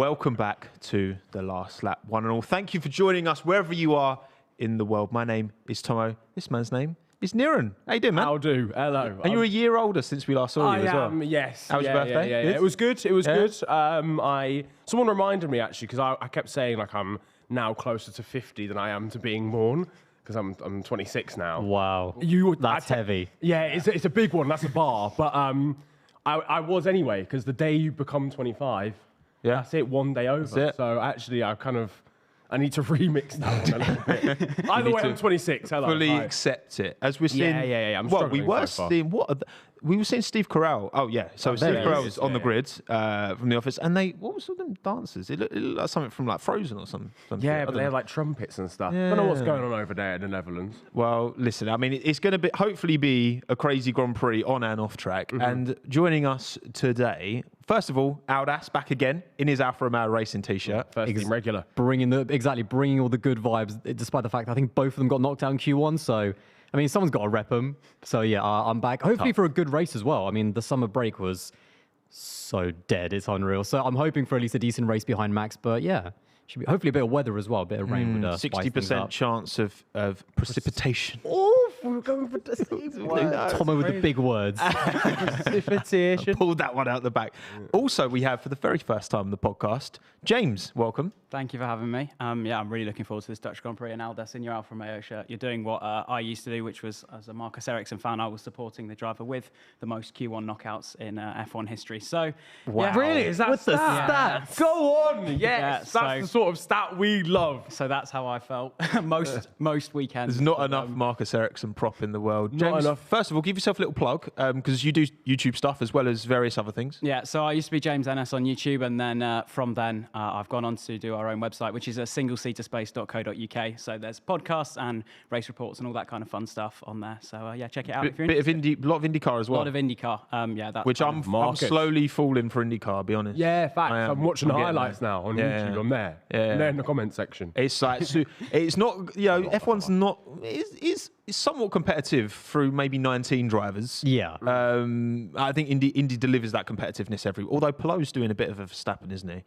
welcome back to The Last Lap, one and all. Thank you for joining us wherever you are in the world. My name is Tommo. This man's name is Niran. How you doing, man? How do? Hello. And you're a year older since we last saw you as well. Yes. How was your birthday? Yeah. It was good. It was good. Someone reminded me actually, because I kept saying like I'm now closer to 50 than I am to being born. Because I'm 26 now. Wow. That's heavy. Yeah, it's a big one. That's a bar. But I was anyway, because the day you become 25, that's it, one day over. That's it. So actually, I need to remix that one a little bit. Either way, I'm 26. Hello. Fully Hi. accept it. As we're seeing. Yeah. I'm well, we struggling were so far. seeing we were seeing Steve Carell. Oh yeah, so Steve there he Carell is. was on the grid from The Office, and what was all them dancers? It looked like something from like Frozen or something. Yeah, but they had like trumpets and stuff. Don't know what's going on over there in the Netherlands. Well, listen, I mean, it's going to hopefully be a crazy Grand Prix on and off track. And joining us today, first of all, Aldas back again in his Alfa Romeo racing t-shirt. First team regular. Bringing all the good vibes, despite the fact I think both of them got knocked out in Q1. So, I mean, someone's got to rep them. So, yeah, I'm back. Hopefully for a good race as well. I mean, the summer break was so dead. It's unreal. So I'm hoping for at least a decent race behind Max. But, yeah, should be hopefully a bit of weather as well. A bit of rain would 60% chance of precipitation. Oh, we're going for the same word. Tommo with the big words. Precipitation. Pulled that one out the back. Also, we have, for the very first time on the podcast, James, welcome. Thank you for having me. Yeah, I'm really looking forward to this Dutch Grand Prix and Aldas in your Alfa Romeo shirt. You're doing what I used to do, which was, as a Marcus Ericsson fan, I was supporting the driver with the most Q1 knockouts in F1 history. So, yeah. Really? Is that What's the stat? stats? Go on. Yes. Yeah, that's so- the sort of stat we love. So that's how I felt most weekends. There's not enough Marcus Ericsson prop in the world. Not James, enough. first of all, give yourself a little plug, because you do YouTube stuff as well as various other things. Yeah, so I used to be James NS on YouTube, and then from then I've gone on to do our own website, which is a singleseaterspace.co.uk. So there's podcasts and race reports and all that kind of fun stuff on there. So yeah, check it out if you're interested. A lot of IndyCar as A well. lot of IndyCar. Yeah, that's Which kind I'm of- slowly falling for IndyCar, I'll be honest. Yeah, facts. I am. I'm watching the I'm getting highlights there. now on Yeah. YouTube. I'm there. Yeah. I'm there in the comment section. It's like, it's not, F1's not, it's somewhat competitive through maybe 19 drivers. Yeah. I think Indy delivers that competitiveness although Pelot's doing a bit of a Verstappen, isn't he?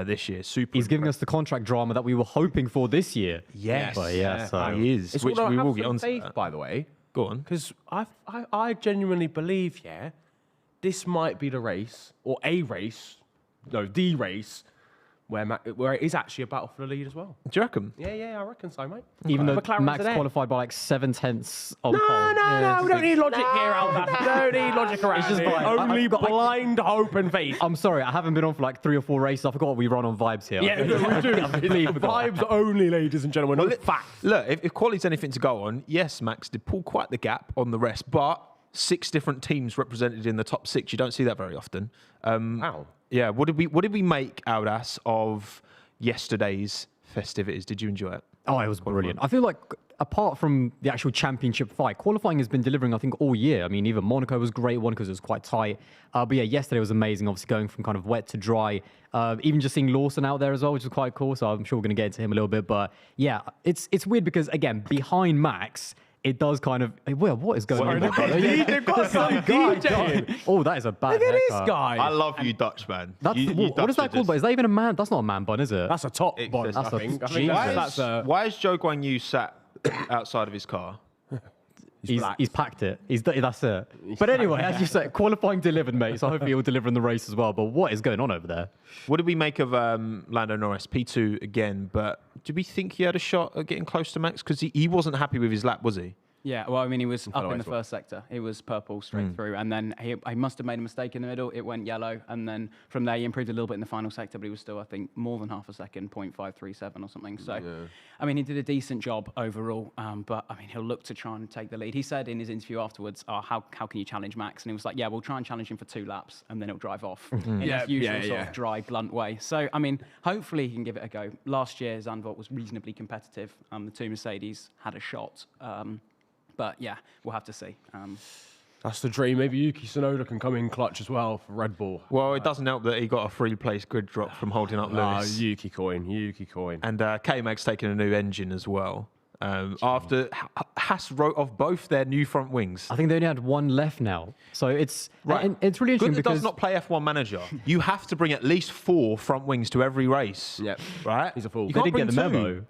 This year. Super. He's giving us the contract drama that we were hoping for this year. Yes. But yeah, so He is, It's which although we I will have get some on faith, to. by the way, Go on. because I genuinely believe, this might be the race, or the race, where it is actually a battle for the lead as well. Do you reckon? Yeah, I reckon so, mate. Even though McLaren's Max there. qualified by like 7/10 on pole. No, we don't need logic here, Aldas. We don't need logic around just here. like- Only I've got- blind hope and faith. I'm sorry, I haven't been on for like 3 or 4 races. I forgot what we run on vibes here. Yeah, no, we do. I completely forgot. Vibes only, ladies and gentlemen. Not facts. Look, if quality's anything to go on, yes, Max did pull quite the gap on the rest, but 6 different teams represented in the top 6. You don't see that very often. Wow. Yeah. What did we make, Aldas, of yesterday's festivities? Did you enjoy it? Oh, it was brilliant. I feel like apart from the actual championship fight, qualifying has been delivering, I think, all year. I mean, even Monaco was great one because it was quite tight. But yeah, yesterday was amazing, obviously going from kind of wet to dry. Even just seeing Lawson out there as well, which was quite cool. So I'm sure we're going to get into him a little bit. But yeah, it's weird because, again, behind Max, it does kind of... Well, what is going on? They've got some DJing. Oh, that is a bad Look at this haircut. guy. I love you, Dutch man. That's, You what is that Dutch called? But is that even a man? That's not a man bun, is it? That's a top It bun, says- I That's a- think. I think Jesus. Why is Joe Guan Yu sat outside of his car? He's packed it. That's it. But anyway, as you said, qualifying delivered, mate. So hopefully he'll deliver in the race as well. But what is going on over there? What did we make of Lando Norris? P2 again, but did we think he had a shot at getting close to Max? Because he wasn't happy with his lap, was he? Yeah, well, I mean, he was up in the as well. first sector. It was purple straight through, and then he must have made a mistake in the middle. It went yellow, and then from there he improved a little bit in the final sector, but he was still, I think, more than half a second, 0.537 or something. So, I mean, he did a decent job overall, but I mean, he'll look to try and take the lead. He said in his interview afterwards, how can you challenge Max? And he was like, yeah, we'll try and challenge him for 2 laps, and then he'll drive off in his usual sort of dry, blunt way. So, I mean, hopefully he can give it a go. Last year, Zandvoort was reasonably competitive. The 2 Mercedes had a shot. But yeah, we'll have to see. That's the dream. Maybe Yuki Tsunoda can come in clutch as well for Red Bull. Well, it doesn't help that he got a free place grid drop from holding up Lewis. Yuki coin. And K-Mag's taking a new engine as well. After Haas wrote off both their new front wings. I think they only had one left now. So it's and it's really interesting Gunther because does not play F1 manager. You have to bring at least 4 front wings to every race. Yep. Right? He's a fool. You They can't didn't get bring the 2. memo.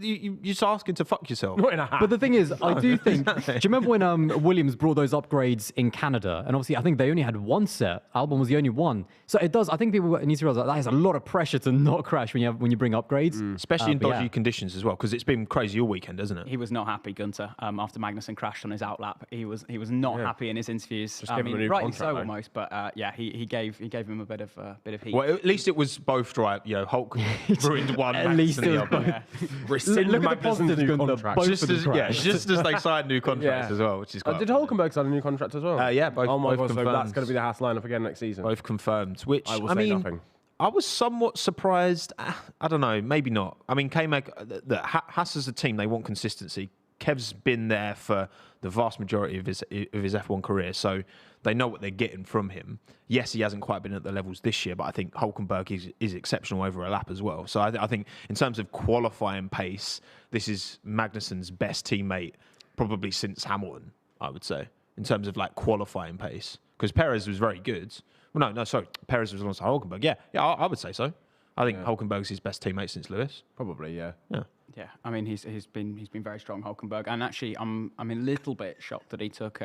You're just asking to fuck yourself. Not in a hat. But the thing is, I do think. Do you remember when Williams brought those upgrades in Canada? And obviously, I think they only had one set. Albon was the only one. So it does. I think people need to realize that is a lot of pressure to not crash when you bring upgrades, Especially in but dodgy conditions as well, because it's been crazy all weekend, hasn't it? He was not happy, Gunter, after Magnussen crashed on his outlap. He was not happy in his interviews. I give him a mean, new rightly contract, so though. almost, but he gave him a bit of heat. Well, at least it was both drive. Hulk ruined one. At least Magnussen it the was other. Rescind Look at the Magnussen's positives, new Gunther. contract. Both Just of them as, crashed. just as they signed new contracts as well, which is quite Did funny. Hulkenberg sign a new contract as well? Yeah, both- Oh my both god, so confirmed. that's going to be the Haas lineup again next season. both confirmed. Which I will I say mean, nothing. I was somewhat surprised. I don't know, maybe not. I mean, K-Mag, Haas as a team, they want consistency. Kev's been there for the vast majority of his F1 career, so they know what they're getting from him. Yes, he hasn't quite been at the levels this year, but I think Hulkenberg is exceptional over a lap as well. So I think in terms of qualifying pace, this is Magnussen's best teammate probably since Hamilton, I would say, in terms of like qualifying pace. Because Perez was very good. Well, no, sorry. Perez was alongside Hulkenberg. Yeah, I would say so. I think Hulkenberg's his best teammate since Lewis. Probably, yeah. Yeah. Yeah, I mean he's been very strong, Hulkenberg, and actually I'm a little bit shocked that he took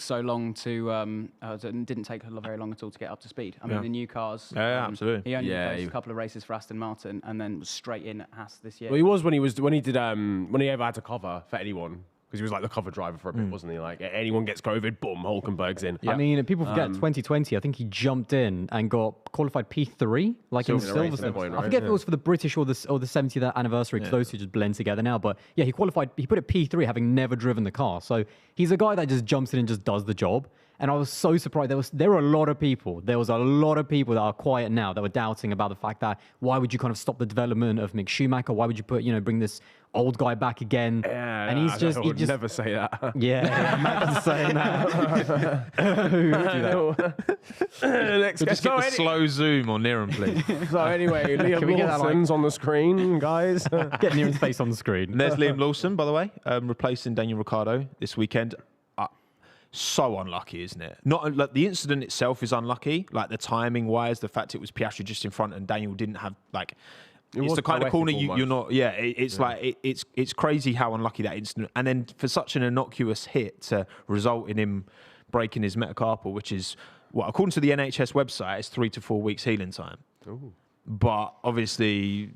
so long to didn't take very long at all to get up to speed. I mean the new cars. Yeah, absolutely. He only Yeah, raced a couple of races for Aston Martin and then was straight in at Haas this year. Well, he was when he ever had to cover for anyone. Because he was like the cover driver for a bit, wasn't he? Like, anyone gets COVID, boom, Hulkenberg's in. I mean, people forget 2020. I think he jumped in and got qualified P3, like in Silver race at that Silverstone. point, I right? forget if it was for the British or the 70th anniversary, because those two just blend together now. But yeah, he qualified. He put it P3, having never driven the car. So he's a guy that just jumps in and just does the job. And I was so surprised. There were a lot of people. There was a lot of people that are quiet now that were doubting about the fact that why would you kind of stop the development of Mick Schumacher? Why would you bring this old guy back again? Yeah, and I would just never say that. yeah, Matt's saying that. Who would do that? Next Just get the slow zoom on Niran, please. So anyway, Liam we get that, Lawson's on the screen, guys. Get Niran's face on the screen. And there's Liam Lawson, by the way, replacing Daniel Ricciardo this weekend. So unlucky, isn't it? Not like the incident itself is unlucky, like the timing wise, the fact it was Piastri just in front and Daniel didn't have like. It's was the kind of corner poetic you're not. Yeah, it's like it's crazy how unlucky that incident, and then for such an innocuous hit to result in him breaking his metacarpal, which is what according to the NHS website, it's 3 to 4 weeks healing time. Ooh. But obviously,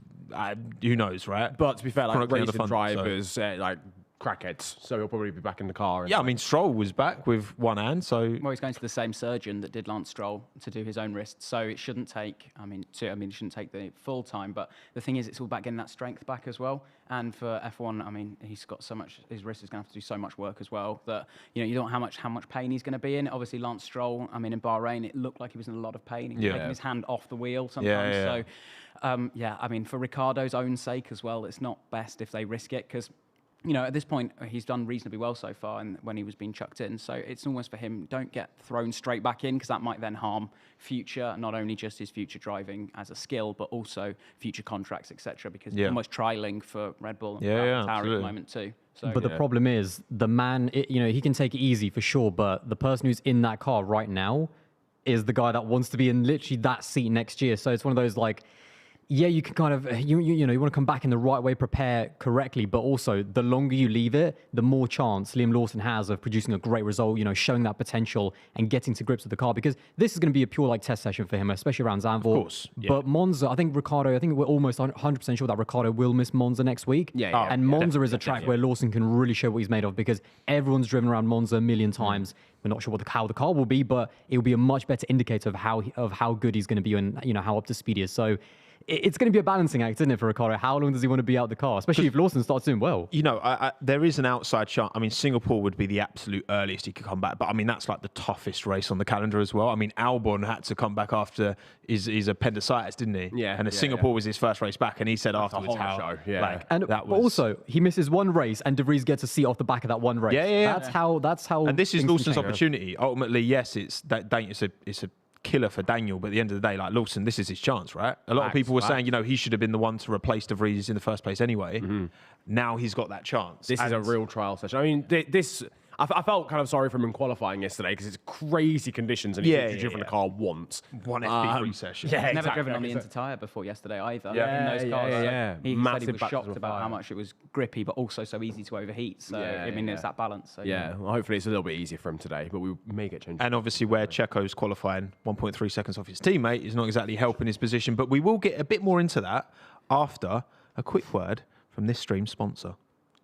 who knows, right? But to be fair, like Chronically racing underfunded, drivers, like crackheads, so he'll probably be back in the car. Yeah, I mean Stroll was back with one hand, so Well, he's going to the same surgeon that did Lance Stroll to do his own wrist, so it shouldn't take. It shouldn't take the full time. But the thing is, it's all about getting that strength back as well. And for F1, I mean, he's got so much. His wrist is going to have to do so much work as well that you don't know how much pain he's going to be in. Obviously, Lance Stroll. I mean, in Bahrain, it looked like he was in a lot of pain. He was taking his hand off the wheel sometimes. Yeah. So, I mean, for Ricciardo's own sake as well, it's not best if they risk it because. At this point, he's done reasonably well so far and when he was being chucked in. So it's almost for him, don't get thrown straight back in because that might then harm future, not only just his future driving as a skill, but also future contracts, etc. Because he's almost trialing for Red Bull and Tower at the moment too. So, But the problem is, the man, he can take it easy for sure, but the person who's in that car right now is the guy that wants to be in literally that seat next year. So it's one of those like, yeah, you can kind of, you want to come back in the right way, prepare correctly, but also the longer you leave it, the more chance Liam Lawson has of producing a great result, showing that potential and getting to grips with the car, because this is going to be a pure like test session for him, especially around Zandvoort. Of course, yeah. But Monza, I think we're almost 100% sure that Ricciardo will miss Monza next week. And Monza is a track where Lawson can really show what he's made of, because everyone's driven around Monza a million times. We're not sure how the car will be, but it will be a much better indicator of how good he's going to be and how up to speed he is. So it's going to be a balancing act, isn't it, for Ricciardo? How long does he want to be out the car, especially if Lawson starts doing well? There is an outside chance. I mean, Singapore would be the absolute earliest he could come back, but I mean, that's like the toughest race on the calendar as well. I mean, Albon had to come back after his appendicitis, didn't he? Yeah. And Singapore was his first race back, and he said afterwards how. show, yeah. Like, And that was. also, he misses one race, and De Vries gets a seat off the back of that one race. Yeah. That's how. And this is things can Lawson's change. opportunity. Ultimately, yes, it's a killer for Daniel. But at the end of the day, like Lawson, this is his chance, right? A lot of people were saying, he should have been the one to replace De Vries in the first place anyway. Now he's got that chance. This is a real trial session. I mean, I felt kind of sorry for him in qualifying yesterday because it's crazy conditions and he's driven the car once. One FP3 session. Yeah, never driven on the inter tyre before yesterday either. In those cars. He said he was shocked about how much it was grippy, but also so easy to overheat. So there's that balance. So, well, hopefully it's a little bit easier for him today, but we may get changed. And obviously, where Checo's qualifying 1.3 seconds off his teammate is not exactly helping his position. But we will get a bit more into that after a quick word from this stream sponsor.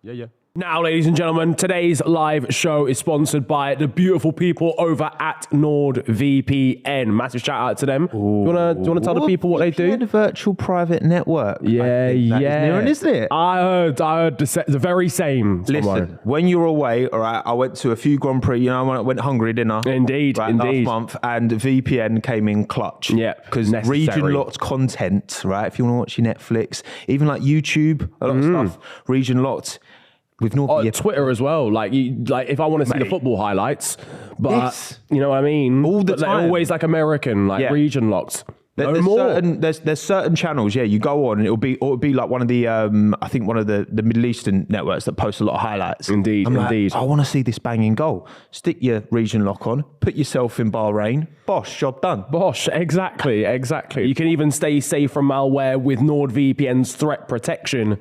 Yeah. Now, ladies and gentlemen, today's live show is sponsored by the beautiful people over at NordVPN. Massive shout out to them. Do you want to tell the people what they do? The virtual private network. Yeah. Niran, isn't it? I heard the very same. Listen, when you're away, all right, I went to a few Grand Prix, I went hungry dinner. Indeed. Last month, and VPN came in clutch. Yeah, because region-locked content, right, if you want to watch your Netflix, even like YouTube, a lot of stuff, region-locked. With Twitter as well. Like if I want to see the football highlights, but you know what I mean? All the time. They're always like American, region locked. There's certain channels, you go on and it'll be like one of the I think one of the Middle Eastern networks that post a lot of highlights. Indeed. I want to see this banging goal. Stick your region lock on, put yourself in Bahrain, bosh, job done. Bosh, exactly. You can even stay safe from malware with NordVPN's threat protection.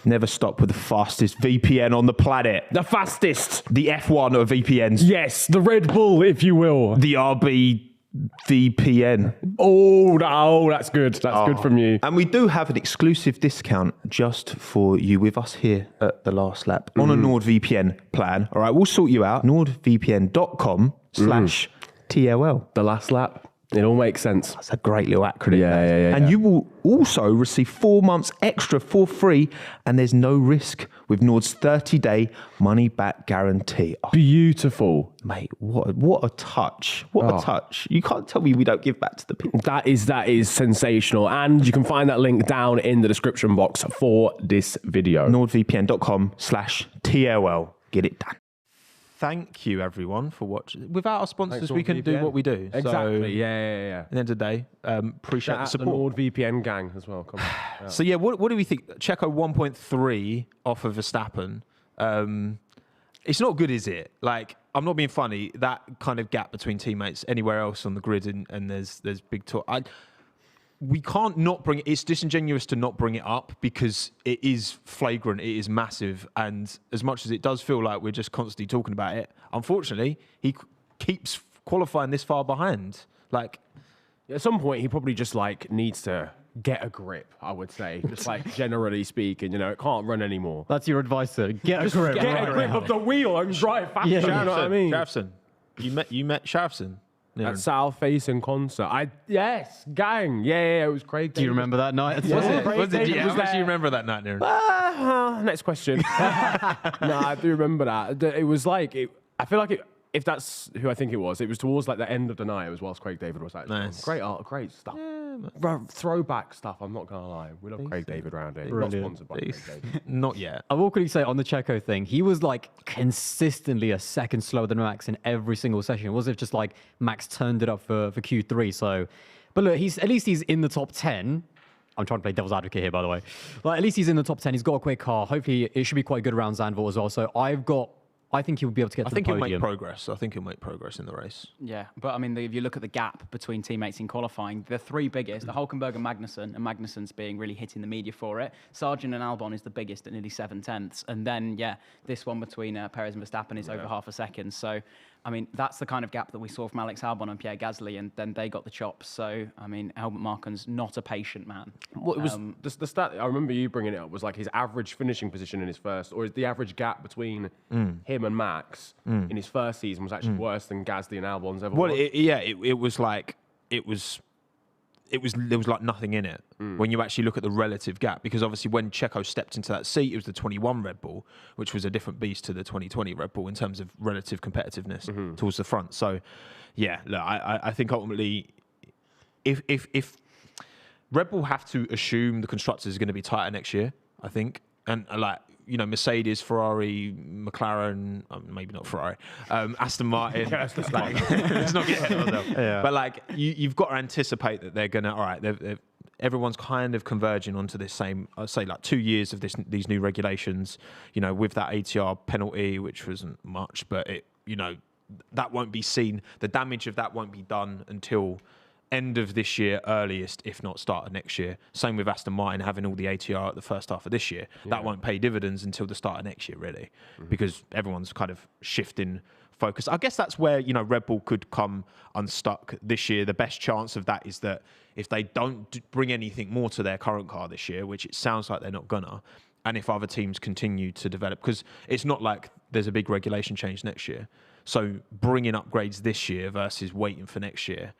Never stop with the fastest VPN on the planet. The fastest. The F1 of VPNs. Yes, the Red Bull, if you will. The RB VPN. Oh, that's good. That's good from you. And we do have an exclusive discount just for you with us here at The Last Lap on a NordVPN plan. All right, we'll sort you out. NordVPN.com/TLL. The Last Lap. It all makes sense. That's a great little acronym. Yeah. And you will also receive 4 months extra for free, and there's no risk with Nord's 30-day money-back guarantee. Oh, beautiful. Mate, what a touch. What a touch. You can't tell me we don't give back to the people. That is sensational. And you can find that link down in the description box for this video. NordVPN.com/TLL. Get it done. Thank you, everyone, for watching. Without our sponsors, we couldn't do what we do. Exactly. So, yeah. At the end of the day, appreciate the support. The NordVPN gang as well. Come on. So, what do we think? Checo 1.3 off of Verstappen. It's not good, is it? Like, I'm not being funny. That kind of gap between teammates anywhere else on the grid, and there's big talk. We can't not bring it. It's disingenuous to not bring it up because it is flagrant. It is massive. And as much as it does feel like we're just constantly talking about it, unfortunately, he keeps qualifying this far behind. Like, at some point, he probably just needs to get a grip, I would say. Just generally speaking, it can't run anymore. That's your advice, sir. Get a grip. Get a grip of the wheel and drive faster. Yeah. You know what I mean? Sharafson. You met Sharafson. At South Facing concert. Yes, gang. Yeah, it was Craig. Do you remember that night? Was it? How much do you remember that night, Niran? Next question. No, I do remember that. It was I feel like if that's who I think it was towards the end of the night. It was whilst Craig David was actually nice. Great art, great stuff. Throwback stuff, I'm not going to lie. We love Craig David around here. Not sponsored by Craig David. Not yet. I will quickly say on the Checo thing, he was consistently a second slower than Max in every single session. It wasn't just Max turned it up for Q3. So, but look, at least he's in the top 10. I'm trying to play devil's advocate here, by the way. At least he's in the top 10. He's got a quick car. Hopefully, it should be quite good around Zandvoort as well. So I think he'll be able to get to the podium. I think he'll make progress in the race. Yeah, but I mean, if you look at the gap between teammates in qualifying, the three biggest, the Hulkenberg and Magnussen's being really hitting the media for it. Sargeant and Albon is the biggest at nearly 7/10. And then, this one between Perez and Verstappen is over half a second. So, I mean, that's the kind of gap that we saw from Alex Albon and Pierre Gasly, and then they got the chops. So, I mean, Helmut Marko's not a patient man. Well, it was the stat. I remember you bringing it up was his average finishing position in his first, or the average gap between him and Max in his first season was actually worse than Gasly and Albon's ever. Well, it was there was nothing in it when you actually look at the relative gap, because obviously when Checo stepped into that seat, it was the 21 Red Bull, which was a different beast to the 2020 Red Bull in terms of relative competitiveness towards the front. So, look, I think ultimately, if Red Bull have to assume the constructors are going to be tighter next year, I think, and Mercedes, Ferrari, McLaren, maybe not Ferrari, Aston Martin. Let's not get ahead of ourselves. Yeah. But like, you've got to anticipate that they're gonna. All right, everyone's kind of converging onto this same. I'd say like 2 years of these new regulations. With that ATR penalty, which wasn't much, but that won't be seen. The damage of that won't be done until end of this year, earliest, if not start of next year. Same with Aston Martin having all the ATR at the first half of this year. Yeah. That won't pay dividends until the start of next year, really, because everyone's kind of shifting focus. I guess that's where, Red Bull could come unstuck this year. The best chance of that is that if they don't bring anything more to their current car this year, which it sounds like they're not gonna, and if other teams continue to develop, because it's not like there's a big regulation change next year. So bringing upgrades this year versus waiting for next year,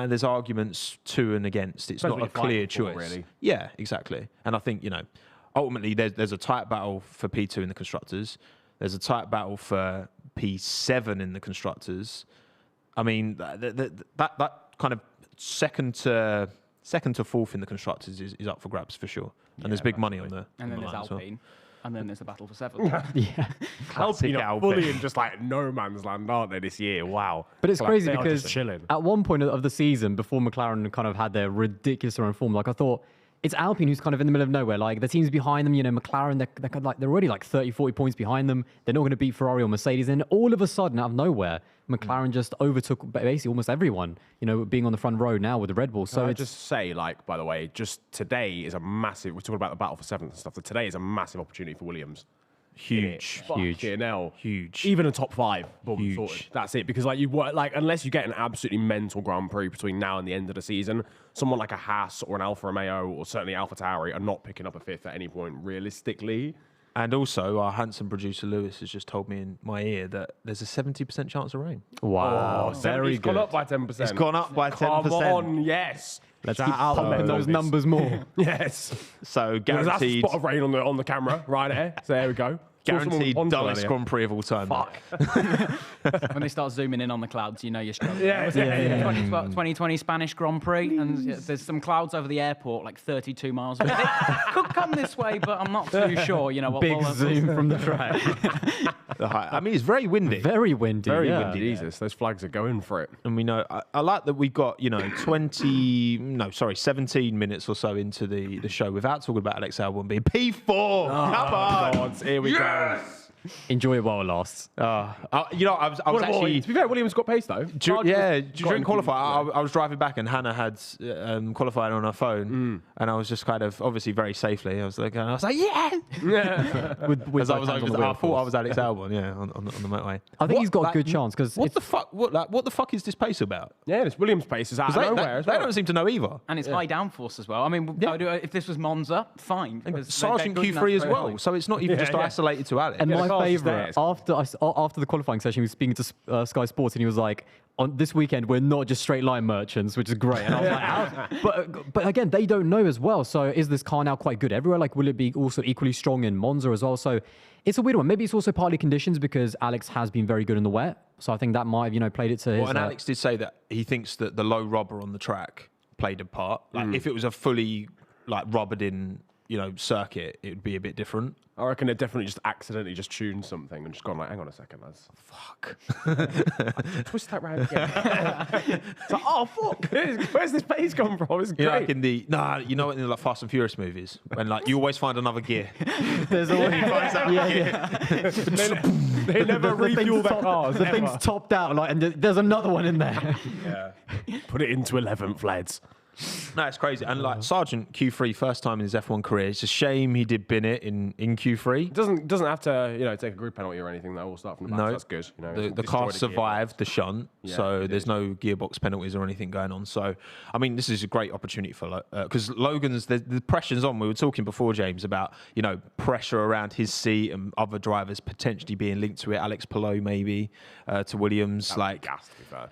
there's arguments to and against. It's not a clear choice. Really. Yeah, exactly. And I think, ultimately there's a tight battle for P2 in the Constructors. There's a tight battle for P7 in the Constructors. I mean, that kind of second to fourth in the Constructors is up for grabs for sure. And there's big money on there. And then there's Alpine. And then there's a battle for 7th. Yeah. Alpine are fully in just like no man's land, aren't they, this year? Wow. But it's crazy because at one point of the season, before McLaren kind of had their ridiculous run form, like I thought, it's Alpine who's kind of in the middle of nowhere. Like the teams behind them, McLaren, they're already like 30, 40 points behind them. They're not going to beat Ferrari or Mercedes. And all of a sudden, out of nowhere, McLaren just overtook basically almost everyone, being on the front row now with the Red Bull. So I just say, by the way, just today is a massive, we're talking about the battle for 7th and stuff, but today is a massive opportunity for Williams. Huge. Huge. Even a top 5. Boom, sorted. That's it. Because unless you get an absolutely mental Grand Prix between now and the end of the season, someone like a Haas or an Alfa Romeo or certainly AlphaTauri are not picking up a 5th at any point, realistically. And also, our handsome producer Lewis has just told me in my ear that there's a 70% chance of rain. Wow, very it's good. Gone up by 10%. It's gone up by 10%. Come on, yes. Let's keep pumping those numbers more. Yes. So guaranteed. That's a spot of rain on the camera right there. So there we go. Guaranteed dullest Grand Prix of all time. Fuck. When they start zooming in on the clouds, you're struggling. Yeah. 2020 Spanish Grand Prix, and there's some clouds over the airport, like 32 miles away. They could come this way, but I'm not too sure. Big zoom from the track. I mean, it's very windy. Very windy. Very windy. Jesus, those flags are going for it. And we know, I like that we got, 17 minutes or so into the show without talking about Alex Albon being P4. Come on. God, here we go. Enjoy it while it lasts. I was actually. To be fair, Williams got pace though. During qualifying, I was driving back and Hannah had qualifying on her phone, and I was just kind of obviously very safely. I was like, yeah. As I thought I was Alex Albon, on the motorway. I think he's got a good chance because what the fuck? What the fuck is this pace about? Yeah, this Williams pace is out of nowhere. They don't seem to know either. And it's high downforce as well. I mean, if this was Monza, fine. Sargeant Q3 as well, so it's not even just isolated to Alex. And my favourite, after the qualifying session, he was speaking to Sky Sports and he was like, on this weekend, we're not just straight line merchants, which is great. And I was like, but again, they don't know as well. So is this car now quite good everywhere? Like, will it be also equally strong in Monza as well? So it's a weird one. Maybe it's also partly conditions because Alex has been very good in the wet. So I think that might have, played it to his... And Alex did say that he thinks that the low rubber on the track played a part. Like, if it was a fully, rubbered in, circuit, it would be a bit different. I reckon it definitely just accidentally just tuned something and just gone hang on a second, lads. Fuck. Twist that round again. It's like, oh, fuck. Where's this pace come from? It's great. Like in the Fast and Furious movies, when you always find another gear. There's always They never refuel their cars. The thing's topped out, and there's another one in there. Yeah. Put it into 11th, lads. No, it's crazy. And Sargeant Q3, first time in his F1 career. It's a shame he did bin it in Q3. Doesn't have to take a grid penalty or anything though. We'll start from the back. No, so that's good. The car survived the shunt, so there's no gearbox penalties or anything going on. So I mean, this is a great opportunity for because Logan's the pressure's on. We were talking before, James, about pressure around his seat and other drivers potentially being linked to it. Alex Palou maybe to Williams. Gas, to be fair.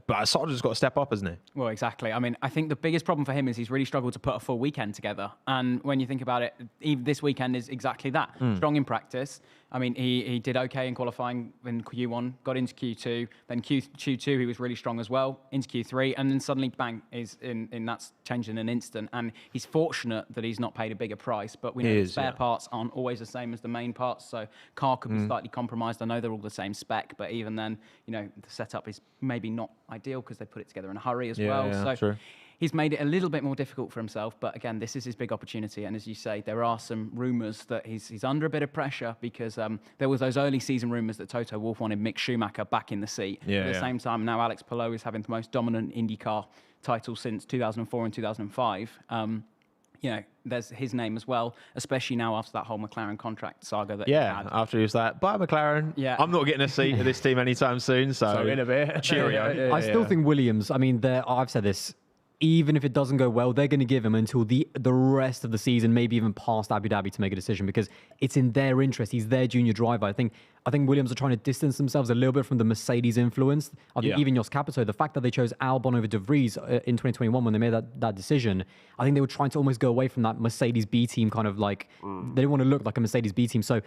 but Sargeant's got to step up, hasn't he? Well, exactly. I mean, I think the biggest problem for him is he's really struggled to put a full weekend together. And when you think about it, even this weekend is exactly that. Strong in practice. I mean, he did okay in qualifying in Q1, got into Q2, then Q2 he was really strong as well, into Q3, and then suddenly bang, is in that's changed in an instant. And he's fortunate that he's not paid a bigger price, but we know the spare parts aren't always the same as the main parts, so car could be slightly compromised. I know they're all the same spec, but even then, the setup is maybe not ideal because they put it together in a hurry as well. So true. He's made it a little bit more difficult for himself, but again, this is his big opportunity. And as you say, there are some rumours that he's under a bit of pressure because there was those early season rumours that Toto Wolff wanted Mick Schumacher back in the seat. At the same time, now Alex Palou is having the most dominant IndyCar title since 2004 and 2005. There's his name as well, especially now after that whole McLaren contract saga that he had. After he was like, bye McLaren. Yeah. I'm not getting a seat at this team anytime soon. So in a bit. Cheerio. I still think Williams, I mean, I've said this, even if it doesn't go well, they're going to give him until the rest of the season, maybe even past Abu Dhabi to make a decision because it's in their interest. He's their junior driver. I think Williams are trying to distance themselves a little bit from the Mercedes influence. I think even Jos Capito, the fact that they chose Albon over De Vries in 2021 when they made that decision, I think they were trying to almost go away from that Mercedes B team kind of like, they didn't want to look like a Mercedes B team. So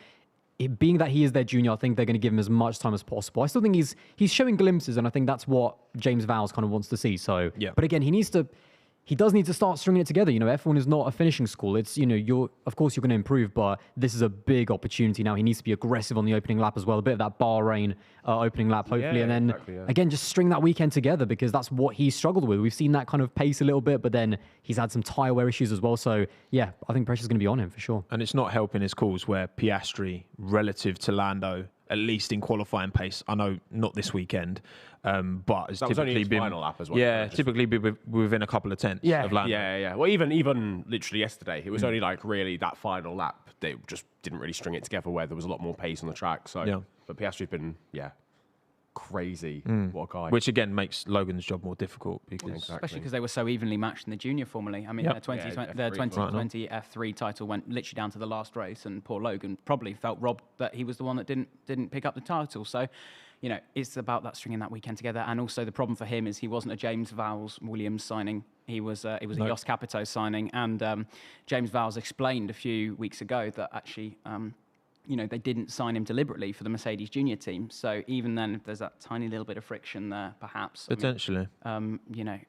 being that he is their junior, I think they're going to give him as much time as possible. I still think he's showing glimpses, and I think that's what James Vowles kind of wants to see. So, but again, he does need to start stringing it together. F1 is not a finishing school. It's, of course you're going to improve, but this is a big opportunity now. He needs to be aggressive on the opening lap as well, a bit of that Bahrain opening lap, hopefully. And then, again, just string that weekend together because that's what he struggled with. We've seen that kind of pace a little bit, but then he's had some tyre wear issues as well. So, I think pressure's going to be on him for sure. And it's not helping his cause where Piastri, relative to Lando, at least in qualifying pace, I know not this weekend, but it's typically been final lap as well. Typically be within a couple of tenths of Lando. Yeah. Well, even literally yesterday, it was only like really that final lap. They just didn't really string it together where there was a lot more pace on the track. So, but Piastri's been crazy. What a guy. Which again makes Logan's job more difficult because especially because they were so evenly matched in the junior formally. I mean, their 2020 F3 title went literally down to the last race, and poor Logan probably felt robbed that he was the one that didn't pick up the title. So, it's about that stringing that weekend together. And also the problem for him is he wasn't a James Vowles Williams signing. It was a Jos Capito signing, and James Vowles explained a few weeks ago that actually. They didn't sign him deliberately for the Mercedes junior team. So even then, if there's that tiny little bit of friction there, perhaps potentially,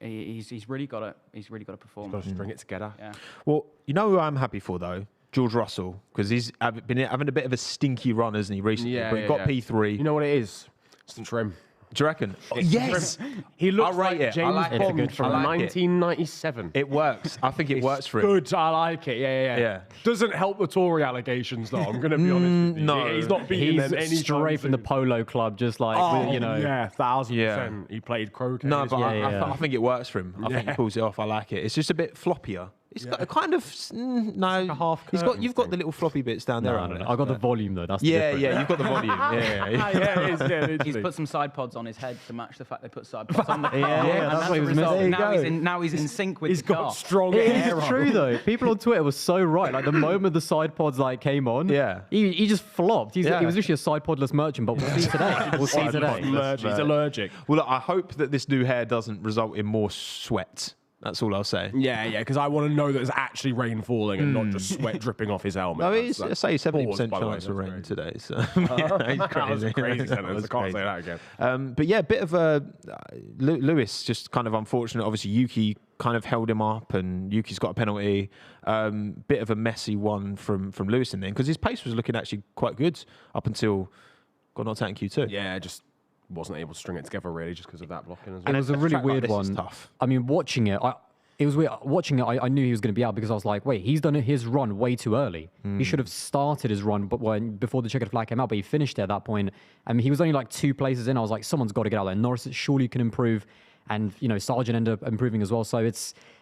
he's really got to perform. He's got to string it together. Yeah. Well, who I'm happy for though, George Russell, because he's been having a bit of a stinky run, hasn't he, recently? Yeah, but he got P3. You know what it is? It's the trim. Do you reckon? Yes! He looks like James Bond from 1997. It works. I think it works for him. Good, I like it. Yeah. Doesn't help the Tory allegations, though. I'm going to be honest with you. No. He's not beating them any straight from the Polo Club, just like, Yeah, 1,000%. He played croquet. No, but I think it works for him. I think he pulls it off. I like it. It's just a bit floppier. It's got a kind of You've got the little floppy bits down there. I got the volume though. That's you've got the volume. It is. He's put some side pods on his head to match the fact they put side pods on the car. That's what he was missing. Now he's in sync with He's the car. got strong It air. is true though. People on Twitter were so right. Like the moment the side pods came on, he just flopped. He was literally a side podless merchant. But we'll see today. He's allergic. Well, look, I hope that this new hair doesn't result in more sweat. That's all I'll say. Yeah, because I want to know that there's actually rain falling and not just sweat dripping off his helmet. No, I say 70% chance of rain today. So he's crazy. That was a crazy sentence. I can't say that again. But yeah, bit of a Lewis, just kind of unfortunate. Obviously, Yuki kind of held him up, and Yuki's got a penalty. Bit of a messy one from Lewis in there because his pace was looking actually quite good up until got knocked out in Q2. Yeah, just wasn't able to string it together really just because of that blocking as well. And it was a really weird one. Tough. I mean, watching it, it was weird. Watching it, I knew he was going to be out because I was like, wait, he's done his run way too early. He should have started his run before the checkered flag came out, but he finished it at that point. I mean, he was only like 2 places in. I was like, someone's got to get out there. Norris surely can improve. And, Sargeant ended up improving as well. So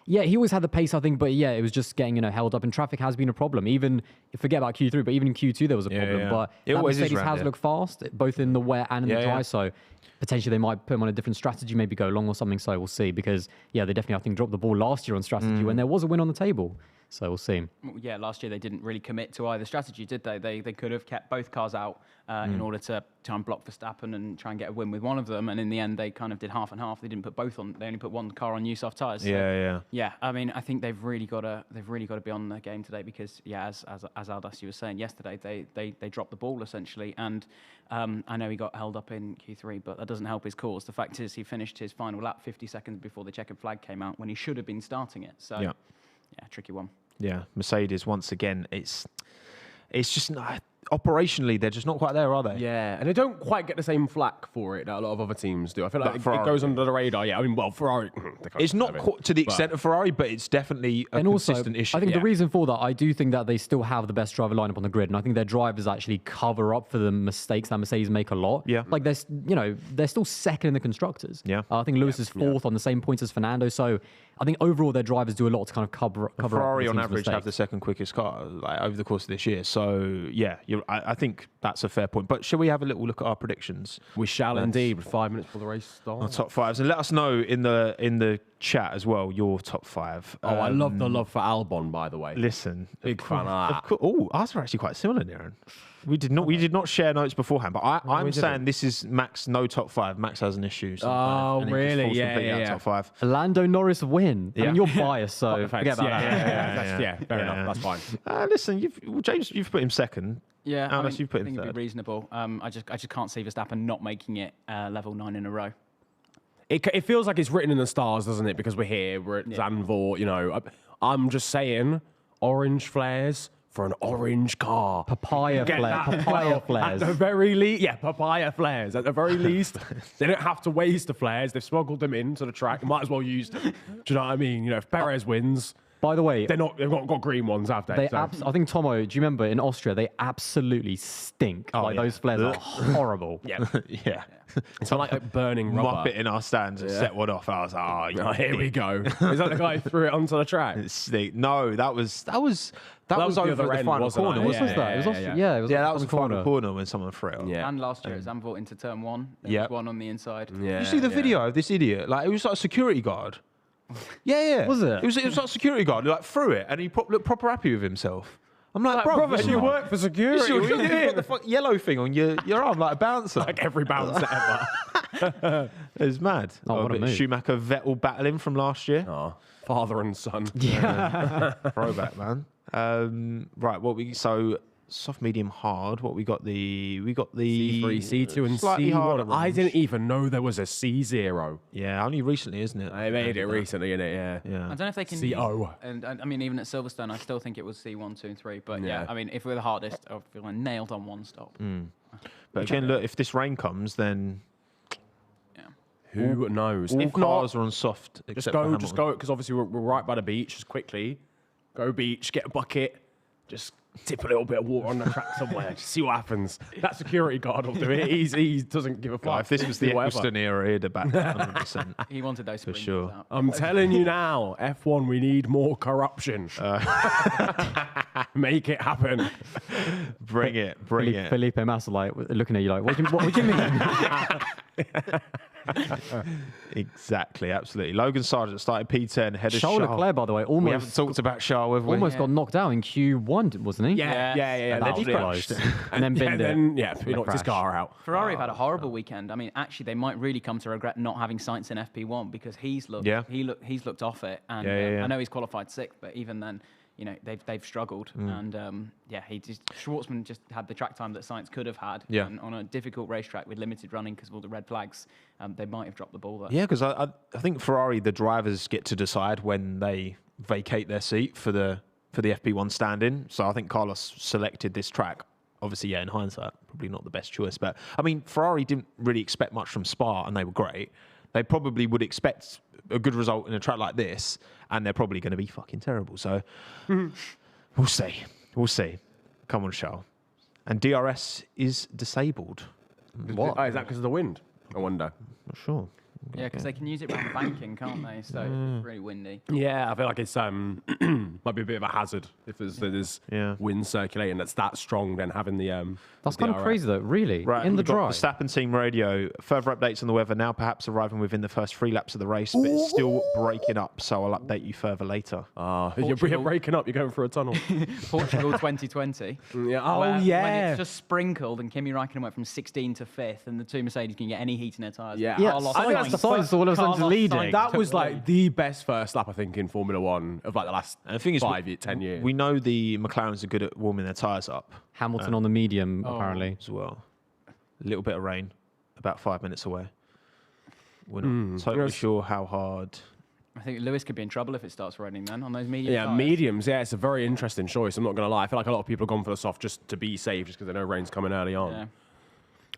he always had the pace, I think. But it was just getting, held up. And traffic has been a problem. Even, forget about Q3, but even in Q2, there was a problem. Yeah. But it always Mercedes has looked fast, both in the wet and in the dry. So potentially they might put him on a different strategy, maybe go long or something. So we'll see. Because, they definitely, I think, dropped the ball last year on strategy when there was a win on the table. So we'll see. Yeah, last year they didn't really commit to either strategy, did they? They could have kept both cars out in order to try and block Verstappen and try and get a win with one of them. And in the end, they kind of did half and half. They didn't put both on. They only put one car on new soft tyres. So, yeah. I mean, I think they've really got to be on the game today because, yeah, as Aldas you were saying yesterday, they dropped the ball essentially. And I know he got held up in Q3, but that doesn't help his cause. The fact is, he finished his final lap 50 seconds before the checkered flag came out when he should have been starting it. So. Yeah. Yeah, tricky one. Yeah, Mercedes once again. It's just operationally they're just not quite there, are they? Yeah, and they don't quite get the same flack for it that a lot of other teams do. I feel like it goes under the radar. Yeah, I mean, well, Ferrari. It's not to the extent of Ferrari, but it's definitely a consistent issue. I think the reason for that, I do think that they still have the best driver lineup on the grid, and I think their drivers actually cover up for the mistakes that Mercedes make a lot. Yeah, like they're still second in the constructors. Yeah, I think Lewis is fourth on the same points as Fernando. So I think overall their drivers do a lot to kind of cover Ferrari up on average have the second quickest car over the course of this year. So yeah, I think that's a fair point. But shall we have a little look at our predictions? We shall indeed. With 5 minutes before the race starts. Our top fives, and let us know in the chat as well your top five. Oh, I love the love for Albon, by the way. Listen, big fan of that. Oh, ours are actually quite similar, Niran. We did not share notes beforehand, but I'm saying this is Max no top five. Max has an issue. Oh, really? Yeah. Top five. Lando Norris win. I mean, you're biased, so forget about that. Yeah, fair enough. That's fine. Listen, James, you've put him second. Yeah, Aldas, you've put him third. It'd be reasonable. I just can't see Verstappen not making it level 9 in a row. It feels like it's written in the stars, doesn't it? Because we're here, we're at Zandvoort. I'm just saying, orange flares for an orange car. Papaya flares. At the very least, papaya flares. At the very least, they don't have to waste the flares. They've smuggled them into the track. Might as well use them. Do you know what I mean? If Perez wins. By the way, they've not got green ones, have they? I think Tommo. Do you remember in Austria they absolutely stink? Those flares are horrible. Yeah. It's like burning rubber. Muppet in our stands and set one off. I was like, here we go. Is that the guy who threw it onto the track? No, that was over the final corner. What was that? It was that was the final corner when someone threw it. Yeah. And last year at Zandvoort into turn 1, there was one on the inside. Yeah. You see the video of this idiot? Like it was like a security guard. Yeah. Was it? It was like a security guard. Like threw it, and he looked proper happy with himself. I'm like, brother, you work for security. You've got the yellow thing on your arm like a bouncer. Like every bouncer ever. It was mad. What a move. Schumacher Vettel battling from last year. Oh, father and son. Yeah. Throwback, man. Right, so soft, medium, hard. What we got the C3, C2, and C1. I didn't even know there was a C0. Yeah, only recently, isn't it? I made it recently, innit? Yeah. I don't know if they can. CO. And I mean, even at Silverstone, I still think it was C1, 2, and 3. But yeah, I mean, if we're the hardest, I feel like nailed on one stop. But again, look, if this rain comes, then who knows? All if cars not, are on soft. Just go, because obviously we're right by the beach. Just quickly go beach, get a bucket, just tip a little bit of water on the track somewhere. Just see what happens. That security guard will do it. He doesn't give a fuck. If this was the Eccleston era, he'd have backed 100%. He wanted those for sure. Out. I'm telling you now, F1, we need more corruption. Make it happen. Bring it. Felipe Massa looking at you like, what do you mean? Exactly, absolutely. Logan Sargeant started P10 ahead of Charles Leclerc, by the way, almost. We haven't talked about Charles, have we? Almost got knocked out in Q1, wasn't he? Yeah. And then he crashed. And then binned it. He knocked his car out. Ferrari have had a horrible weekend. I mean, actually, they might really come to regret not having Sainz in FP1 because he's looked off it. And I know he's qualified 6th, but even then, they've struggled. And Schwartzman just had the track time that Sainz could have had. Yeah. And on a difficult racetrack with limited running because of all the red flags, they might have dropped the ball there. Yeah, because I think Ferrari, the drivers get to decide when they vacate their seat for the FP1 stand-in. So I think Carlos selected this track. Obviously, in hindsight, probably not the best choice. But, I mean, Ferrari didn't really expect much from Spa, and they were great. They probably would expect a good result in a track like this, and they're probably going to be fucking terrible. So, we'll see. Come on, Charles. And DRS is disabled. What? Is that because of the wind? I wonder. Not sure. Yeah, because they can use it around banking, can't they? So it's really windy. Yeah, I feel like it's might be a bit of a hazard if there's wind circulating that's that strong. Then having the That's kind of crazy though, really. Right, in the we've got dry. Verstappen team radio. Further updates on the weather now, perhaps arriving within the first 3 laps of the race, but it's still breaking up. So I'll update you further later. You're breaking up. You're going through a tunnel. Portugal 2020. Yeah. When it's just sprinkled and Kimi Raikkonen went from 16 to 5th, and the 2 Mercedes can get any heat in their tyres. Yeah. Yeah, I think that's the Sainz all of a sudden leading. That was like the best first lap I think in Formula One of like the last And the thing is, 10 years. We know the McLarens are good at warming their tyres up Hamilton on the medium, apparently. as well. A little bit of rain, about 5 minutes away. We're not totally sure how hard. I think Lewis could be in trouble if it starts raining then on those medium Yeah, tyres. mediums. Yeah, it's a very interesting choice. I'm not going to lie. I feel like a lot of people have gone for the soft just to be safe, just because they know rain's coming early on. Yeah.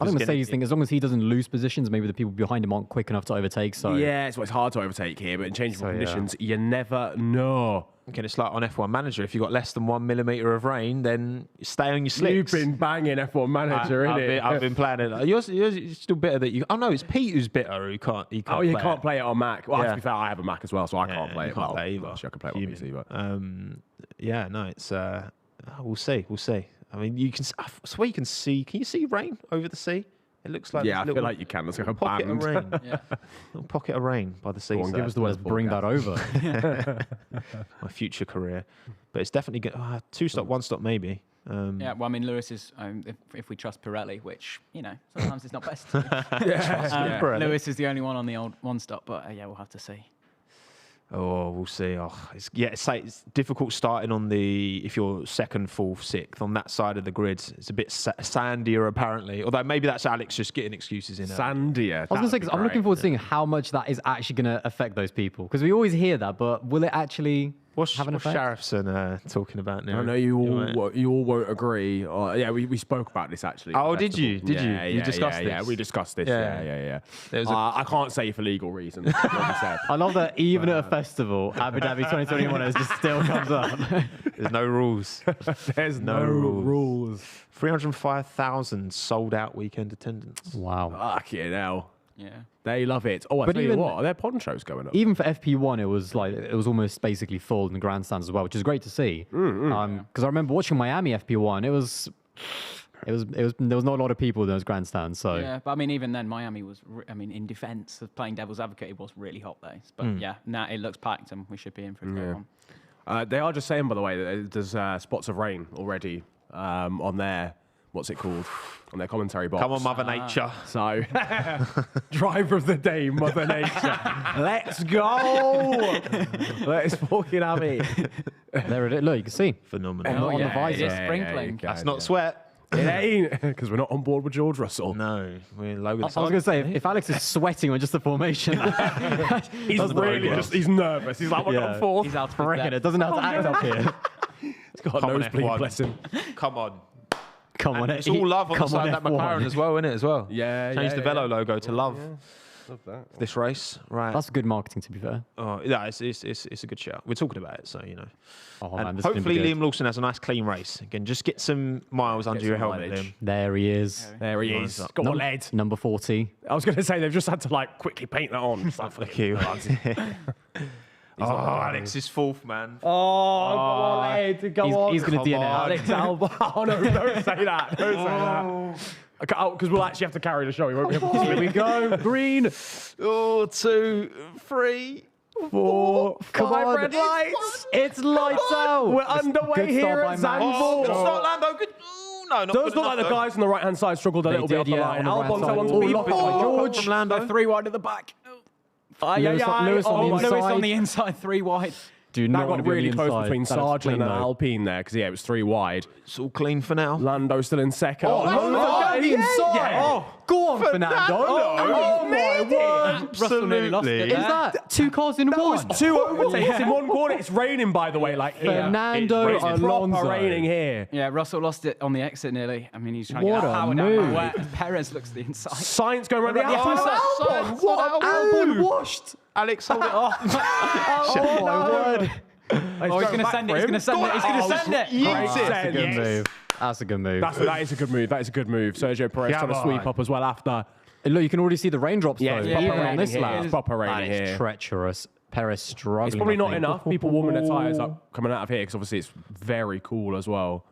I think Just Mercedes getting- think as long as he doesn't lose positions, maybe the people behind him aren't quick enough to overtake. So Yeah, it's hard to overtake here, but in changeable So, yeah. conditions, you never know. Again, it's like on F1 Manager. If you've got less than 1 millimetre of rain, then stay on your slicks. You've been banging F1 Manager, innit? I've been playing it. You're still bitter that you. Oh no, it's Pete who's bitter. He can't. He can't Oh, you play can't it. play it on Mac. Well, Yeah. to be fair, I have a Mac as well, so I can't play you it. can't Well, play either. actually, I can play it on PC, but Yeah, no, it's. We'll see. We'll see. I mean, you can. I swear you can see. Can you see rain over the sea? It looks like. yeah, I this feel little like you can. There's like a pocket band. of rain. Yeah. Little pocket of rain by the sea. Go on, give us the let's weather bring that forecast. over. My future career, but it's definitely good. 2 stop, 1 stop, maybe. Yeah, well, I mean, Lewis is, if we trust Pirelli, which, sometimes it's not best. Pirelli. Lewis is the only one on the old 1 stop, but we'll have to see. Oh, we'll see. It's difficult starting on if you're 2nd, 4th, 6th on that side of the grid. It's a bit sandier apparently. Although maybe that's Alex just getting excuses in. Sandia. I was going to say, 'cause I'm looking forward to seeing how much that is actually going to affect those people. Because we always hear that, but will it actually have an effect? Sharifson talking about now? I know you all won't agree. We spoke about this actually. Oh, did you? Did you? You discussed Yeah, this? we discussed this. Yeah. Yeah. There was I can't say for legal reasons. Like I said. I love that even at a festival, Abu Dhabi 2021 it just still comes up. There's no rules. There's no no rules. rules. 305,000 sold out weekend attendance. Wow. Fucking hell. Yeah. They love it. Oh, I But tell you even- what, are there ponchos going up? Even for FP1, it was almost basically full in the grandstands as well, which is great to see. Because I remember watching Miami FP1, there was not a lot of people in those grandstands. So Yeah, but I mean, even then, Miami was, in defense of playing devil's advocate, it was really hot days. But now it looks packed and we should be in for a great one. They are just saying, by the way, that there's spots of rain already on their, what's it called? On their commentary box. Come on, Mother Nature. So, driver of the day, Mother Nature. Let's go! Let's fucking have it. there it is. Look, you can see. Phenomenal. On the visor. It is sprinkling. That's not sweat. It ain't, because we're not on board with George Russell. No, we're Logan. I was going to say, if Alex is sweating on just the formation, He's really he's nervous. He's like, we're Yeah. on fourth. He's out of freaking his it doesn't have to act up here. He's got a Come on, nosebleed, F1. bless him. Come on. Come on, It's all love on the side of that F1. McLaren as well, isn't it? As well. Yeah, Change the Velo logo to love Love that. this race. Right. That's good marketing, to be fair. Oh, yeah, it's a good shout. We're talking about it, so Oh, And man, this is gonna be hopefully good. Liam Lawson has a nice clean race. Again, just get some miles under your some helmet, mileage. Liam. There he is. There he Lines is. up. Got one lead. Number 40. I was going to say, they've just had to like quickly paint that on. It's like, Thank you. Alex is 4th, man. Oh, lead. Go He's going to Come DNF. on. Alex Albon. Oh, no, don't say that. Don't say that. Because we'll actually have to carry the show. We won't be able to Here we go. Green. 2, 3, 4. Come Five on. red lights. It's lights out. We're underway Good here start at by Max. Zandvoort. Good start, Lando. Good. Ooh, no, not Does good look like the enough, though. guys on the right-hand side struggled a They little bit did, off the yeah, line. on the right Albon's side. on Oh, speed. locked it by George. From Lando. 3 wide at the back. Lewis on the Lewis inside. on the inside, 3 wide. Do That not want got to be on really the close inside. between That is Sargeant clean, and though. Alpine there because, it was 3 wide. It's all clean for now. Lando still in second. On the inside. Yeah. Go on, Fernando. Oh, my word. Russell nearly lost it. Is there. that 2 cars in That one? was 2 overtakes in one corner. It's raining, by the way. Like here. Fernando It's proper Alonso. raining here. Yeah, Russell lost it on the exit nearly. I mean, he's trying What to get a power down move. the wet. Perez looks to the inside. Science going around the Around the outside. outside. Albon, what a Albon move. washed. Alex, hold it off. Oh, my word. Oh, he's going to send it. He's going to send it. He's going to send it. Great That's a good send. move. That's a good move. That is a good move. That is a good move. Sergio Perez trying to sweep up as well after. Look, you can already see the raindrops Yeah, though. it's proper Even on raining this here. lap. It's proper raining That is here. treacherous. Perez struggling. It's probably I not think. enough people warming their tyres up coming out of here because obviously it's very cool as well.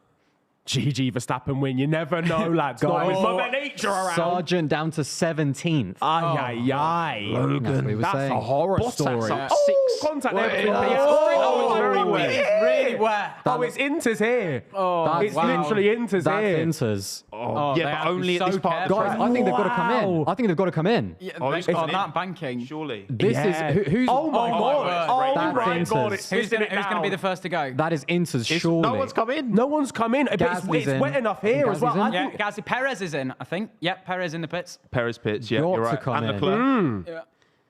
GG Verstappen win. You never know, lads. Not with Mother Nature around. Sargeant down to 17th. Ay, ay, ay. That's what we were That's saying. a horror Bottas story. up Oh, contact there between Oh, P3. very Oh, wet. it is Really wet. Oh, it's Inter's here. Oh, It's wow. literally Inter's That's here. Inter's. Oh, they yeah, have but to only be at this so part of the Guys, track. I think they've got to come in. Wow. I think they've got to come in. Yeah, Oh, they- he's coming in. that banking. Surely. This Yeah. is who's. Oh my my god. word. Oh That's my god. Inter's. It's Who's spitting going it to be the down. first to go? That is Inter's, It's- surely. No one's come in. No one's come in, but Gasly's it's in. wet enough here as well. Gasly's in. I Yeah, think Gasly. Perez is in, I think. Yep, Perez in the pits. Perez pits, yeah, Got you're to right. come And in. Leclerc Yeah.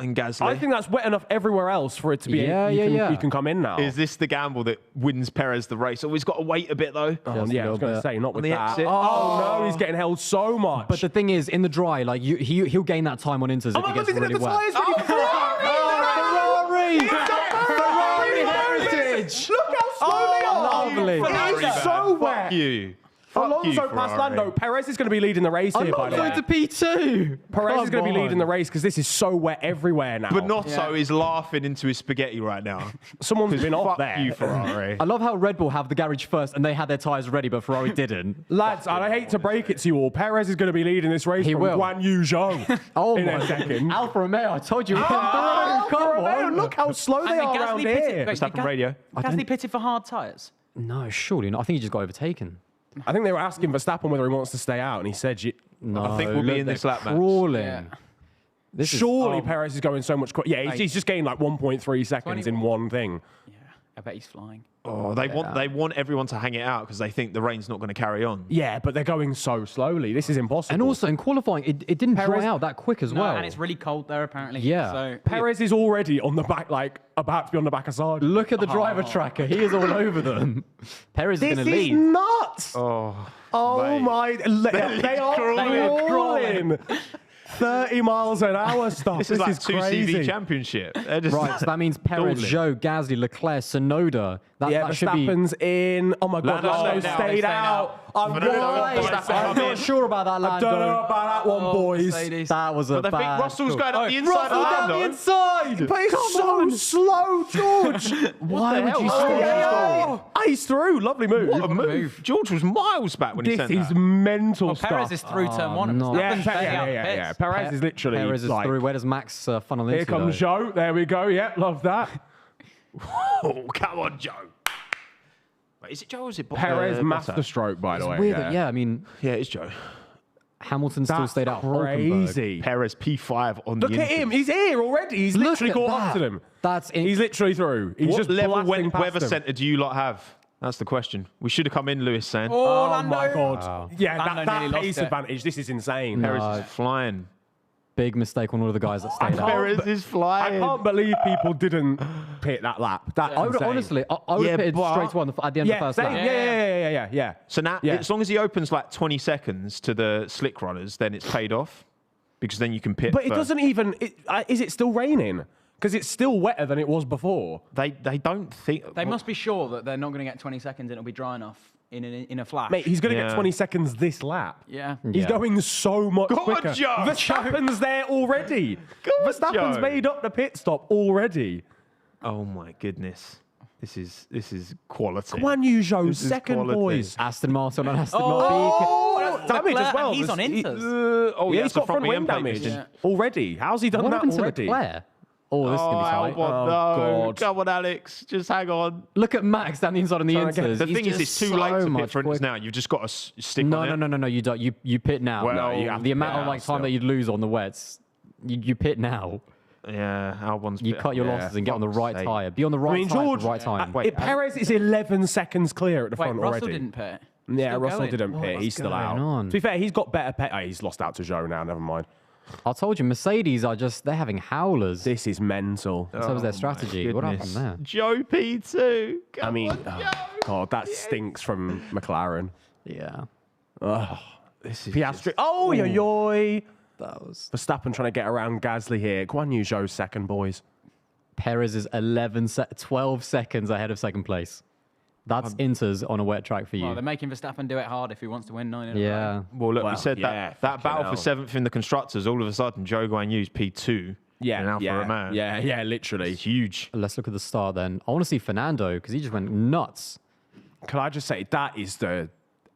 and Gasly. I think that's wet enough everywhere else for it to be. Yeah, You can come in now. Is this the gamble that wins Perez the race? Oh, he's got to wait a bit though. Oh, Just a yeah, I was little going to bit. say not with the that. exit. Oh no, he's getting held so much. But the thing is, in the dry, like he'll gain that time on Inter's if he gets really wet. Ferrari heritage! Look how slow they are. lovely. It is so wet. Fuck you. Fuck you, Alonso past Ferrari. Lando. Perez is going to be leading the race here, by the way. Alonso to P2. Perez is going to be leading the race because this is so wet everywhere now. Bonotto is laughing into his spaghetti right now. Someone's been off Fuck there. you, Ferrari. I love how Red Bull have the garage first and they had their tyres ready, but Ferrari didn't. Lads, and I hate to break it to you all, Perez is going to be leading this race He from will. Guan Yu Zhou Oh in my a second. Alfa Romeo, I told you. We Oh, come Romeo, on. look how slow they are around here. Verstappen radio. Gasly pitted for hard tyres. No, surely not. I think he just got overtaken. I think they were asking Verstappen whether he wants to stay out, and he said, No, I think we'll be look, in this they're lap match. crawling. Yeah. This is- surely oh, Perez is going so much quicker. Yeah, he's just gained like 1.3 seconds in one thing. Yeah, I bet he's flying. Oh, they want everyone to hang it out because they think the rain's not going to carry on. Yeah, but they're going so slowly. This is impossible. And also in qualifying, it didn't Perez- dry out that quick as No, well. and it's really cold there apparently. Yeah. So Perez is already on the back, like about to be on the back of Sargeant. Look at the driver tracker. He is all over them. Perez is This going to is lead. nuts. Oh mate. my! They are crawling. 30 miles an hour stuff. This is like two crazy. CV championship. They're just Right, so that means Perez, Dawdling. Zhou, Gasly, Leclerc, Tsunoda. Yeah, that should be. Verstappen's in. Oh my God, Lando Lando stayed out. stayed out. I'm I'm not sure about that, I don't know Lando. about that one, boys. Mercedes. That was a But I think bad Russell's call. going up the inside Russell of down the Lando. inside. But it's so slow, George. Why would you hell? stay Oh, there? He's through. Lovely move. What a move. George was miles back when he This sent is that. mental Well, stuff. Perez is through turn one. no. yeah, Verstappen's staying out the yeah. pits. Perez is literally Perez is like, through. Where does Max funnel into? here comes though? Joe. There we go. Yeah, love that. Oh, come on, Joe. Wait, is it Joe or is it Perez Bottas? masterstroke, by the way. Weird there. that, yeah, I mean, Yeah, it's Joe. Hamilton still That's stayed out. Hulkenberg. crazy. Perez P5 on Look the at him. inside. He's here already. He's Look literally at caught up that. to them. That's in- He's literally through. He's What just level blasting past weather them. centre do you lot have? That's the question. We should have come in, Lewis saying. Oh, Oh my Lando. God. Yeah, Lando that nearly lost pace it. advantage. This is insane. Perez No. is flying. Big mistake on all of the guys that stayed out. Perez is I flying. can't believe people didn't pit that lap. That's I would insane. honestly, I would Yeah, have pitted but- straight away at the end of Yeah, the first same. lap. Yeah. So now, Yeah. as long as he opens like 20 seconds to the slick runners, then it's paid off. Because then you can pit. But it for- doesn't even. Is it still raining? Because it's still wetter than it was before. They don't think. They must be sure that they're not going to get 20 seconds and it'll be dry enough in a flash. Mate, he's going to Yeah. get 20 seconds this lap. Yeah. He's Yeah. going so much Go on, quicker. Joe. Verstappen's there already. Go on, Verstappen's Joe. made up the pit stop already. Oh my goodness. This is quality. Guan Yu Zhou, This is second, quality. boys. Aston Martin on Aston Oh, Martin. that's damage as well. And he's on He- Inters. Oh yeah, yeah, he's it's a got front wing plate damage piston. already. How's he done What that happened to already? Leclerc? Oh, this is going to be tight. Albon, Oh, no. God. Come on, Alex. Just hang on. Look at Max down the inside on the Trying to get- Inters. The He's thing is, just it's too so late to pit much for quick. Inters now. You've just got to stick No, on it. no, you don't. You pit now. Well, No, you have the to amount pit of now time still. that you'd lose on the wets, you pit now. Yeah, Albon's. You bit- cut your yeah, losses and get on the fuck's right sake. tyre. Be on the right I mean, tyre George, at the right time. Perez is 11 seconds clear at the Wait, front Russell already. didn't pit. Yeah, Still Russell going. didn't pit. What's He's still going out. on? To be fair, he's got better pet. Oh, he's lost out to Joe now. Never mind. I told you, Mercedes are they're having howlers. This is mental. So was their Oh, strategy. What happened there? Joe P2. I mean, God, that stinks from McLaren. Yeah, This is Piastri. Oh, yo. that was. Verstappen trying to get around Gasly here. Guan Yu Zhou's second, boys. Perez is 12 seconds ahead of second place. That's Inter's on a wet track for you. Well, they're making Verstappen do it hard if he wants to win 9 in a row. Yeah. Well, look, we said yeah, that battle hell. for 7th in the constructors. All of a sudden, Joe Guan Yu's P2. in Alfa Romeo. Yeah, literally. It's huge. Let's look at the start then. I want to see Fernando because he just went nuts. Can I just say, that is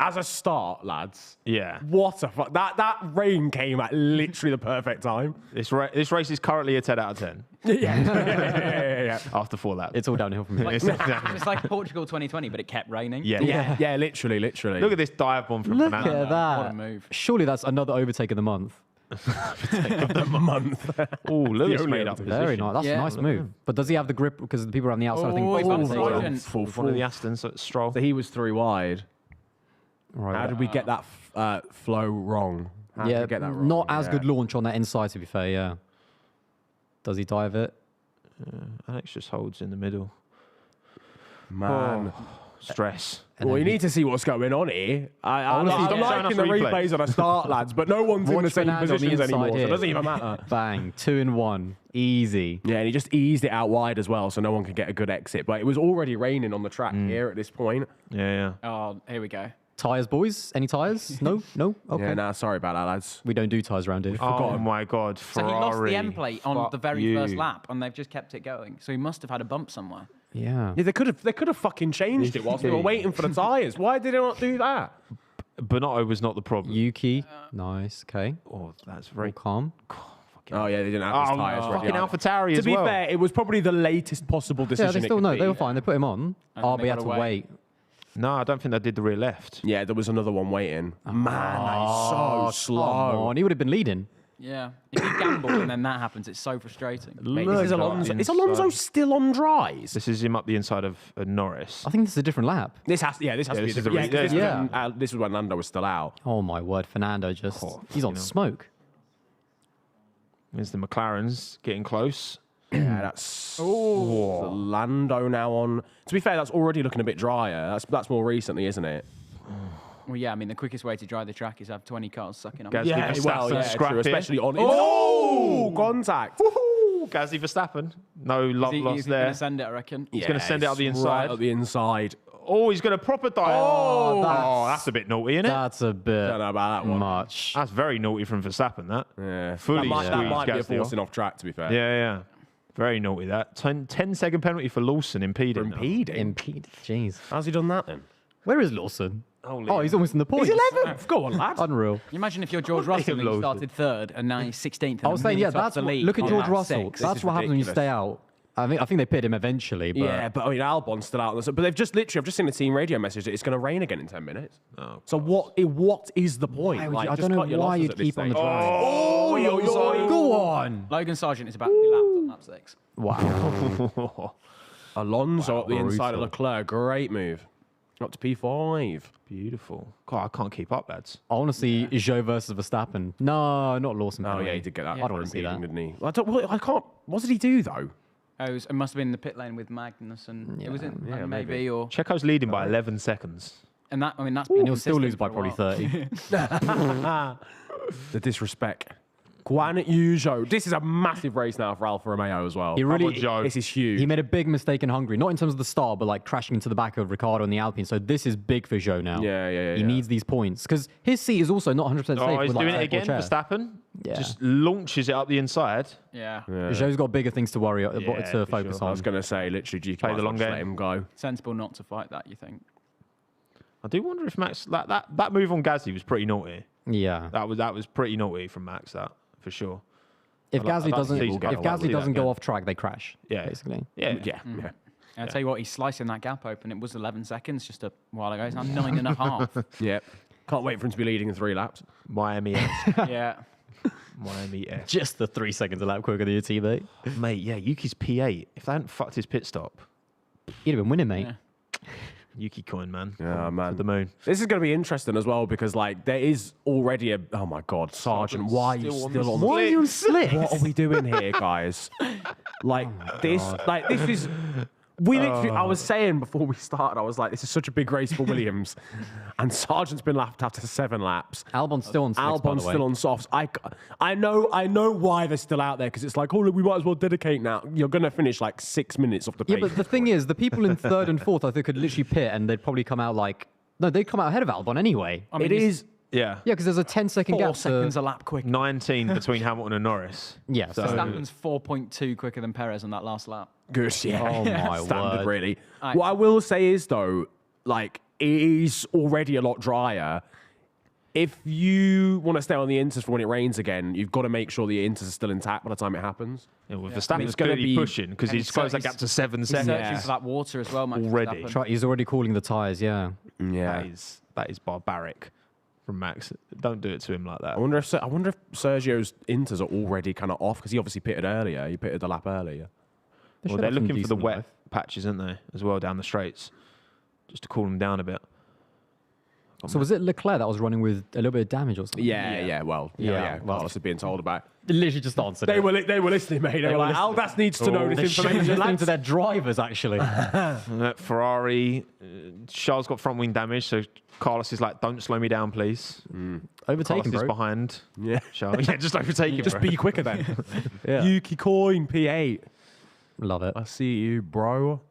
as a start, lads. Yeah. What a fuck. That rain came at literally the perfect time. This race is currently a 10 out of 10 Yeah. after 4 laps. It's all downhill from here. It's like Portugal 2020, but it kept raining. Yeah, literally. Look at this dive bomb from Look Fernando. at that. What a move. Surely that's another overtake of the month. the month. Oh, Lewis only made up overtake. Very position. nice. That's Yeah. a nice move. But does he have the grip? Because the people around the outside, I think. Oh, he's both got overtake Sargeant. him. Full One of the Astons, so it's Stroll. So he was 3 wide. Right. How did we get that flow wrong? How did Yeah, we get that wrong? not as Yeah. good launch on that inside, to be fair, yeah. Does he dive it? Alex just holds in the middle. Man. Stress. Well, you need to see what's going on here. I'm Honestly, stop showing liking us the replays. replays on a start, lads, but no one's in Watch the same Fernando on the positions inside anymore, so here. it doesn't even matter. Bang, 2 in 1. Easy. Yeah, and he just eased it out wide as well, so no one could get a good exit. But it was already raining on the track here at this point. Yeah. Oh, here we go. Tyres, boys? Any tyres? No? No? Okay. Yeah, nah, sorry about that, lads. We don't do tyres around here. Oh my God, So Ferrari. he lost the end plate on Fuck the very you. first lap, and they've just kept it going. So he must have had a bump somewhere. Yeah. Yeah, they could have fucking changed it whilst we were waiting for the tyres. Why did they not do that? Bonotto was not the problem. Yuki. Nice. Okay. Oh, that's very All calm. Oh yeah, they didn't have his tyres ready. fucking AlphaTauri To as be well. fair, it was probably the latest possible decision. Yeah, they it still could know. be. They were fine. They put him on. And RB they had gotta to wait. No, I don't think they did the rear left. Yeah, there was another one waiting. Man, that is so slow. Come on. He would have been leading. Yeah. If you gamble and then that happens, it's so frustrating. Mate, Look this is at Alonso. the Is Alonso inside. still on dries? This is him up the inside of Norris. I think this is a different lap. This has to be this a is different. a Yeah, re- 'cause yeah. this was when Lando was still out. Oh my word. Fernando just. He's on smoke. There's the McLarens getting close. Yeah, that's Lando now on. To be fair, that's already looking a bit drier. That's more recently, isn't it? Well, yeah, I mean, the quickest way to dry the track is have 20 cars sucking up. Gasly Yeah, Verstappen well, yeah, scrap true, here. especially on. Oh! Contact. Woohoo! Gasly Verstappen. No love He's lost going there. to send it, I reckon. He's going to send it up the it's inside. Right up the inside. Oh, he's going to proper dive. Oh, that's a bit naughty, isn't it? That's a bit Don't know about that one. much. That's very naughty from Verstappen, that. Yeah, Fully that might be a squeezed Gasly forcing off. off track. To be fair, Yeah. Very naughty, that. 10-second penalty for Lawson impeding. now. impeding. Impede. Jeez. How's he done that then? Where is Lawson? Holy Oh, he's almost in the points. He's 11th. Go on, lad. Unreal. You imagine if you're George Russell and you Lawson. started third and now he's 16th. I was saying, yeah, that's the what, league look at on George lap Russell. 6. That's is what happens when you ridiculous. stay out. I think they pitted him eventually, but Yeah, but I mean, Albon's still out. But they've just literally, I've just seen the team radio message that it's going to rain again in 10 minutes. Oh, So what is the point? Why would you- I just don't know cut your why losses you'd at this keep on the stage. drive. Oh, yo. Go on. Logan Sargeant is about to be lapped on lap 6. Wow. Alonso up the inside of brutal. Leclerc. Great move. Up to P5. beautiful. God, I can't keep up, lads. I want to see Zhou versus Verstappen. No, not Lawson. Oh, penalty. yeah, he did get that. I don't want to see that. Didn't he? I can't. What did he do, though? It must have been in the pit lane with Magnus and it was in Yeah, maybe maybe. or Checo's leading by 11 seconds. and that I mean that's And been he'll still lose consistent by for a probably while. 30. The disrespect. Guan Yu Zhou. This is a massive race now for Alfa Romeo as well. He really, Joe. This is huge. he made a big mistake in Hungary, not in terms of the start, but like crashing into the back of Ricciardo and the Alpine. So this is big for Zhou now. Yeah. He needs these points because his seat is also not 100% safe. Oh, he's with, like, doing it a again, chair. Verstappen. Yeah. Just launches it up the inside. Yeah. Zhou's got bigger things to worry for to focus sure. I on. was going to say, literally, you Play might the as well long just game. let him go. Sensible not to fight that, you think? I do wonder if Max that move on Gasly was pretty naughty. Yeah. That was pretty naughty from Max, that for sure. If I'd like Gasly to doesn't, see him get if away with Gasly that doesn't again. go off track, they crash. Yeah. Basically. Yeah. Yeah. And I'll tell you what, he's slicing that gap open. It was 11 seconds just a while ago. It's now 9.5. Yeah. Can't wait for him to be leading in 3 laps. Miami S. Yeah. Miami S. Just the 3 seconds a lap quicker than your teammate. Mate, yeah, Yuki's P8. If they hadn't fucked his pit stop, He'd have been winning, mate. Yeah. Yuki coin, man. Yeah, man. To the moon. This is going to be interesting as well because, like, there is already a. Oh my God, Sargeant, why are you still on? Why are you on slick? What are we doing here, guys? Like this is. We literally, I was saying before we started, I was like, this is such a big race for Williams. And Sargeant's been lapped after 7 laps. Albon's still on slicks, Albon's still on softs. I know why they're still out there, because it's like, oh, look, we might as well dedicate now. You're going to finish like 6 minutes off the pace. Yeah, but the thing is, the people in 3rd and 4th, I think, could literally pit and they'd probably come out like... No, they'd come out ahead of Albon anyway. I mean, it is... Yeah. Yeah, because there's a 10-second 4 gap. seconds a lap quick. 19 between Hamilton and Norris. Yeah, so... Verstappen's 4.2 quicker than Perez on that last lap. Good, yeah. Oh, my Standard, word. really. What I will say is, though, like, it is already a lot drier. If you want to stay on the Inters for when it rains again, you've got to make sure the Inters are still intact by the time it happens. Yeah, well, Verstappen's It's gonna clearly be- pushing because he's closed that gap to 7 He's seconds. searching for that water as well, Max Already. Verstappen. He's already calling the tyres, yeah. Yeah. That is barbaric from Max. Don't do it to him like that. I wonder if Sergio's Inters are already kind of off, because he obviously pitted earlier. He pitted the lap earlier. Well, they're looking for the wet patches, aren't they, as well, down the straights, just to cool them down a bit. So was it Leclerc that was running with a little bit of damage or something? Yeah. Well, Carlos had been told about. Literally just answered They were listening, mate. They were like, Aldas needs to know this information. listening to their drivers, actually. Ferrari, Charles got front wing damage, so Carlos is like, don't slow me down, please. Overtaken, Carlos is bro. behind. Yeah. Charles. Yeah, just overtake him. Just bro. be quicker then. Yeah. Yuki Coin P8. Love it. I see you, bro.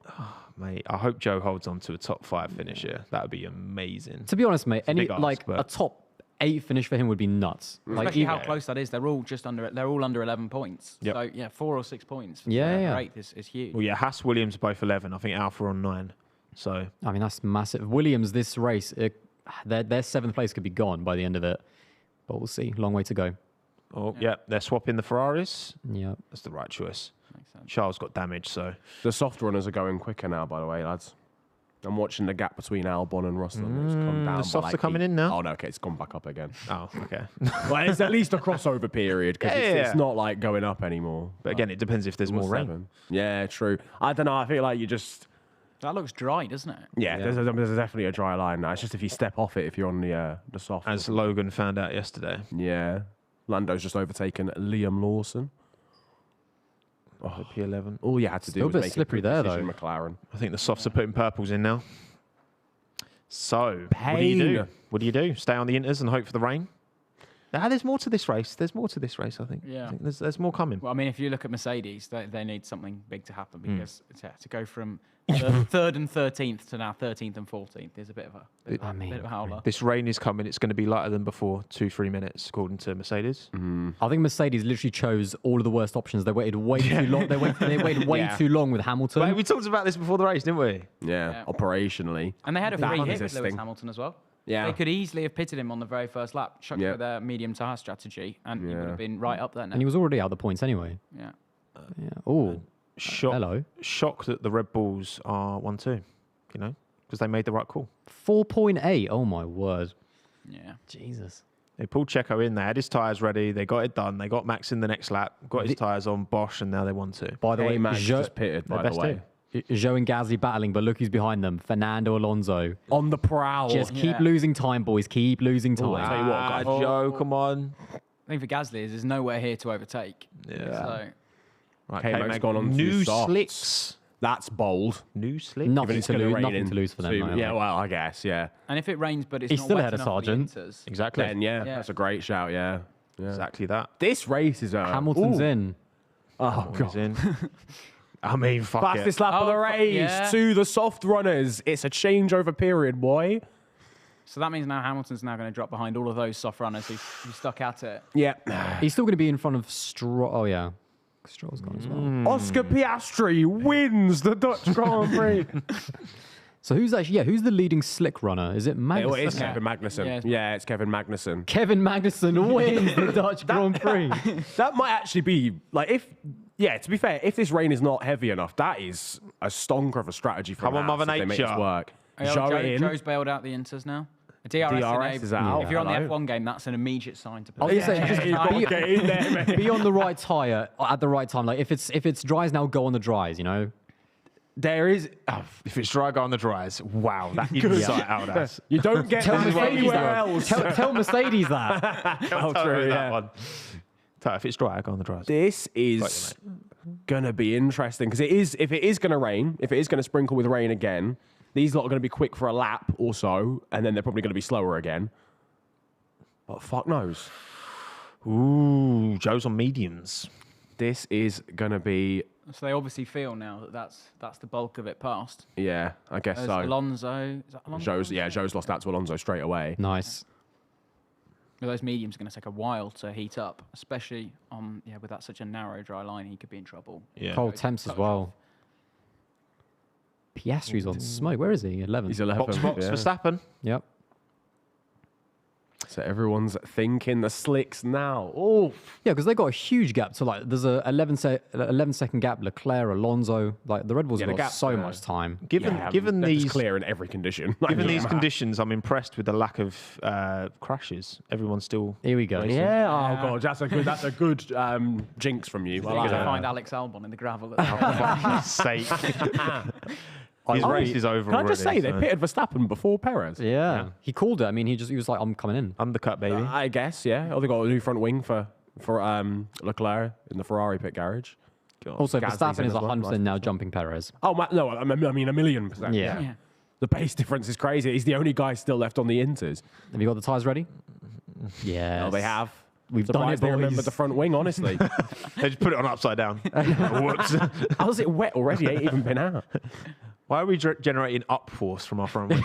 Mate, I hope Joe holds on to a top 5 finish here. That would be amazing. To be honest, mate, a big ask, a but- top 8 finish for him would be nuts. Like, Especially even- how close that is. They're all just under. They're all under 11 points. Yep. So yeah, 4 or 6 points. Yeah. Great. Is huge. Well, yeah, Haas, Williams both 11. I think Alpha on 9. So I mean, that's massive. Williams, this race, their 7th place could be gone by the end of it. But we'll see. Long way to go. yeah, they're swapping the Ferraris. Yeah. That's the right choice. Makes sense. Charles got damaged, so The soft runners are going quicker now, by the way, lads. I'm watching the gap between Albon and Russell. It's come down the by softs like are coming 8. in now? Oh, no, okay, it's gone back up again. oh, okay. Well, it's at least a crossover period, because Yeah. it's not like going up anymore. But again, it depends if there's more rain. 7. Yeah, true. I don't know. I feel like you just... That looks dry, doesn't it? Yeah, there's definitely a dry line now. It's just if you step off it, if you're on the soft. As Logan found out yesterday. Yeah. Lando's just overtaken Liam Lawson. Oh, P11. All you had to do Still a was bit make slippery a good there, decision, though. McLaren. I think the softs are putting purples in now. So, what do you Pain. do? What do you do? Stay on the Inters and hope for the rain? There's more to this race. There's more to this race, I think. Yeah. I think there's more coming. Well, I mean, if you look at Mercedes, they need something big to happen because to go from 3rd and 13th to now 13th and 14th is a bit of a bit of a howler. This rain is coming. It's going to be lighter than before, 2-3 minutes, according to Mercedes. I think Mercedes literally chose all of the worst options. They waited way too long. They waited way Yeah. too long with Hamilton. But we talked about this before the race, didn't we? Yeah, operationally. And they had a That free one hit is with this Lewis thing. Hamilton as well. Yeah. They could easily have pitted him on the very first lap, chucked Yeah. with their medium tyre strategy, and he would Yeah. have been right up there now. and he was already out of the points anyway. Yeah. Yeah. Oh, hello. Shocked that the Red Bulls are 1-2, you know, because they made the right call. 4.8. Oh, my word. Yeah. Jesus. They pulled Checo in. They had his tyres ready. They got it done. They got Max in the next lap, got his tyres on Bosch, and now they won 2. By the way, Max Zhou just pitted, by the best way. team. Zhou and Gasly battling, but look who's behind them. Fernando Alonso. On the prowl. Just keep Yeah. losing time, boys. Keep losing time. I'll tell you what, guys. Joe, come on. The thing for Gasly is there's nowhere here to overtake. Yeah. So Right, K-Mag's gone on new to softs. slicks. That's bold. New slicks. Nothing Given it's to gonna lose. rain Nothing in to lose for them. 2 no, Yeah, no. well, I guess, yeah. and if it rains, but it's He's not still wet ahead of enough for the Sargeant. Inters, Exactly. Then, yeah, Yeah. that's a great shout, yeah. Exactly that. This race is Hamilton's ooh. in. Oh, He's God. in. I mean, fuck Fastest it. lap of the race yeah. to the soft runners. It's a changeover period, boy. so that means now Hamilton's now going to drop behind all of those soft runners who stuck at it. Yeah. He's still going to be in front of Stroll. Oh, yeah. Stroll's gone as well. Oscar Piastri wins the Dutch Grand Prix. So who's the leading slick runner? Is it Magnussen? It's Kevin Magnussen. Yeah, Yeah, it's Kevin Magnussen. Kevin Magnussen wins the Dutch Grand Prix. That might actually be, like, to be fair, if this rain is not heavy enough, that is a stonker of a strategy for Come on, Haas Mother if they make this Nature. work. Joe's bailed out the Inters now. DRS is out. If you're on the Hello. F1 game, that's an immediate sign to I was put. gonna say, just Get in there, mate. be on the right tire at the right time. Like if it's dries now, go on the dries. You know. There is. If it's dry, go on the dries. Wow, that insight out us. You don't get Tell that Mercedes anywhere that. else. Tell Mercedes that. Oh, true, yeah. If it's dry, go on the dries. This is gonna be interesting because if it is gonna rain, if it is gonna sprinkle with rain again, these lot are gonna be quick for a lap or so, and then they're probably gonna be slower again. But fuck knows. Ooh, Joe's on mediums. This is gonna be. So they obviously feel now that that's the bulk of it past. Yeah, I guess There's so. Alonso. Is that Alonso? Joe's lost out to Alonso straight away. Nice. Those mediums are going to take a while to heat up, especially with that such a narrow dry line. He could be in trouble. Yeah. Cold temps as well. Piastri's on smoke. Where is he? 11. He's 11. Box Verstappen. Yep. So everyone's thinking the slicks now. Oh, Yeah, because they got a huge gap. So like, there's a 11-second gap. Leclerc, Alonso, like the Red Bulls the got gap, so much time. Given they're these just clear in every condition. given these conditions, I'm impressed with the lack of crashes. Everyone's still. Here we go. Yeah. Oh god, that's a good jinx from you. I You're like going to that. find Alex Albon in the gravel. For fuck's sake. His race is over Can I just already, say they so- pitted Verstappen before Perez? Yeah. He called it. I mean, he was like, I'm coming in. Undercut, baby. I guess. Yeah. Oh, they got a new front wing for Leclerc in the Ferrari pit garage. Also, Gasly's Verstappen in is as well. 100% now jumping Perez. Oh no, I mean 1,000,000%. Yeah. Yeah. The pace difference is crazy. He's the only guy still left on the Inters. Have you got the tyres ready? Yeah. Oh, they have. We've done it, Surprised they remember boys. the front wing, honestly. They just put it on upside down. Whoops. How's it wet already? Ain't even been out. Why are we generating up force from our front wing?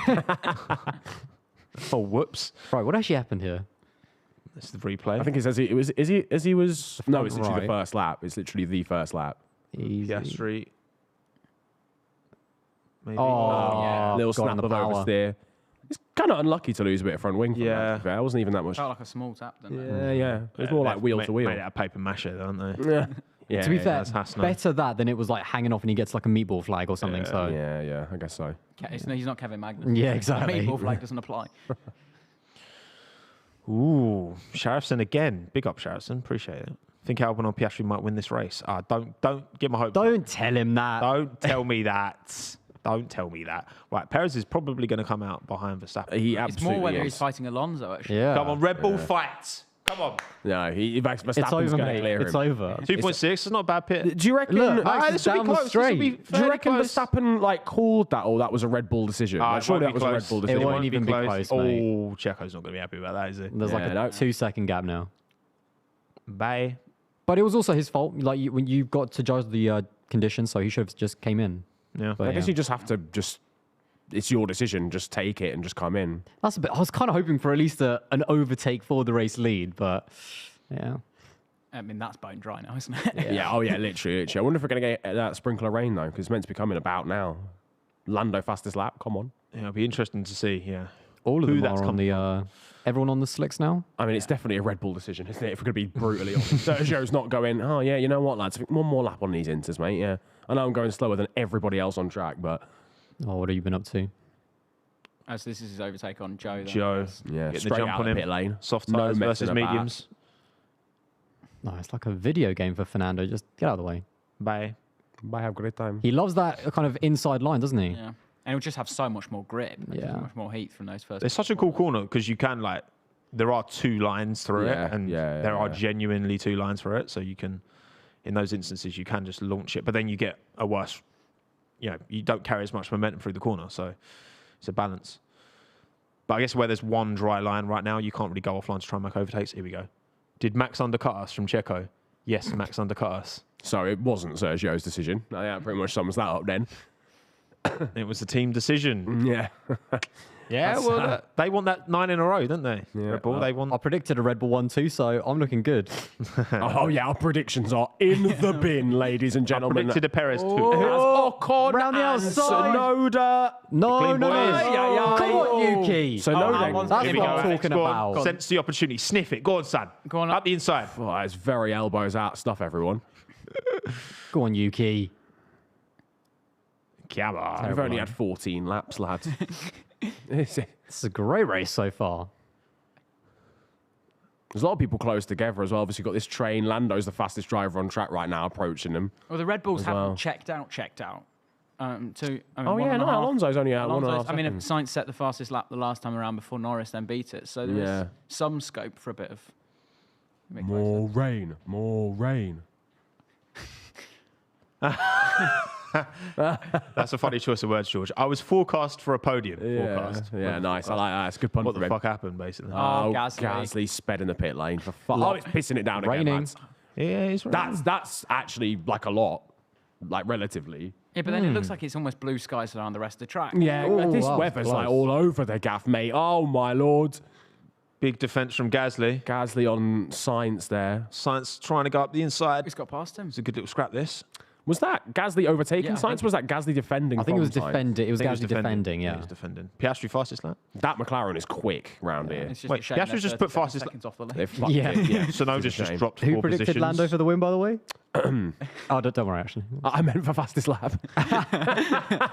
Oh, whoops. Right, what actually happened here? This is the replay. I think it says he was. He was. No, it's literally right. the first lap. It's literally the first lap. Easy. Piastri. Maybe. Oh, yeah. Little got on snap the of power. oversteer. It's kind of unlucky to lose a bit of front wing. From Yeah. that, to be fair. It wasn't even that much. Felt like a small tap, didn't it? Yeah. It was more like wheel to wheel. Made it out of paper mache, aren't they? Yeah. Yeah. To be fair, that's Haas now. better that than it was like hanging off and he gets like a meatball flag or something. So Yeah. I guess so. He's not Kevin Magnussen. Yeah, exactly. Meatball flag doesn't apply. Ooh, Sharifson again. Big up, Sharifson. Appreciate it. Think Albon or Piastri might win this race. Don't get my hopes. don't tell him that. Don't tell me that. Don't tell me that. Right, Perez is probably going to come out behind Verstappen. He It's absolutely more whether is. he's fighting Alonso, actually. Yeah. Come on, Red Bull fight. Come on. No, Verstappen's It's over, going to mate. clear him. It's over. 2.6. It's not a bad pit. Do you reckon? Look, Max is this will be down the close. This will straight. be Do you fairly reckon close. Verstappen like called that, or that was a Red Bull decision? Ah, Like, it surely won't that be was a close. Red Bull It decision. won't even be close, mate. Oh, Checo's not going to be happy about that, is he? There's like Yeah, a no. 2-second gap now. Bye. But it was also his fault. Like when you got to judge the conditions, so he should have just came in. Yeah. But I guess yeah. you just have to it's your decision. Just take it and just come in. That's a bit. I was kind of hoping for at least an overtake for the race lead, but yeah. I mean, that's bone dry now, isn't it? Yeah. Oh yeah. Literally. I wonder if we're gonna get that sprinkle of rain though, because it's meant to be coming about now. Lando fastest lap. Come on. Yeah, it'll be interesting to see. Yeah. All of Who them that's are on the. Everyone on the slicks now. I mean, it's definitely a Red Bull decision, isn't it? If we're gonna be brutally honest, Sergio's not going. Oh yeah, you know what, lads? One more lap on these Inters, mate. Yeah. I know I'm going slower than everybody else on track, but Oh, what have you been up to? Oh, so this is his overtake on Joe. Then. Joe. yeah, Getting the straight jump out on the him. pit lane. Soft No tires messing versus about. mediums. No, it's like a video game for Fernando. Just get out of the way. Bye. Bye, have a great time. He loves that kind of inside line, doesn't he? Yeah. And he'll just have so much more grip. Yeah. So much more heat from those first. It's such a cool corner because you can there are two lines through Yeah, it, and yeah, there are yeah. genuinely two lines for it. So you can, in those instances, you can just launch it, but then you get a worse. You don't carry as much momentum through the corner, so it's a balance. But I guess where there's one dry line right now, you can't really go offline to try and make overtakes. Here we go. Did Max undercut us from Checo? Yes, Max undercut us. So it wasn't Sergio's decision. Yeah, pretty much sums that up then. It was a team decision. Yeah. Yeah, well, they want that 9 in a row, don't they? Yeah. Red Bull, they want. I predicted a Red Bull 1-2, so I'm looking good. Oh yeah, our predictions are in the bin, ladies and I gentlemen. predicted a Perez too. Ocon Round the and outside. Tsunoda. No, clean no, boys. no. Come on, Yuki. So Oh, no, that one's- That's Here we what go, I'm Alex, talking go on. about. Sense the opportunity. Sniff it. Go on, son. Go on. Up the inside. Oh, it's very elbows out stuff, everyone. Go on, Yuki. Come on. We've only had 14 laps, lads. There's This is a great race so far. a lot of people close together as well. Obviously, got this train. Lando's the fastest driver on track right now, approaching them. Well, the Red Bulls As haven't well. checked out. Oh yeah, no, Alonso's only at 1.5 I mean, seconds. Sainz set the fastest lap the last time around before Norris then beat it. So there is Yeah. some scope for a bit of. More rain, more rain. That's a funny choice of words, George. I was forecast for a podium. Yeah, Forecast. yeah, nice. I like that. It's a good pun What for the him. fuck happened, basically? Oh, Gasly sped in the pit lane. Oh, it's pissing it down again, Raining. lads. Yeah, it's right. That's actually like a lot, like relatively. Yeah, but then it looks like it's almost blue skies around the rest of the track. Yeah, Oh, this wow, weather's like close. all over the gaff, mate. Oh my lord. Big defence from Gasly. Gasly on Sainz there. Sainz trying to go up the inside. He's got past him. It's a good little scrap, this. Was that Gasly overtaking Yeah, I Sainz? think- Was that Gasly defending? I think it was from Sainz? defending. It was I think Gasly defending. He Yeah. was defending. Piastri fastest lap. That McLaren is quick round here. It's just Wait, a shame Piastri's they're just put 37 fastest- seconds off the They lead. fucked Yeah. it. Yeah. Sonoda's It's a just shame. dropped Who 4 predicted positions. Lando for the win, by the way? Oh, don't worry, actually. I meant for fastest lap. I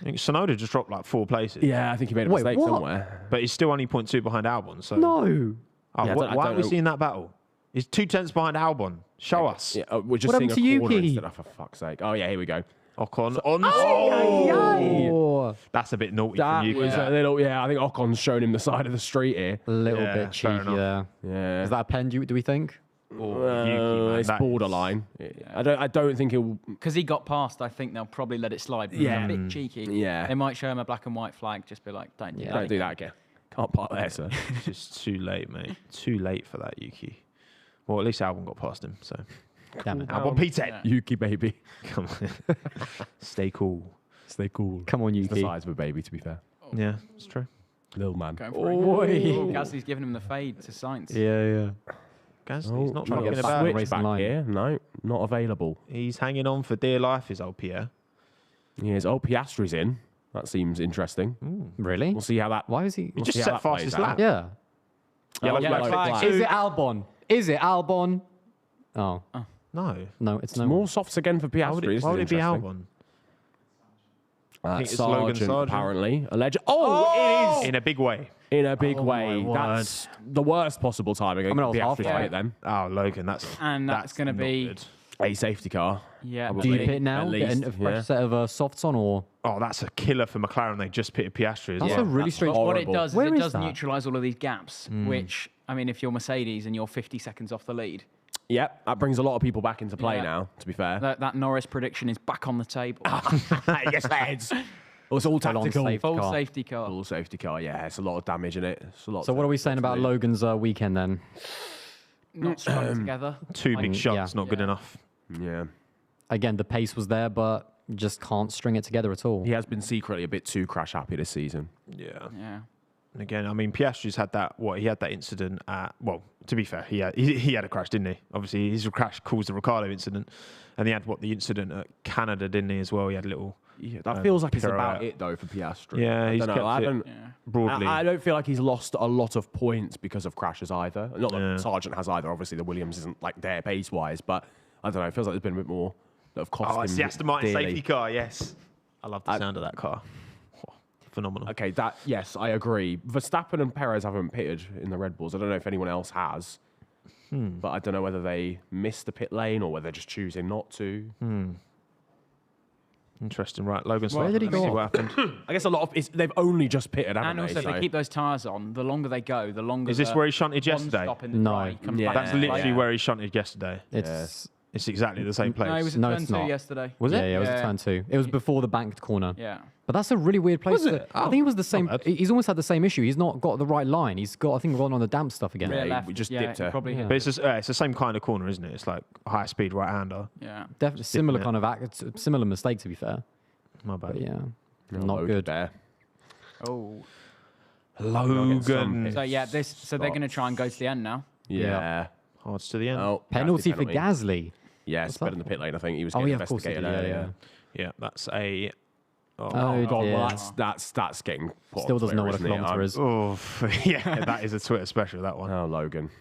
think Sonoda just dropped like 4 places. Yeah, I think he made a Wait, mistake what? somewhere. But he's still only 0.2 behind Albon. So No. Oh, Yeah, I wh- don't- I why don't are we know. seeing that battle? He's 2 tenths behind Albon. Show us. Yeah, we're just What seeing happened a to corner Yuki? instead of, for fuck's sake. Oh yeah, here we go. Ocon. Oh, That's a bit naughty That from you. was a little. Yeah, I think Ocon's shown him the side of the street here. a little Yeah, bit fair cheeky enough. there. Yeah, Is that a pen? Do we think? it's borderline. I don't think he'll. Because he got past, I think they'll probably let it slide. But Yeah. It's a bit cheeky. Yeah. They might show him a black and white flag, just be like, don't do that. Don't do that again. Can't park there, sir. It's just too late, mate. Too late for that, Yuki. Well, at least Albon got past him. So Damn it. Albon P10. Yeah. Yuki baby, Come on. Stay cool. stay cool. Come on, It's the Yuki. size of a baby, to be fair. Yeah, it's true. Little man. Going for it. Oh, Gasly's giving him the fade to Sainz. Yeah. Gasly's not trying to fucking get back about. on the Switch racing back line. here. No, not available. He's hanging on for dear life, is old Pierre. Yes. Oh, Piastri's in. That seems interesting. Really? We'll see how that. Why is he? We'll just see how set that fastest plays out. lap. Yeah. Yellow yellow flag. flag. Is it Albon? Is it Albon? Oh, No. no, it's no. More softs again for Why would Piastri. it, This why is would it be interesting. Albon? think it's Logan Sargeant, Sargeant. apparently. Alleged. Oh, it is In a big way. in a big Oh way. my That's the worst possible timing. I mean, I was Piastri's halfway. right then. Oh, Logan, that's And that's gonna not be- good. A safety car. Yeah. Do you Probably. pit now? At Get least, a fresh yeah. set of softs on, or Oh, that's a killer for McLaren. They just pitted Piastri as that's well. a really that's strange. But what it horrible. does is Where it is does that? neutralise all of these gaps, which, I mean, if you're Mercedes and you're 50 seconds off the lead, Yep, that brings a lot of people back into play Yeah. now, to be fair. that Norris prediction is back on the table. Yes, lads. Well, it's all Full-on tactical. safety Full car. safety car. Full safety car, yeah. It's a lot of damage in it. It's a lot So what are we saying about Logan? Logan's weekend then? Not strung together. 2 big shots, yeah. not good enough. Yeah. Again, the pace was there, but just can't string it together at all. He has been secretly a bit too crash happy this season. Yeah. Yeah. And again, I mean, Piastri's had that. He had that incident at. Well, to be fair, he had a crash, didn't he? Obviously, his crash caused the Ricardo incident, and he had the incident at Canada, didn't he? As well, he had a little. Yeah, that feels like it's about pirouette. it though for Piastri. Yeah, I he's don't know. kept I it don't. Yeah. Broadly. I don't feel like he's lost a lot of points because of crashes either. Not that Yeah. Sargent has either. Obviously, the Williams isn't like there pace wise, but I don't know. It feels like there's been a bit more that have cost Oh, him. it's the Aston Martin dearly. safety car. Yes, I love the sound of that car. Phenomenal. Okay, yes, I agree. Verstappen and Perez haven't pitted in the Red Bulls. I don't know if anyone else has, but I don't know whether they missed the pit lane or whether they're just choosing not to. Interesting, right? Logan, Where did he let's see go what happened? I guess a lot of they've only just pitted, haven't And also, they? if they keep those tyres on, the longer they go, the longer. Is this the where he shunted one yesterday? stop in the No. dry comes Yeah. back That's to literally play. where he shunted yesterday. It's It's exactly the same place. No, it was No, at turn it's 2 not. yesterday. Was it? Yeah, it was Yeah. a turn 2. It was before the banked corner. Yeah. But that's a really weird place. Was it? I think it was the same. not bad. He's almost had the same issue. He's not got the right line. He's got, I think, run on the damp stuff again. Yeah, Rear left. we just yeah, dipped her. Probably. Yeah. But it's the same kind of corner, isn't it? It's like high speed right hander. Yeah. Definitely similar it. kind of similar mistake, to be fair. My bad. But yeah, No, not Logan good. there. Oh. Logan. So yeah, they're going to try and go to the end now. Yeah. Cards to the end. Oh, Penalty for penalty. Gasly. Yeah, What's sped that in the pit lane. I think he was Oh getting yeah, of course he did. investigated Yeah, earlier. yeah. Yeah, that's a. Oh, God, well, dear. that's getting put Still on doesn't know what a Twitter, isn't it? kilometre is. Oh, yeah, that is a Twitter special, that one. Oh, Logan.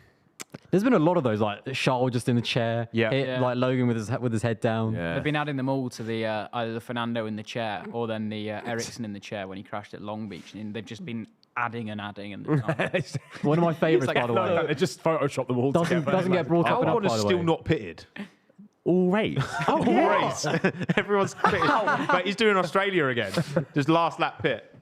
There's been a lot of those, like Charles just in the chair. Yeah. hit, Yeah. like Logan with his head down. Yeah. They've been adding them all to the either the Fernando in the chair or then the Ericsson in the chair when he crashed at Long Beach, and they've just been adding and adding. And One of my favourites, by the way. They just photoshopped them all Doesn't together. get brought up enough, Albon by is the still way. not pitted. all race. Oh, race. Everyone's pitted. But he's doing Australia again. Just last lap pit.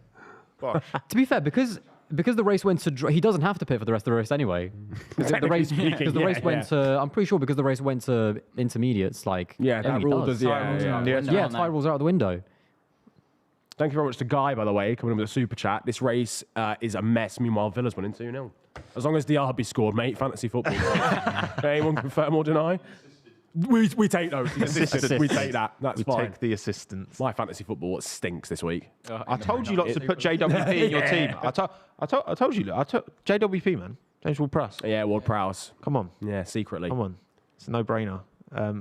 Gosh. To be fair, because because the race went to he doesn't have to pit for the rest of the race anyway. Because the race went to I'm pretty sure because the race went to intermediates. Like that rule does. Tie rules out the window. Thank you very much to Guy, by the way, coming in with a super chat. This race is a mess. Meanwhile, Villa's winning 2-0. As long as the RB scored, mate, fantasy football. Anyone confirm or deny? We take those. We take that. That's fine. We take the assistants. My fantasy football stinks this week. I told you lots to put JWP in your team. I told you. JWP, man. James Ward-Prowse. Yeah, Ward-Prowse. Come on. Yeah, secretly. Come on. It's a no-brainer.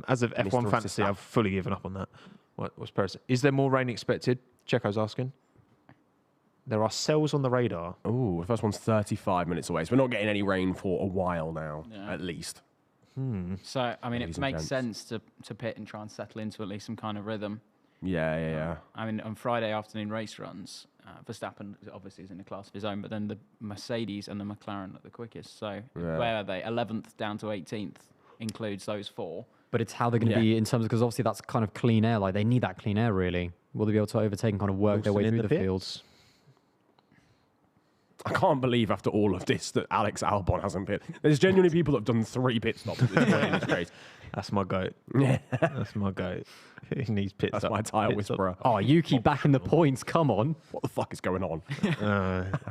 As of F1 Fantasy, I've fully given up on that. What's Perez? Is there more rain expected? Checo's asking. There are cells on the radar. Oh, the first one's 35 minutes away. So we're not getting any rain for a while now, at least. So, I mean, it makes sense to pit and try and settle into at least some kind of rhythm. Yeah. I mean, on Friday afternoon race runs, Verstappen obviously is in a class of his own, but then the Mercedes and the McLaren are the quickest. So where are they? 11th down to 18th includes those four. But it's how they're going to be in terms of, because obviously that's kind of clean air. Like they need that clean air, really. Will they be able to overtake and kind of work their way through the fields? I can't believe after all of this that Alex Albon hasn't pit. There's genuinely people that have done 3 pit stops at this point in this race. That's my goat. That's my goat. He needs pits. That's my tire whisperer. Oh, Yuki back in the points. Come on. What the fuck is going on?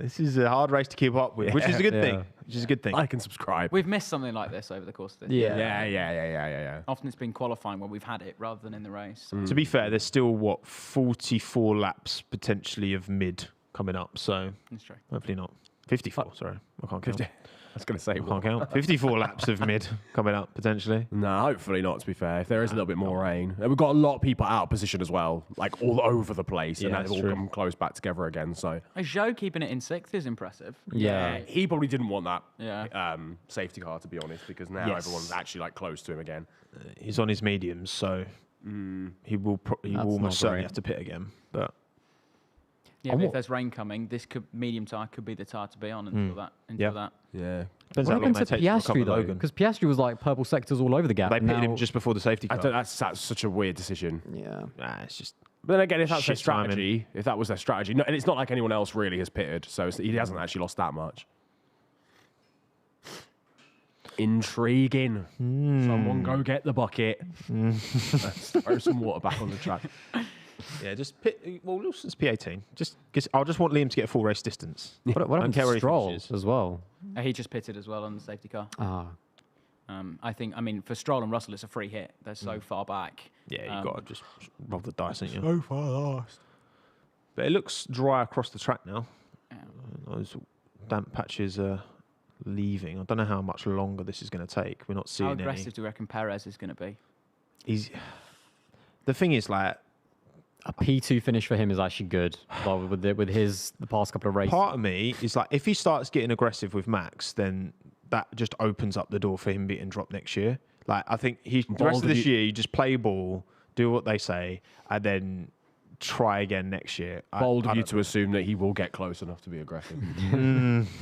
This is a hard race to keep up with, which is a good thing. Which is a good thing. I can subscribe. We've missed something like this over the course of this. Yeah. Often it's been qualifying where we've had it rather than in the race. To be fair, there's still, 44 laps potentially of mid coming up. So That's true. hopefully not. 54, sorry. I can't count. I was going to say, I can't count. 54 laps of mid coming up, potentially. No, hopefully not, to be fair. If there is a little bit more rain. We've got a lot of people out of position as well, like all over the place, and they've all come close back together again. So Zhou keeping it in 6th is impressive. Yeah. He probably didn't want that Yeah. safety car, to be honest, because now everyone's actually like close to him again. He's on his mediums, so he will almost certainly have to pit again. But yeah, but if there's rain coming, medium tyre could be the tyre to be on until that. Yeah. Depends What how long happened to they take to Piastri, recover though? Logan. Because Piastri was like purple sectors all over the gap. They pitted him just before the safety car. That's such a weird decision. Yeah. Nah, it's just... But then again, if that's their Shit timing. strategy, if that was their strategy, no, and it's not like anyone else really has pitted, so he hasn't actually lost that much. Intriguing. Someone go get the bucket. Let's throw some water back on the track. Yeah, just pit... Well, it's P18. I'll just want Liam to get a full race distance. What happened care to where he Stroll finishes. as well? He just pitted as well on the safety car. Ah. I mean, for Stroll and Russell, it's a free hit. They're so far back. Yeah, you've got to just roll the dice, ain't you? So far lost. But it looks dry across the track now. Yeah. Those damp patches are leaving. I don't know how much longer this is going to take. We're not seeing How any. aggressive do you reckon Perez is going to be? The thing is, like, A P2 finish for him is actually good. But with the past couple of races. part of me is like, if he starts getting aggressive with Max, then that just opens up the door for him being dropped next year. Like, I think the rest of this year, you just play ball, do what they say, and then try again next year. Bold of you to assume that he will get close enough to be aggressive.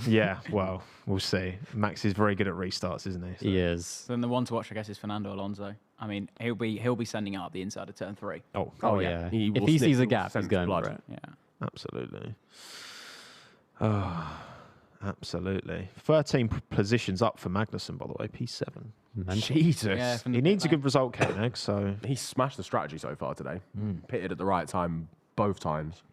Yeah, well, we'll see. Max is very good at restarts, isn't he? So. He is. So then the one to watch, I guess, is Fernando Alonso. I mean, he'll be sending out the inside of turn 3. Oh yeah. He If will he sniff sees a the gap, he's sense going blood. for it. Yeah. Absolutely. Oh, absolutely. 13 positions up for Magnussen, by the way, P7. Jesus. Yeah, He needs a good result, Koenig, so... He smashed the strategy so far today. Pitted at the right time both times.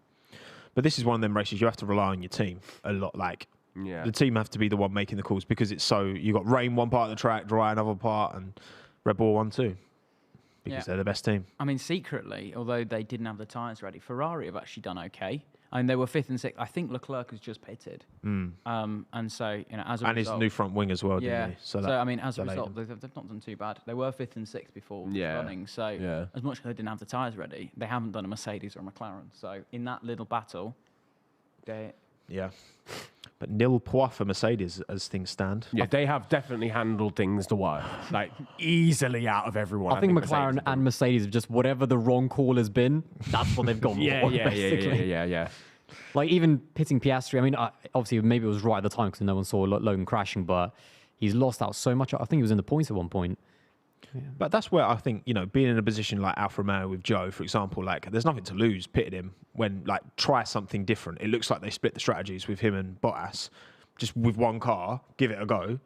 But this is one of them races you have to rely on your team a lot. Like, the team have to be the one making the calls because it's so... You got rain one part of the track, dry another part, and Red Bull 1 too. Because they're the best team. I mean, secretly, although they didn't have the tyres ready, Ferrari have actually done okay. I mean, they were 5th and 6th. I think Leclerc has just pitted. And so, as a result... And his new front wing as well, yeah. didn't he? So I mean, as a result, they've not done too bad. They were 5th and 6th before running. So as much as they didn't have the tyres ready, they haven't done a Mercedes or a McLaren. So in that little battle, they... Yeah. But nil point for Mercedes as things stand. Yeah, they have definitely handled things to work. Like, easily out of everyone. I think McLaren and Mercedes have just, whatever the wrong call has been, that's what they've gone for, basically. Yeah. Like, even pitting Piastri, I mean, obviously, maybe it was right at the time because no one saw Logan crashing, but he's lost out so much. I think he was in the points at one point. But that's where I think, being in a position like Alfa Romeo with Joe, for example, like there's nothing to lose pitting him when like try something different. It looks like they split the strategies with him and Bottas, just with one car, give it a go.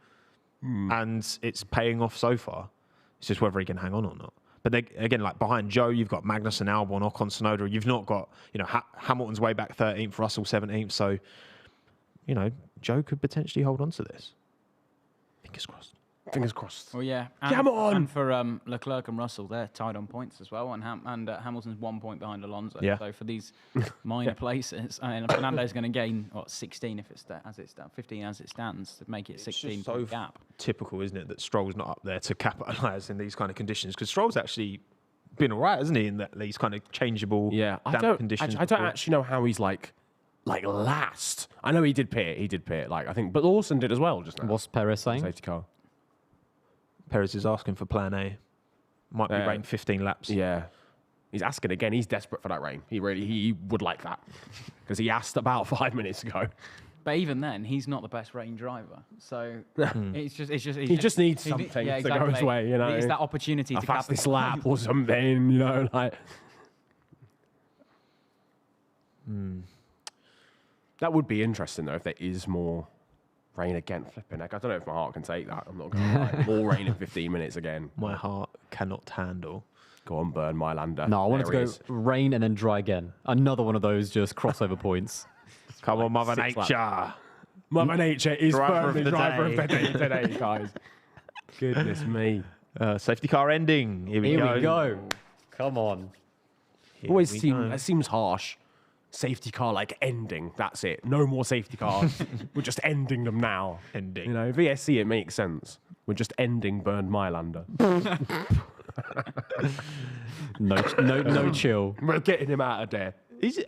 And it's paying off so far. It's just whether he can hang on or not. But again, like behind Joe, you've got Magnussen, Albon, Ocon, Tsunoda. You've not got, Hamilton's way back 13th, Russell 17th. So, Joe could potentially hold on to this. Fingers crossed. Fingers crossed. Well, yeah. Come on! And for Leclerc and Russell, they're tied on points as well. And Hamilton's 1 point behind Alonso. Yeah. So for these minor places, Fernando's going to gain, 16 if it's as it stands, 15 as it stands to make it 16 point gap. Typical, isn't it, that Stroll's not up there to capitalise in these kind of conditions? Because Stroll's actually been all right, hasn't he, in these kind of changeable conditions. I don't actually know how he's like last. I know he did pit. Like I think, but Lawson did as well just now. What's Perez saying? Safety car. Perez is asking for plan A. Might be rain 15 laps. Yeah. He's asking again. He's desperate for that rain. He would like that. Because he asked about 5 minutes ago. But even then, he's not the best rain driver. So he just needs something to go his way, It's that opportunity to fastest lap or something, like. That would be interesting though if there is more rain again. Flipping heck. I don't know if my heart can take that. I'm not going to lie. More rain in 15 minutes again. My heart cannot handle. Go on, burn my lander. No, I want it to go rain and then dry again. Another one of those just crossover points. Come on, Mother Nature. Mother Nature is Driver firmly of the driver of day. the day today, guys. Goodness me. Safety car ending. Here we go. Come on. That seems harsh. Safety car ending. That's it. No more safety cars. We're just ending them now. Ending. VSC, it makes sense. We're just ending Burned Mylander. No chill. We're getting him out of there.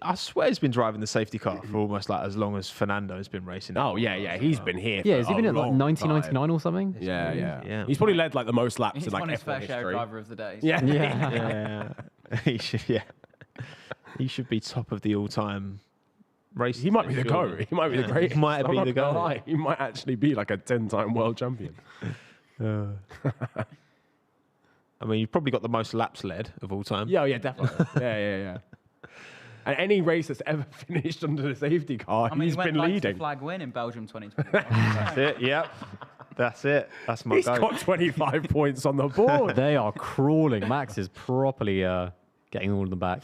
I swear he's been driving the safety car for almost as long as Fernando's been racing. Oh, yeah. He's been here. Yeah, has he been at 1999 1999 or something? Yeah. He's probably led the most laps He's in won his F1 fair share of history. driver of the day. Yeah. He should. Yeah. He should be top of the all-time race. He might be the GOAT. He might be the greatest. He might be the GOAT. GOAT. He might actually be a 10-time world champion. I mean, you've probably got the most laps led of all time. Yeah, definitely. yeah. And any race that's ever finished under the safety car, he's been leading. Flag win in Belgium 2020. That's it. Yep. That's it. That's my He's goat. got 25 points on the board. They are crawling. Max is properly getting all in the back.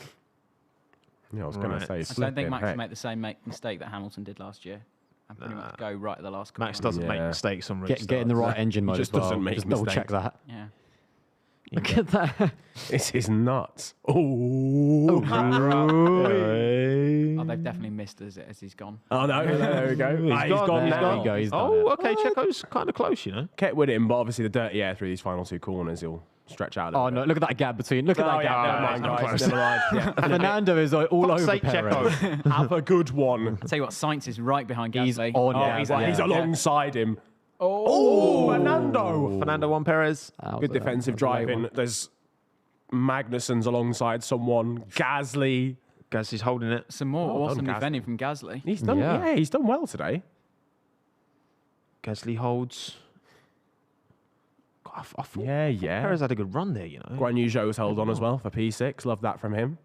Yeah, I was going to say. I don't think Max will make the same mistake that Hamilton did last year. And pretty much go right at the last couple. Max doesn't make mistakes on restarts. Get in the right engine mode just as well. doesn't make Just double check mistakes. that. Yeah. Look at that. This is nuts. Oh, They've definitely missed as he's gone. Oh, no. There we go. He's gone now. There we go. He's done Oh, it. okay. Checo's kind of close, Kept with him, but obviously the dirty air through these final two corners, he'll stretch out a little Oh, no. Look at that gap between. Look at that gap. Never mind, guys. Never mind. Yeah. Fernando is all over sake, Perez. Checo. Have a good one. I'll tell you what, Sainz is right behind He's Gasly. on He's it. alongside him. Oh, Fernando. Fernando won Perez. Good defensive driving. There's Magnussen's alongside someone. Gasly. Gasly's holding it. some more Well awesome done, defending from Gasly. He's done. Yeah. He's done well today. Gasly holds. God, I thought Yeah. Perez had a good run there, Guan Yu Zhou's held on as well for P6. Love that from him.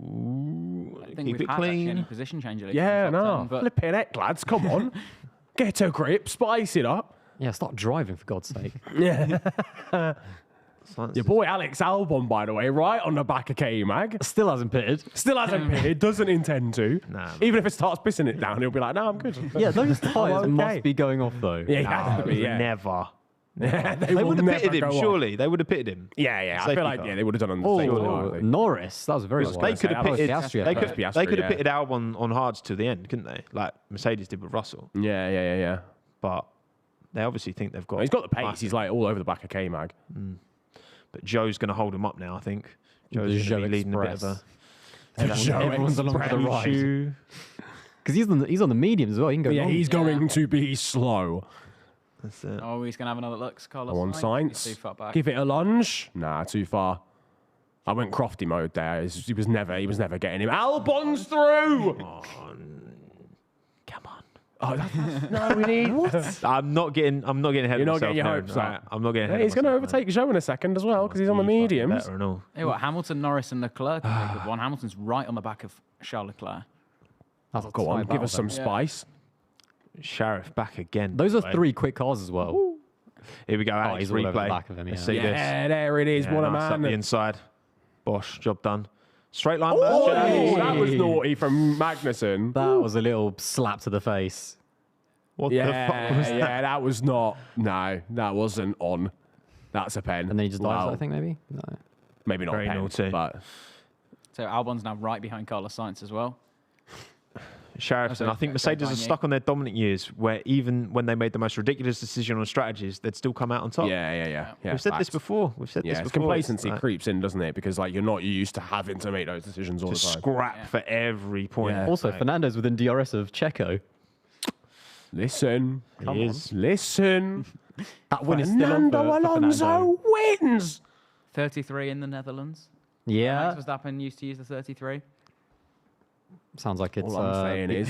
Ooh, I think keep we've it had actually any clean. position change. Yeah, no. But Flipping heck, lads. Come on. Get a grip. Spice it up. Yeah, start driving, for God's sake. Yeah. Science Your boy Alex Albon, by the way, right on the back of K-Mag. Still hasn't pitted. Still hasn't pitted, doesn't intend to. Nah. Even if it starts pissing it down, he'll be like, no, I'm good. Yeah, those tyres okay. must be going off, though. Yeah, he has to be, yeah. Never. They They will would have never pitted him, go off. surely. They would have pitted him. Yeah. I Safety feel like, car. they would have done on the safety car, I Oh, think. Norris. That was very They wise. could have that was pitted. Piastri, They I could. think. They could have Yeah. pitted Albon on hards to the end, couldn't they? Like Mercedes did with Russell. Yeah. But they obviously think they've got. He's got the pace. massive- He's all over the back of K-Mag. But Joe's going to hold him up now. I think Joe's The going to Joe be leading a bit of a. Express. Everyone's along for the ride. Shoe. Because he's on the mediums as well. He can go Yeah, long. he's going to be slow. That's it. oh, he's gonna have another look. Carlos On Sainz. science. He's too far back. Give it a lunge. Nah, too far. I went crofty mode there. He was never getting him. Albon's through. Come on. Oh, no, we need. What? I'm not getting ahead You're of not myself. getting your now, hopes right? up. I'm not getting ahead. He's going to overtake Zhou in a second as well because he's on the mediums. Better and all. Hey, what, Hamilton, Norris, and Leclerc can be a good one. Hamilton's right on the back of Charles Leclerc. That's a Go tight on, give battle us some then. spice. Sheriff back again. Those by are the way. 3 quick cars as well. Here we go. Oh, Alex, he's all over the replay. back of him, Let's yeah. see this. Yeah, there it is. Yeah, what a nice up the man. inside. Bosch, job done. Straight line Oh, merchant. that was naughty from Magnussen. That was a little slap to the face. What the fuck was that? Yeah, that was not. No, that wasn't on. That's a pen. And then he just dives, Wow. I think, maybe? No. Maybe not Very pen, naughty. but So Albon's now right behind Carlos Sainz as well. Sheriff, and I think Mercedes are stuck on their dominant years where even when they made the most ridiculous decision on strategies, they'd still come out on top. yeah. We've said this facts. before. We've said Yeah, this it's before. complacency Like, creeps in, doesn't it? Because like you're not used to having to make those decisions all to the time. scrap for every point. Yeah. Also, Like, Fernando's within DRS of Checo. Listen, He is. listen. That win is still on Fernando for Fernando. Alonso wins. 33 in the Netherlands. Yeah, Max Verstappen used to use the 33. sounds like it's... All I'm saying is,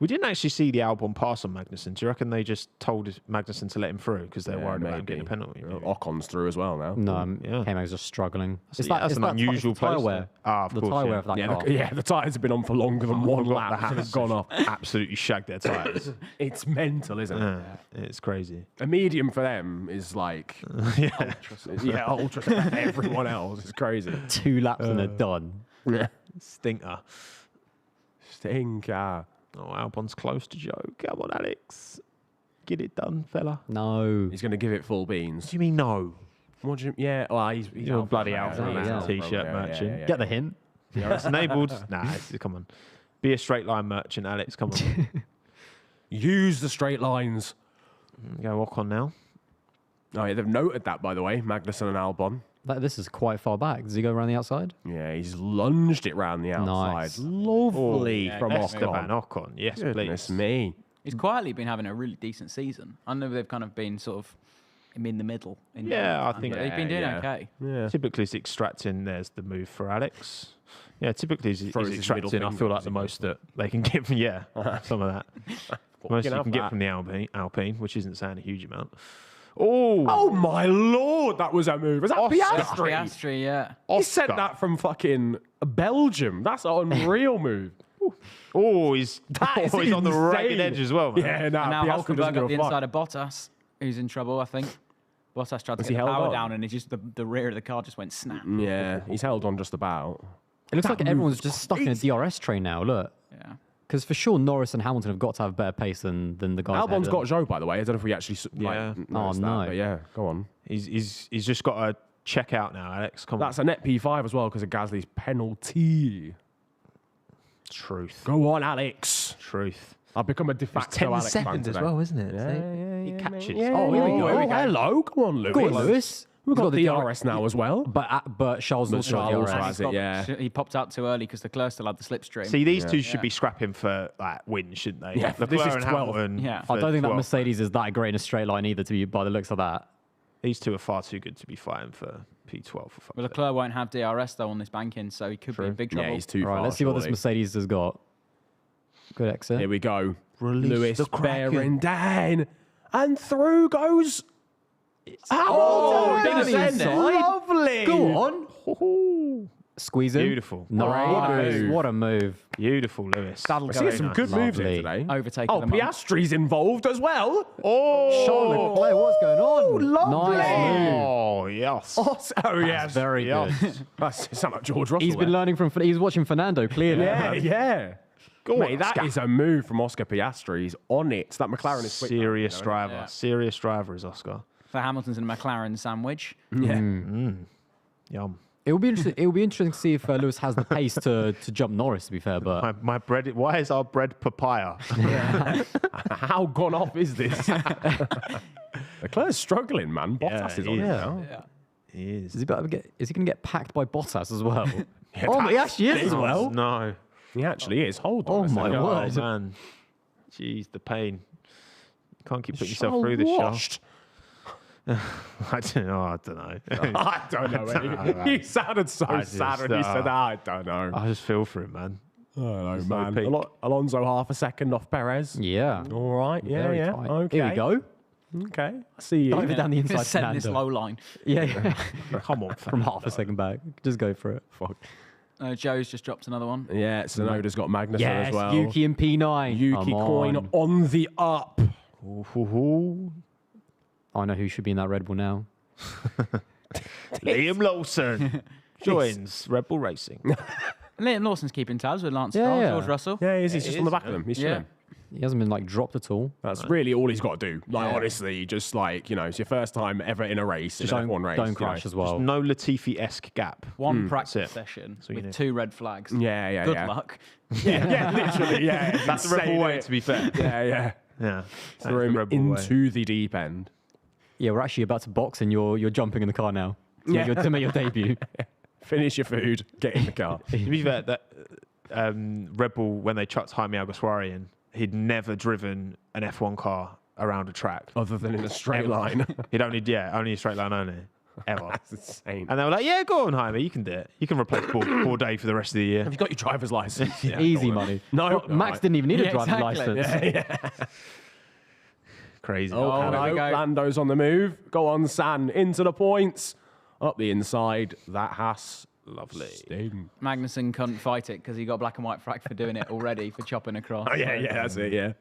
We didn't actually see the Albon pass on Magnussen. Do you reckon they just told Magnussen to let him through because they're worried about him getting a penalty? maybe? Ocon's through as well now. No, Yeah. K-Mag's just struggling. That's an unusual tire place. wear. Ah, of The course, tyre yeah. wear of that Yeah, car. the tyres have been on for longer than one Forgot lap. the It's Haas gone off. Absolutely shagged their tyres. It's mental, isn't it? It's crazy. A medium for them is like ultra. Everyone else is crazy. 2 laps and they're done. Yeah. Stinker. Stinker. Oh, Albon's close to Joe. Come on, Alex. Get it done, fella. No. He's going to give it full What beans. do you mean no? What do you? Yeah. Well, he's You're out bloody for out that, for yeah, that yeah, t-shirt yeah, merchant. yeah, yeah. Get the hint. DRS enabled. Come on. Be a straight line merchant, Alex. Come on. Use the straight lines. Go walk on now. Oh yeah, they've noted that by the way, Magnussen and Albon. This is quite far back. Does he go around the outside? Yeah, he's lunged it round the outside. Nice. Lovely yeah, from Esteban Ocon. Ocon. Yes, Goodness please. me. He's quietly been having a really decent season. I know they've kind of been sort of in the middle. Yeah, I think- But they've been doing Yeah. okay. Yeah. Typically, it's extracting. There's the move for Alex. Yeah, typically, he's Throws his middle extracting. I finger feel like as the he most that they can get from, some of that. Most you have can get that. from the Alpine, which isn't saying a huge amount. Oh, Oh my lord, that was a move. Was that Oscar. Piastri? Piastri, yeah. He sent Oscar. that from fucking Belgium. That's an unreal move. Oh, he's is he's on the ragged insane. edge as well, man. Yeah, nah, And now Piastri doesn't Hulkenberg give up the a fuck. inside of Bottas, who's in trouble, I think. Bottas tried to Has he get the held power on? down, and it's just the rear of the car just went snap. Yeah, he's held on just about. It looks That like move everyone's was just stuck in a DRS train now. Look. Yeah. Because for sure, Norris and Hamilton have got to have better pace than the guys. Albon's ahead got of Zhou, by the way. I don't know if we actually Yeah. noticed no. that, but yeah, go on. He's just got to check out now, Alex. Come That's a net P5 as well because of Gasly's penalty. on. Truth. Go on, Alex. Truth. I've become a de It's facto 10 Alex fan seconds as today. well, isn't it? Yeah, See? yeah, He yeah, catches. mate. Yeah, Oh, here we go. Oh, hello. Come on, Lewis. Go on, Lewis. We've got the DRS DRS now as well. But Charles also got Charles DRS. has it, yeah. He popped out too early because Leclerc still had the slipstream. See, these two should be scrapping for like wins, shouldn't they? Yeah, Leclerc this is and 12. Hamilton Yeah. for I don't think that 12. Mercedes is that great in a straight line either, to be by the looks of that. These two are far too good to be fighting for P12. For fuck's Well, sake. Leclerc won't have DRS though on this banking, so he could be in big trouble. Yeah, he's too Right, far. let's see what this surely. Mercedes has got. Good exit. Here we go. Release Lewis the Kraken. bearing down. And through goes. Oh, Hamilton down the descending. inside. Lovely. Go on. Ooh, Squeeze in. beautiful. Nice. Move. What a move. Beautiful, Lewis. That'll We're go seeing in. some good moves here Lovely. today. Overtaking Oh, the month. Piastri's involved as well. Oh, Charles Leclerc, what's going on? lovely. Nice move. Oh, yes. Oh, yes. Very good. That's sound like George Russell. He's been there. learning from. He's watching Fernando clearly. Yeah, yeah. Go Mate, on, that Oscar. is a move from Oscar Piastri. He's on it. That McLaren is quick. Serious now, driver. Yeah. Serious driver is Oscar. For Hamilton's in a McLaren sandwich. Yeah. Yum. It will be interesting. It will be interesting to see if Lewis has the pace to jump Norris. To be fair, but My bread. Why is our bread papaya? How gone off is this? Leclerc's struggling, man. Yeah, Bottas is he on it is. now. Yeah. He is. is he going to get packed by Bottas as well? Yeah, oh, he that's actually is as big. well. No. He actually is. Hold on. Oh a my second. word. Oh, man. Jeez, the pain. You can't keep putting So yourself through this, Charles. washed. I don't know. I don't know. I don't know. Eddie. You sounded so I just, sad when you said that. I don't know. I just feel for him, man. Oh, It's man. no peak. Alonso half a second off Perez. Yeah. All right. Yeah, Very yeah. tight. Okay. Here we go. Okay. I see you. Dive it down the inside. Send this Fernando. low line. Yeah. Come on, From half a second back. Just go for it. Fuck. Joe's just dropped another one. Yeah, Tsunoda's got Magnussen Yes, as well. Yuki and P9. Yuki Come coin on the up. I know who should be in that Red Bull now. Liam Lawson joins Red Bull Racing. Liam Lawson's keeping tabs with Lance Yeah, Stroll, yeah. George Russell. Yeah, he's just on the back yeah. of them. He's Yeah. chilling. He hasn't been like dropped at all. That's really all he's got to do. Like, Yeah. honestly, just like, it's your first time ever in a race, in an F1 race. Don't crash as well. No Latifi-esque gap. One practice it. session you with need. 2 red flags. Yeah, yeah, Good yeah. luck. Yeah, literally, yeah. That's the Red Bull way, to be fair. Yeah, yeah. Yeah. Throw him into the deep end. Yeah, we're actually about to box and you're jumping in the car now. To make your debut. Finish your food, get in the car. To be fair, that Red Bull, when they chucked Jaime Alguersuari in, he'd never driven an F1 car around a track. Other than in a straight line. He'd only a straight line only, ever. That's insane. And they were like, yeah, go on, Jaime, you can do it. You can replace Bourdais for the rest of the year. Have you got your driver's license? Easy money. No, Well, Max didn't even need a Yeah, driving exactly. license. Crazy. Oh, there no. we go. Lando's on the move. Go on, San. Into the points. Up the inside. That has Lovely. sting. Magnussen couldn't fight it because he got black and white flag for doing it already, for chopping across. Oh, yeah, that's it, yeah.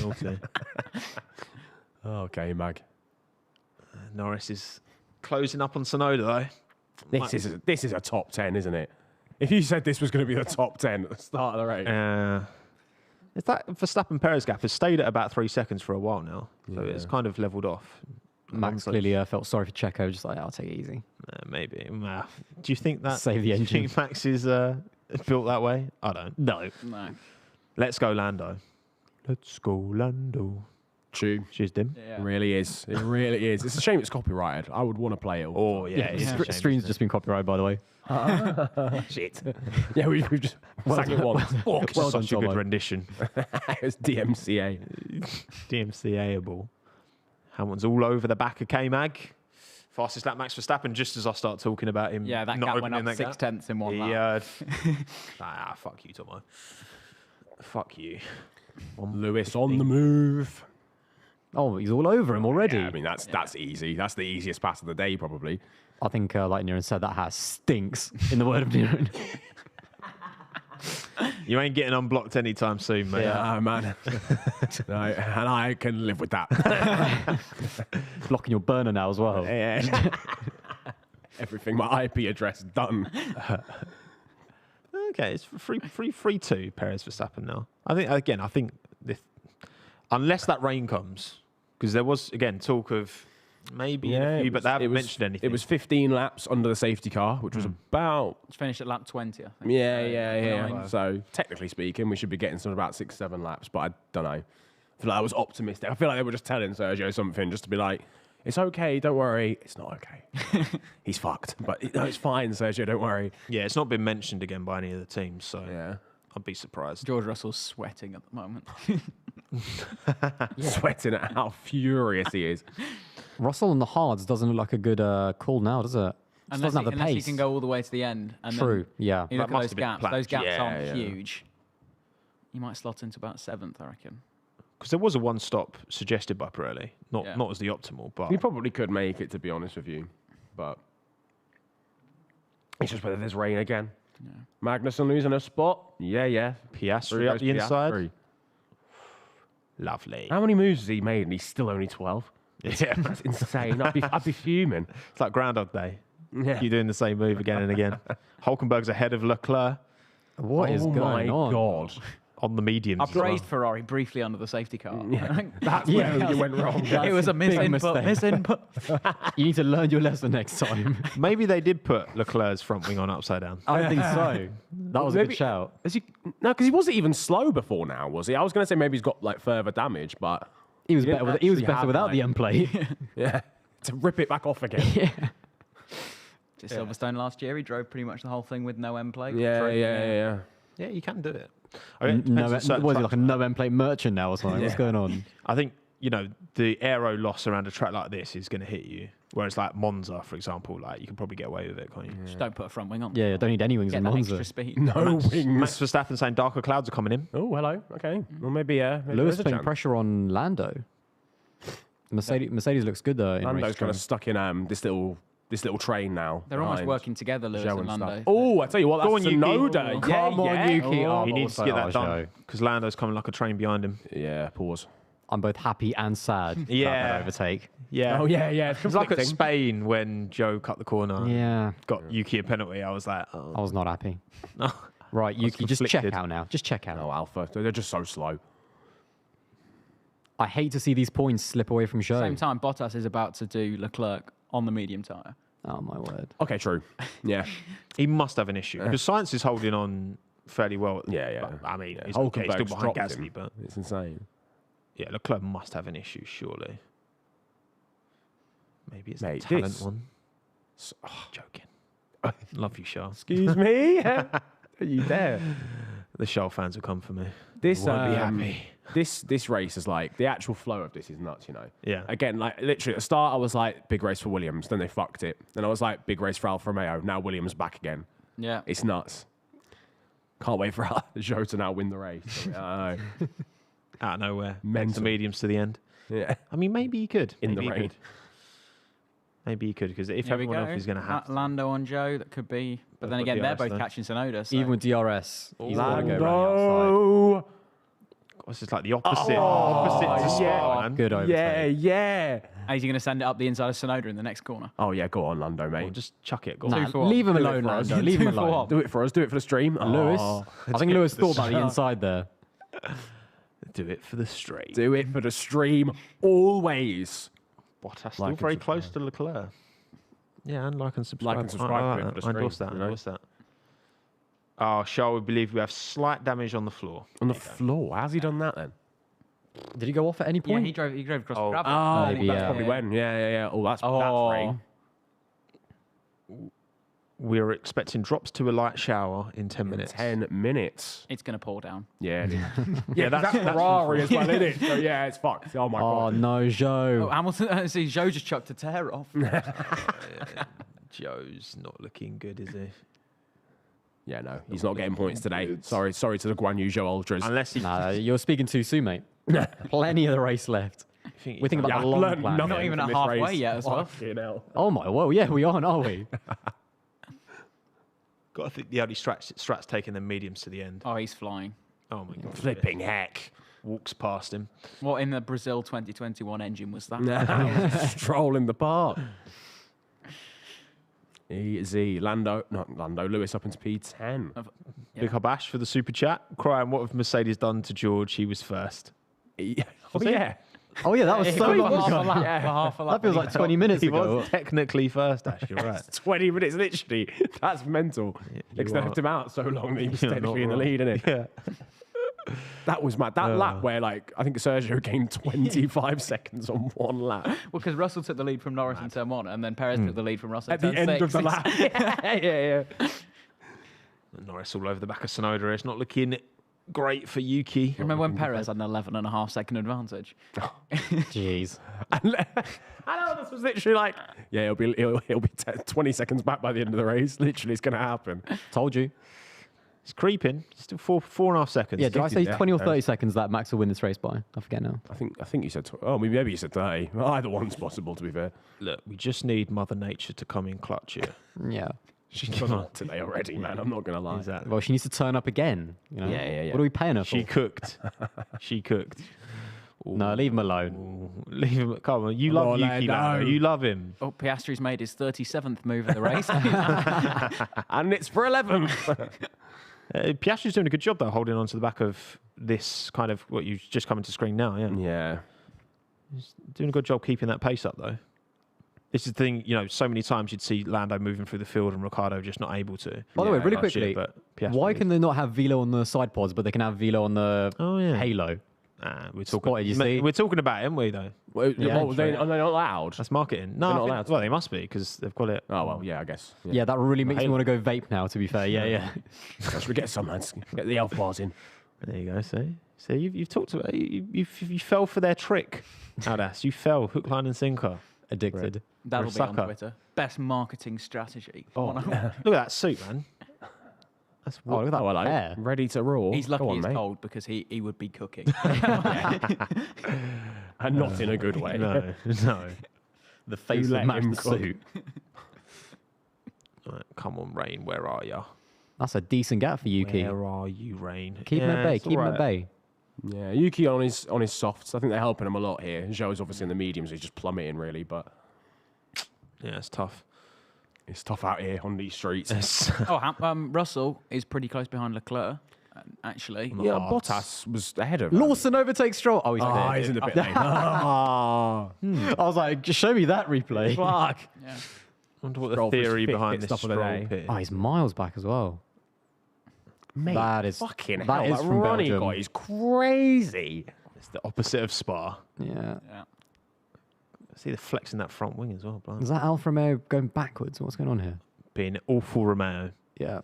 Naughty. Okay, Mag. Norris is closing up on Tsunoda, though. This is a top 10, isn't it? If you said this was going to be the top 10 at the start of the race. Is that Verstappen Perez gap has stayed at about 3 seconds for a while now, so it's kind of leveled off. Max clearly felt sorry for Checo, just like, I'll take it easy. Maybe. Do you think that Save the do you engine. think Max is built that way? I don't. No. No. Let's go Lando. Let's go Lando. True. Cheers, Dim. Yeah. It really is. It really is. It's a shame it's copyrighted. I would want to play it all. Oh yeah, it's a shame, Stream's isn't just been copyrighted, by the way. Shit. Yeah, we've just sang it once. it? It's Well done, such a good Tommo. rendition. It's DMCA. DMCA-able. Hamilton's all over the back of K-Mag. Fastest lap, Max Verstappen, just as I start talking about him. Yeah, that not gap went opening up that 6 gap. tenths in one lap. Fuck you, Tommo. Fuck you. Lewis on the move. Oh, he's all over him already. Yeah, I mean, that's easy. That's the easiest pass of the day, probably. I think, like Niran said, that has stinks, in the word of Niran. You ain't getting unblocked anytime soon, mate. Yeah, man. No, and I can live with that. Blocking your burner now as well. Yeah. Everything, my IP address done. Okay, it's 3-2 Perez Verstappen now. I think this, unless that rain comes, because there was again talk of maybe in a few, but they haven't mentioned anything. It was 15 laps under the safety car, which was about Finished at lap 20, I think. yeah. So technically speaking, we should be getting some about 6-7 laps, but I don't know. I feel like I was optimistic. I feel like they were just telling Sergio something just to be like, it's okay, don't worry. It's not okay. He's fucked, but no, it's fine, Sergio, don't worry. Yeah, it's not been mentioned again by any of the teams, so Yeah. I'd be surprised. George Russell's sweating at the moment. Sweating at how furious he is. Russell on the hards doesn't look like a good call now, does it? Just doesn't have the unless he pace. can go all the way to the end. And True, then yeah. you That look at must those have been gaps. planned. Those gaps Yeah, aren't yeah. huge. You might slot into about 7th, I reckon. Because there was a one stop suggested by Pirelli, not Yeah. not as the optimal, but He probably could make it, to be honest with you, but it's just whether there's rain again. Yeah. Magnussen losing a spot. Yeah. Piastri Through up goes the inside. Piastri. Lovely. How many moves has he made and he's still only 12? Yeah, That's insane. I'd be fuming. it's like Groundhog Day. Yeah. You're doing the same move again and again. Hulkenberg's ahead of Leclerc What is going on? God. on the mediums. I as well. praised Ferrari briefly under the safety car. That's Yeah. where you went wrong. It was a big misinput. mistake. Misinput. You need to learn your lesson next time. Maybe they did put Leclerc's front wing on upside down. I don't think so. That was a Maybe- good shout. Is he? No, because he wasn't even slow before now, was he? I was going to say maybe he's got like further damage, but He was He better. didn't He was actually better have, without like- the end plate. yeah, to rip it back off again. Just Silverstone last year, he drove pretty much the whole thing with no end plate. Yeah. Yeah, you can do it. Okay, No, depends on certain was he like tracks. a no end plate merchant now or something? What's going on? I think you know, the aero loss around a track like this is going to hit you. Whereas like Monza, for example, like you can probably get away with it, can't you? Just don't put a front wing on. Yeah, don't need any wings Get in that Monza. extra speed. No wings. Max Verstappen saying darker clouds are coming in. Oh, hello. Okay. Well, maybe Lewis there's a putting chance. pressure on Lando. Mercedes looks good though. Lando's kind of stuck in this little train now. They're almost behind working together, Lewis Zhou and Lando. stuff. Oh, I tell you what, that's Go on, Yuki. Tsunoda. Oh, Yeah, come on, yeah. Yuki. Oh, He needs to get that done Zhou. because Lando's coming like a train behind him. yeah, pause. I'm both happy and sad about Yeah. that overtake. Yeah. Oh, yeah, yeah. It was like at Spain when Joe cut the corner. Yeah, Got Yuki a penalty. I was like, oh. I was not happy. No. Right, Yuki, just check conflicted. out now. Just check out. Oh, Alpha. They're just so slow. I hate to see these points slip away from At the Zhou. same time, Bottas is about to do Leclerc on the medium tyre. Oh my word. Okay, true. Yeah. He must have an issue because Science is holding on fairly well. Yeah, yeah. But, I mean, Yeah, he's still Hulkenberg's behind dropped Gasly, him. but It's insane. yeah, Leclerc must have an issue, surely. Maybe it's Mate, the talent this- one. Joking. Love you, Charles. Excuse me? Are you there? The Charles fans will come for me. This Won't be happy. This race is like the actual flow of this is nuts, you know. Yeah. Again, like literally at the start, I was like big race for Williams. Then they fucked it. Then I was like big race for Alfa Romeo. Now Williams back again. Yeah. It's nuts. Can't wait for Zhou to now win the race. I know. Out of nowhere. Mental. The mediums to the end. Yeah. I mean, maybe he could. In Maybe the he rain. could. Maybe he could, because if Here we everyone go. else is going to have to. Lando on Joe, that could be. But then Both got again, they're DRS both though. catching Tsunoda. So. Even with DRS, he's going to go around the outside. Lando. It's just like the opposite. Opposite to Spa, man. Good overtake. Yeah, yeah. And is he going to send it up the inside of Tsunoda in the next corner? Oh yeah, go on, Lando, Well, mate. just chuck it. Go Nah, on. Two for one. leave him Do it alone, for us. Lando. Leave him Two for alone. one. Do it for us. Do it for the stream. Lewis, Oh, I think Lewis thought about the inside there. Do it for the straight. do it for the stream always. Bottas still Like and very subscribe. close to Leclerc. Yeah, and like and subscribe. Like and subscribe to it for the I endorse stream, that. you know? I endorse that. Oh, Charles, we believe we have slight damage on the floor. On the floor. How's he done that then? Did he go off at any Yeah, point? he drove across Oh. the gravel. Oh, Maybe, that's yeah. probably when. Yeah. Oh, that's rain. We're expecting drops to a light shower in 10 minutes. 10 minutes. It's going to pour down. Yeah. it is. Yeah, that's Ferrari as well, isn't it? So yeah, it's fucked. Oh my Oh god. no, Oh, Zhou. Hamilton, see, Joe just chucked a tear off. Joe's not looking good, is he? Yeah, no, he's not getting points today. Sorry to the Guan Yu Zhou ultras. Unless he. Nah, you're speaking too soon, mate. Plenty of the race left. think We think about Yeah, the I've long learned plan. nothing Not even from at this halfway race. yet as well. Fucking hell. Oh my, well, yeah, we aren't, are we? Got to think the only Strat's taking the mediums to the end. Oh, he's flying. Oh my god. Flipping heck. Walks past him. What in the Brazil 2021 engine was that? Stroll in the park. Easy. Lando Lewis up into P10. Big Habash for the super chat. Crying, what have Mercedes done to George? He was first. Yeah. Oh, yeah. Oh yeah, that was so long half a ago. lap, Yeah. for half a lap. That feels like 20 minutes He ago. was technically first, Ash. You're right. 20 minutes, literally. That's mental. you Because they are- left him out so long that he was You're technically not in the wrong. lead, isn't it? Yeah. That was mad. That lap where, like, I think Sergio gained 25 seconds on one lap. Well, because Russell took the lead from Norris in turn 1, and then Perez took the lead from Russell At in the turn end 6. of the lap. yeah. Norris all over the back of Tsunoda. It's not looking great for Yuki. Remember when Perez had an 11.5 second advantage? Jeez. I know, this was literally like, yeah, he'll be 20 seconds back by the end of the race. Literally, it's going to happen. Told you. It's creeping. Still 4.5 seconds. Yeah, did I say Yeah. 20 or 30 seconds that Max will win this race by? I forget now. I think you said, maybe you said 30. Well, either one's possible, to be fair. Look, we just need Mother Nature to come in clutch here. Yeah. She's done a lot today already, man. I'm not going to lie. Exactly. Well, she needs to turn up again. You know? Yeah. What are we paying her for? She cooked. She cooked. No, leave him alone. Ooh, leave him. Come on. You love on, Yuki, Lando. Lando. You love him. Oh, Piastri's made his 37th move of the race. And it's for 11. Piastri's doing a good job, though, holding on to the back of this kind of what you just come into screen now. Yeah. Yeah. He's doing a good job keeping that pace up, though. This is the thing, so many times you'd see Lando moving through the field and Ricciardo just not able to. By the way, really touch quickly, it, but Piastri why is. can they not have Velo on the side pods, but they can have Velo on the Halo? We're Spotted, talking. you see? We're talking about him, we though. Well, Yeah, are they not allowed? That's marketing. They're No, not I think- allowed. well, they must be because they've got it. Oh, well, yeah, I guess. Yeah, that really makes me Halo. want to go vape now, to be fair. Yeah. Should we get some, man? Get the elf bars in. There you go. See, you've talked about you fell for their trick, Aldas. You fell hook, line, and sinker. Addicted. That'll be on sucker. Twitter. Best marketing strategy. Oh, look at that suit, man. That's Oh, look at that Well, hair. ready to roar. He's lucky Go on, it's mate. cold because he would be cooking. And not in a good way. no. The face let that matched him the cook. suit. Right, come on, Rain. Where are you? That's a decent gap for Yuki. Where are you, Rain? Keep him at bay. it's Keep him all at right. bay. Yeah, Yuki on his softs. I think they're helping him a lot here. Zhou's obviously in the mediums. He's just plummeting, really. But Yeah, it's tough. it's tough out here on these streets. Russell is pretty close behind Leclerc, actually. Yeah, Bottas was ahead of Lawson overtakes Stroll. Oh, he's Ah, clear. he's in the pit lane. Ah. I was like, just show me that replay. Fuck. Yeah. Wonder what Stroll the for his theory fifth behind pit this stop of the Stroll day. pit. Oh, he's miles back as well. Mate, That is fucking that hell. is That from run he Belgium. got is crazy. It's the opposite of Spa. Yeah. Yeah. See the flex in that front wing as well. Blind. Is that Alfa Romeo going backwards? What's going on here? Being awful Romeo, Yeah.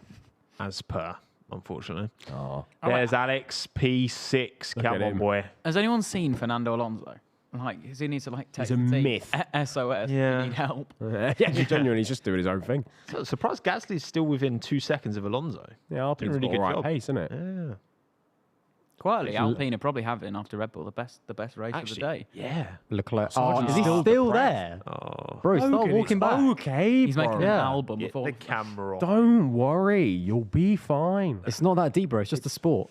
as per, unfortunately. Oh. There's Alex P6. Look Come at on, him. boy. Has anyone seen Fernando Alonso? Like, does he need to text a the team, myth. SOS. Yeah. We need help. Yeah, genuinely, he's just doing his own thing. So, surprised Gasly's still within 2 seconds of Alonso. Yeah, Alpine's really got good all right job. pace, isn't it? Yeah. Quietly, Alpine are probably having after Red Bull the best race of the day. Yeah. Leclerc. Sargeant's Is he still still depressed. there? Oh. Bro, start Logan, walking it's back. Okay, He's bro. making Yeah. an album Get before. the camera off. Don't worry, you'll be fine. It's not that deep, bro. It's just a sport.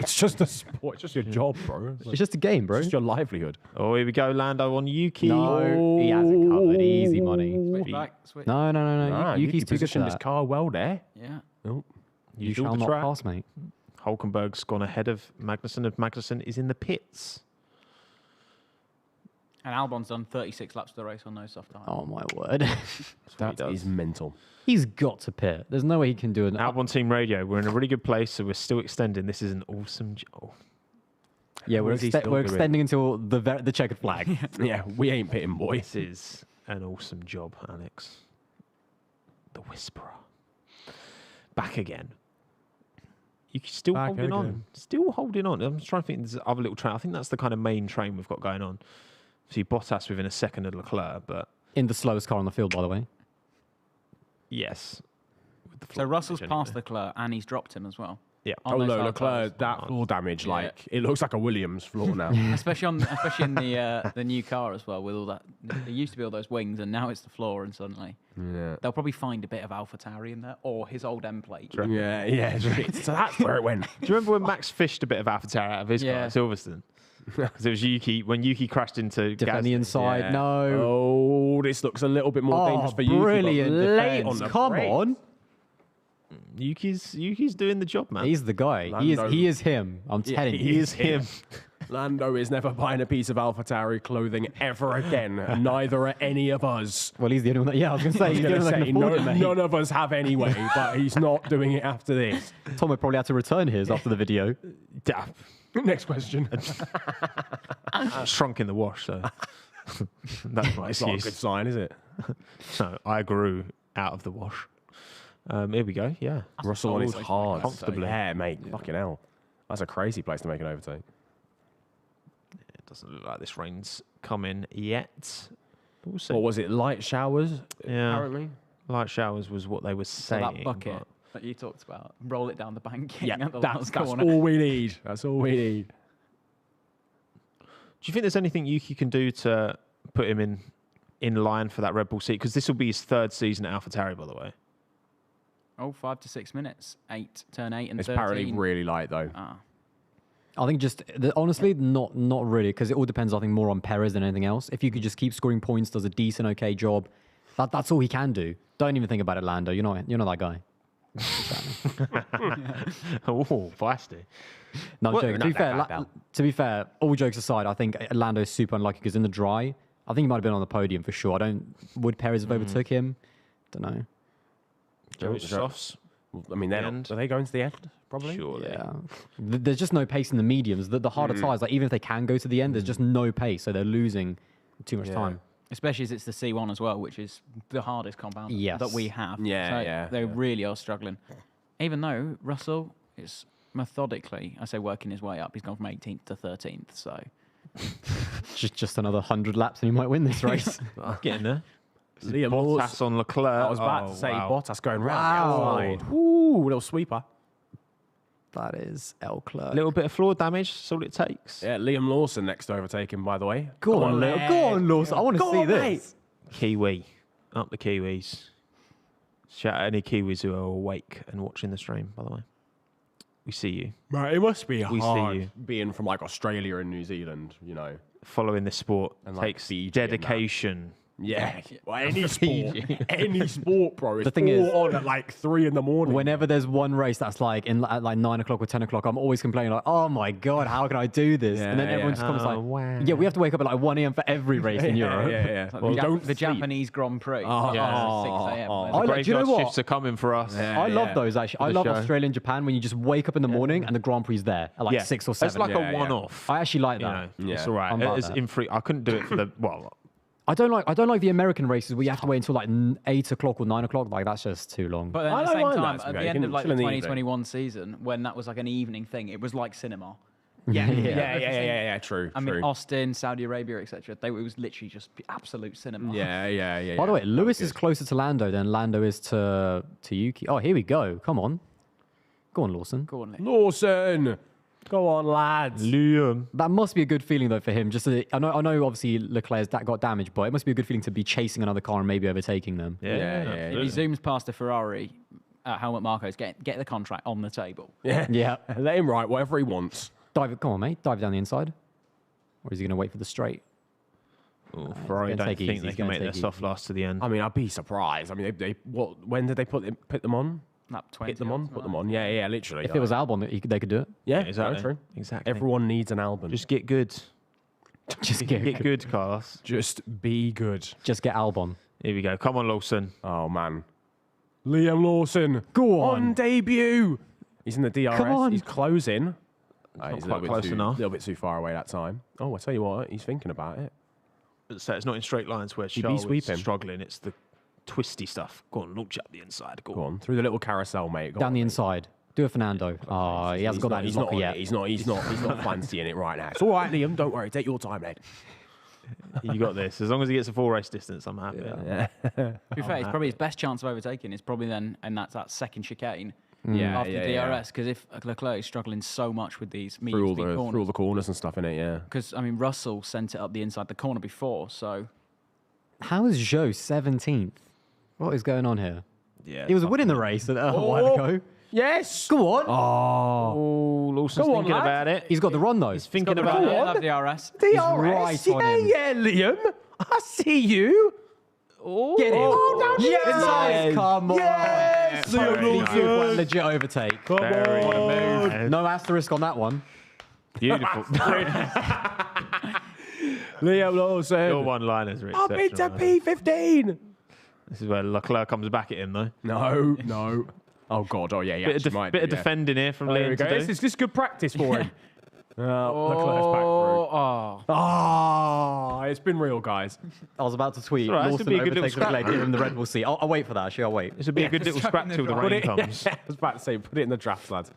It's just a sport. It's just your job, bro. It's just a game, bro. It's just your livelihood. Oh, here we go. Lando on Yuki. No, he has it covered. Easy money. Switch back, switch. No. Ah, Yuki's Yuki too good for positioned his that. car well there. Yeah. Oh. You Used all shall the not track. pass, mate. Hulkenberg's gone ahead of Magnussen, and Magnussen is in the pits. And Albon's done 36 laps of the race on no soft tire. Oh, my word. That is mental. He's got to pit. There's no way he can do it. Albon Team Radio, we're in a really good place, so we're still extending. This is an awesome job. Yeah, What is he still we're doing? extending until the checkered flag. Yeah, we ain't pitting, boy. This is an awesome job, Alex. The Whisperer. Back again. You still Back holding on. again. Still holding on. I'm just trying to think there's other little train. I think that's the kind of main train we've got going on. See Bottas within a second of Leclerc, but In the slowest car on the field, by the way. yes. With the So floor Russell's damage passed anyway. Leclerc and he's dropped him as well. Yeah. On Oh those no, hard Leclerc, tyres. that floor damage, Yeah. like it looks like a Williams floor now. especially in the new car as well, with all that. There used to be all those wings, and now it's the floor, and suddenly Yeah. they'll probably find a bit of AlphaTauri in there, or his old M plate. Yeah, yeah. So that's where it went. Do you remember when Max fished a bit of AlphaTauri out of his car Yeah. at Silverstone? Because it was Yuki, when Yuki crashed into Defend the Gasly. inside. Yeah. No. Oh, this looks a little bit more dangerous for you. brilliant Late defense. on the Come brakes. on. Yuki's doing the job, man. He's the guy. Lando. He is him. I'm telling you. he is him. Lando is never buying a piece of AlphaTauri clothing ever again. And neither are any of us. Well, he's the only one that, yeah, I was going to say, he's the only one that can afford it, mate. None of us have anyway, but he's not doing it after this. Tommo probably had to return his after the video. Next question. Shrunk in the wash, so that's my It's not a excuse. good sign, is it? No, I grew out of the wash. Here we go. Yeah, Russell on his hard. comfortably. Yeah, mate. Fucking hell. That's a crazy place to make an overtake. It doesn't look like this rain's coming yet. But we'll see. What was it? Light showers, Yeah. apparently? Light showers was what they were So saying. that bucket but that you talked about, roll it down the banking. Yeah, at the that's last corner. all we need. That's all we need. do you think there's anything Yuki can do to put him in line for that Red Bull seat? Because this will be his third season at AlphaTauri, by the way. Oh, 5 to 6 minutes. Turn 8 and It's 13. apparently really light, though. Ah. I think honestly, not really, because it all depends, I think, more on Perez than anything else. If you could just keep scoring points, does a decent, okay job, that's all he can do. Don't even think about it, Lando. You're not that guy. Oh, feisty. No, I'm Well, joking. not that bad, To be fair, all jokes aside, I think Lando's super unlucky because in the dry, I think he might have been on the podium for sure. Would Perez have overtook him? Don't know. Softs. I mean, they're end. not, are they going to the end? Probably. Surely. Yeah. There's just no pace in the mediums. The harder tires, like even if they can go to the end, there's just no pace, so they're losing too much Yeah. time. Especially as it's the C1 as well, which is the hardest compound Yes. that we have. Yeah, So yeah, They yeah. really are struggling. Even though Russell is methodically, I say working his way up. He's gone from 18th to 13th, so Just another 100 laps and he might win this race. Getting there. Liam Bottas Lawson. on Leclerc. I was about Oh, to say wow. Bottas going round Wow. the outside. Ooh, little sweeper. That is Leclerc. A little bit of floor damage. That's all it takes. Yeah, Liam Lawson next to overtake him, by the way. Go on, Leo. Go on, Lawson. I want to Go see on, this. mate. Kiwi. Up the Kiwis. Shout out any Kiwis who are awake and watching the stream, by the way. We see you. Mate, it must be We see hard you. being from like Australia and New Zealand, you know. Following this sport And, like, takes Fiji and that. dedication. Yeah, well, any sport, bro. It's The thing is- all on at like 3 in the morning. Whenever there's one race that's like at like 9 o'clock or 10 o'clock, I'm always complaining like, oh my God, how can I do this? And then Yeah, everyone yeah. just comes Oh, like, wow. yeah, we have to wake up at like 1 a.m. for every race in Europe. yeah. like Well, the, don't the sleep. Japanese Grand Prix. Oh, yeah, 6 a.m. oh, where I the- like- do you know Graveyard what? shifts are coming for us. Yeah. I love those actually. I the love show. Australia and Japan when you just wake up in the morning and the Grand Prix is there at like Yeah. 6 or 7. It's like Yeah, a yeah. one-off. I actually like You that. know, it's Yeah. all right. I'm about It's that. I couldn't do it for the I don't like the American races where you have to wait until like 8 o'clock or 9 o'clock. Like that's just too long. But then I at the don't same mind time, that, at okay. the You end can of like chill the in the evening. 2021 season, when that was like an evening thing, it was like cinema. Yeah, true. I mean, Austin, Saudi Arabia, etc. It was literally just absolute cinema. Yeah. By the way, Lewis is good. closer to Lando than Lando is to Yuki. Oh, here we go. Come on. Go on, Lawson. Go on, Lee. Lawson. Go on, lads. Liam. That must be a good feeling though for him. I know obviously Leclerc's got damaged, but it must be a good feeling to be chasing another car and maybe overtaking them. Yeah. If he zooms past a Ferrari at Helmut Marko's, get the contract on the table. Yeah. Let him write whatever he wants. Come on, mate. Dive down the inside. Or is he going to wait for the straight? Ferrari gonna don't take it think easy, they he's can gonna make their take it soft last to the end. I mean, I'd be surprised. I mean, when did they put them on? Lap 20. Hit them on? Put them on. Yeah, literally. If it was Albon, they could do it. yeah, exactly. True. Exactly. Everyone needs an album. Just get good. Just Get good, Carlos. Just be good. Just get Albon. Here we go. Come on, Lawson. Oh man, Liam Lawson. Go on. debut. He's in the DRS. Come on. He's closing. He's quite close enough. A little bit too far away that time. Oh, I tell you what, he's thinking about it. So it's not in straight lines where be Charles sweeping. struggling. It's the twisty stuff. Go on, launch up the inside. Go Go on. on, through the little carousel, mate. Go Down on, the mate. inside. Do it, Fernando. Oh, he hasn't got that in his locker on yet. it. He's not fancying it right now. It's all right, Liam. Don't worry. Take your time, mate. You got this. As long as he gets a full race distance, I'm happy. To be fair, it's probably his best chance of overtaking is probably then, and that's that second chicane Yeah, after yeah. DRS. Because if Leclerc is struggling so much with these Through all medium speed the corners, corners and stuff in it. Yeah. because I mean Russell sent it up the inside the corner before, so How is Zhou 17th? What is going on here? Yeah. He was winning the race a while ago. Yes. Go on. Oh, Lawson's Go on, thinking lad. about it. He's got the run though. He's thinking got about the it. love DRS. right on him. Yeah, Liam. I see you. Get him. Oh, down the Yes. inside. Come on. Yes. Very Liam nice. Lawson. Legit overtake. Come Very on. nice. No asterisk on that one. Beautiful. Liam Lawson. Your one-liners are Up into exceptional. P15. This is where Leclerc comes back at him, though. No. Oh, God. Oh, yeah. Bit of defending here from There we Liam go. to do. This is good practice for him. Leclerc's back through. Oh, It's been real, guys. I was about to tweet. It's all right, this Lawson would be a good little overtakes Leclerc, scrap. give him the Red Bull seat. I'll wait for that. Actually, I'll wait. This would be a good little scrap till the rain comes. I was about to say, put it in the draft, lads.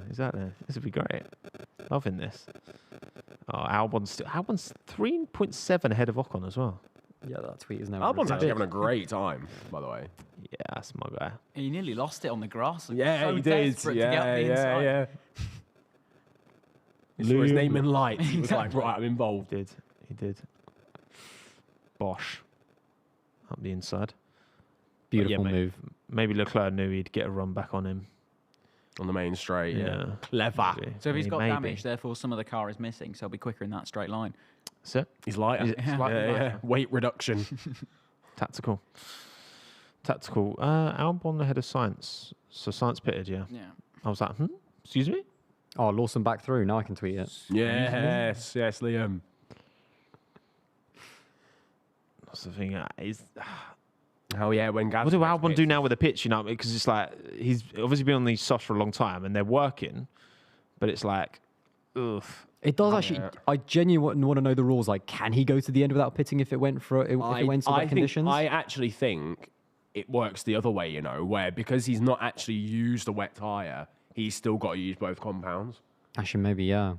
Exactly. This would be great. Loving this. Oh, Albon's 3.7 ahead of Ocon as well. Yeah, that tweet is never. Albon's really actually good. having a great time, by the way. Yeah, that's my guy. he nearly lost it on the grass. Yeah, so he did. desperate to get up the inside. Yeah. He saw his Liam. name in lights. He was like, Exactly. right, I'm involved. He did. Bosch. Up the inside. Beautiful But yeah, move. Maybe Leclerc knew he'd get a run back on him. On the main straight, Yeah. Clever. Maybe. So if he's got Maybe. damage, therefore some of the car is missing, so he'll be quicker in that straight line. That's it. He's lighter. He's slightly lighter. Weight reduction. Tactical. Albon ahead of Sainz. So Sainz pitted, yeah. Yeah. I was like, excuse me? Oh, Lawson back through. Now I can tweet it. yes, Liam. That's the thing. Oh, yeah, when Gaz... What do Albon do now with the pitch, you know? Because it's like, he's obviously been on these softs for a long time and they're working, but it's like, ugh. It does actually. I genuinely want to know the rules. Like, can he go to the end without pitting if it went for if it went to wet conditions? I actually think it works the other way, you know, where because he's not actually used a wet tyre, he's still got to use both compounds. Actually, maybe, yeah.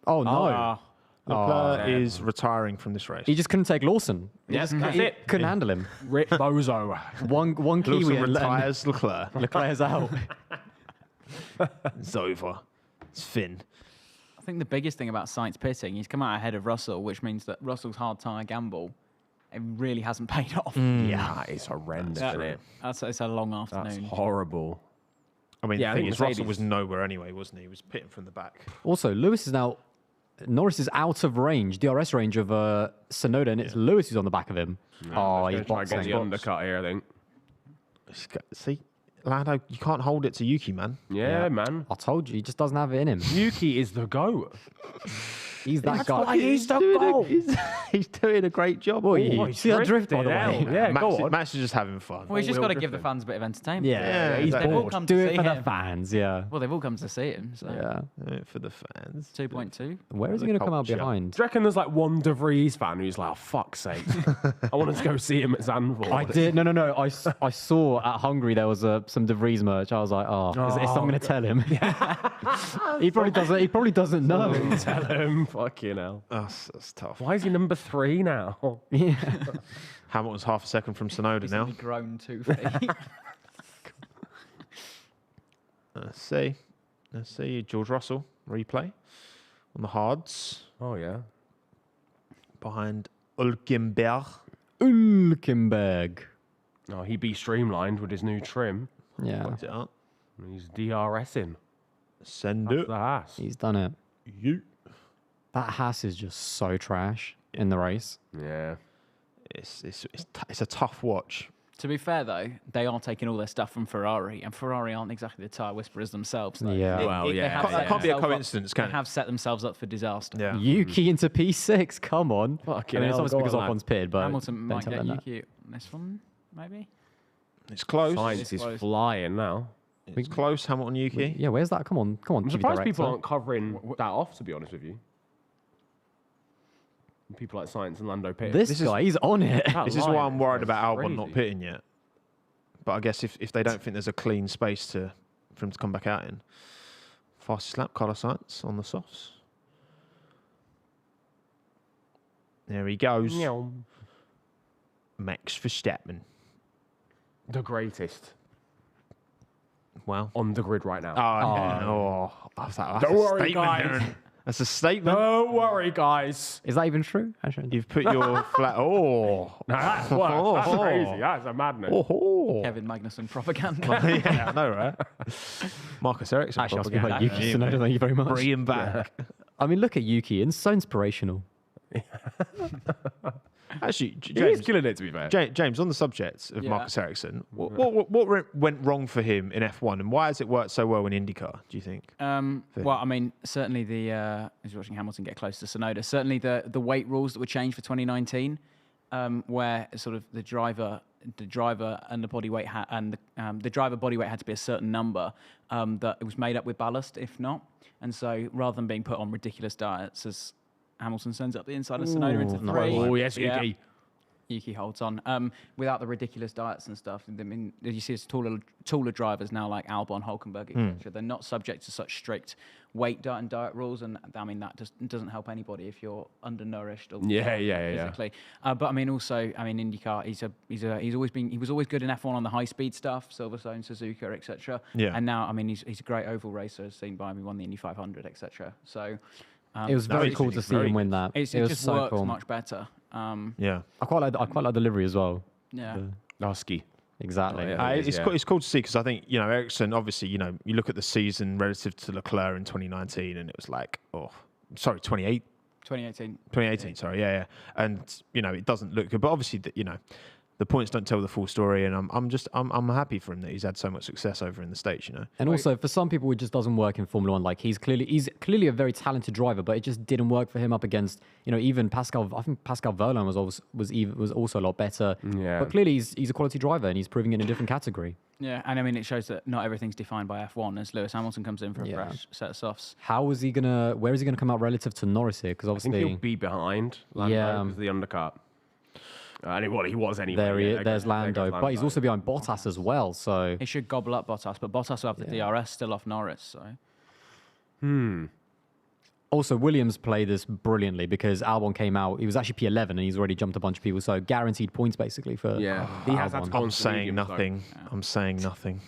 Oh, no. Leclerc is retiring from this race. He just couldn't take Lawson. Yes, that's He it. couldn't handle him. Rip Bozo. One Kiwi Lawson and retires Leclerc. Leclerc's out. It's over. It's Finn. I think the biggest thing about Sainz pitting, he's come out ahead of Russell, which means that Russell's hard tyre gamble, it really hasn't paid off. Yeah, it's horrendous, isn't it? It's a long That's afternoon. horrible. I mean, Yeah, I the thing think is, Russell Mercedes- was nowhere anyway, wasn't he? He was pitting from the back. Also, Norris is out of range, DRS range of Tsunoda, and it's Lewis who's on the back of him. Oh, he's Try and get the boxing. undercut here, I think. See, Lando, you can't hold it to Yuki, man. Yeah, man. I told you, he just doesn't have it in him. Yuki is the GOAT. He's that guy. why he's the doing GOAT. he's doing a great job. Boy, Oh, you he see that drift, by the drifted way? out. Yeah, Max, go on. Max is just having fun. Well, he's just All-wheel got to give the drifting. fans a bit of entertainment. Yeah, he's They've all bored. come Do to it see for the him. fans, yeah. Well, they've all come to see him. So Yeah. For the fans. 2.2. Where is he The going to come out culture. behind? Do you reckon there's like one De Vries fan who's like, oh, fuck's sake, I wanted to go see him at Zandvoort. I did. No. I saw at Hungary there was some De Vries merch. I was like, is someone going to tell him? He probably doesn't know. Tell him, fucking hell. That's tough. Why is he number 3 now? Yeah. Hamilton's half a second from Tsunoda He's now. only grown 2 feet. Let's see. George Russell replay on the hards Oh, yeah. behind Hülkenberg. Hülkenberg. Oh, he be streamlined with his new trim. Yeah, Fucked it up. He's DRSing. Send That's it. the Haas. he's done it. You. That Haas is just so trash in the race. Yeah. It's a tough watch. To be fair, though, they are taking all their stuff from Ferrari, and Ferrari aren't exactly the tyre whisperers themselves. Though. Yeah. Well, they yeah, have That set can't be a themselves up- coincidence, can They it? have set themselves up for disaster. Yeah. Yuki into P6, come on. Fucking I mean, it's hell, obviously go because on, lad. Ocon's pitted, but Hamilton don't might tell get them that. Yuki on this one, maybe. It's close. Science is close. flying now. It's close. Hamilton, Yuki. Yeah, where's that? Come on, I'm TV surprised people director. aren't covering that off, to be honest with you. People like Science and Lando Pitt. This guy, he's on it. That This is line why I'm worried about Albon crazy. not pitting yet. But I guess if they don't think there's a clean space for him to come back out in. Fastest lap, Carlos Sainz on the softs. There he goes. Meow. Max Verstappen. The greatest Well. on the grid right now. Yeah. Oh, that's Don't a worry, statement, guys. Darren. That's a statement. Don't worry, guys. Is that even true? Actually, You've put your flat. Oh. That's crazy. That's a madness. Oh. Kevin Magnussen propaganda. Yeah, I know, right? Marcus Ericsson. actually, I was behind propaganda. Yuki Tsunoda. Thank you very much. Bring him back. I mean, look at Yuki. It's so inspirational. Actually, He is James, killing it, to be fair. James, on the subject of Yeah. Marcus Ericsson, what went wrong for him in F1, and why has it worked so well in IndyCar? Do you think? Well, I mean, certainly as you're watching Hamilton get close to Tsunoda, certainly the weight rules that were changed for 2019, where sort of the driver and the body weight the driver body weight had to be a certain number that it was made up with ballast, if not, and so rather than being put on ridiculous diets as Hamilton sends up the inside of Tsunoda into three. Oh, yes, Yeah. Yuki. Yuki holds on without the ridiculous diets and stuff. I mean, you see, it's taller drivers now like Albon, Hülkenberg, etc. They're not subject to such strict weight diet and diet rules, and I mean that just doesn't help anybody if you're undernourished or Yeah. physically. But I mean, also, IndyCar, he was always good in F1 on the high speed stuff, Silverstone, Suzuka, etc. Yeah. And now, I mean, he's a great oval racer, as seen by him. He won the Indy 500, etc. So. It was very it's cool to see very him win that. It was just so works cool. much better. Yeah. I quite like the livery as well. Yeah. Husky. Exactly. Oh, yeah. It's Yeah. cool. It's cool to see because I think Ericsson. Obviously, you look at the season relative to Leclerc in 2019, and it was like, 2018. 2018. Sorry, yeah. And it doesn't look good, but obviously, the points don't tell the full story, and I'm happy for him that he's had so much success over in the States. And also, for some people, it just doesn't work in Formula One. Like he's clearly a very talented driver, but it just didn't work for him up against even Pascal. I think Pascal Verlaine was also a lot better. Yeah. But clearly, he's a quality driver, and he's proving it in a different category. Yeah, and I mean, it shows that not everything's defined by F1 as Lewis Hamilton comes in for a Yeah. fresh set of softs. Where is he gonna come out relative to Norris here? Because I think obviously, he'll be behind Lando Yeah. because of the undercut. And he was anyway. There he yeah, is. There's Lando. goes But he's also behind Bottas as well. So He should gobble up Bottas, but Bottas will have the DRS still off Norris. So also Williams played this brilliantly because Albon came out. He was actually P11 and he's already jumped a bunch of people. So guaranteed points basically for Yeah, he has had to Albon. go on I'm to saying mediums, though. nothing. I'm saying nothing.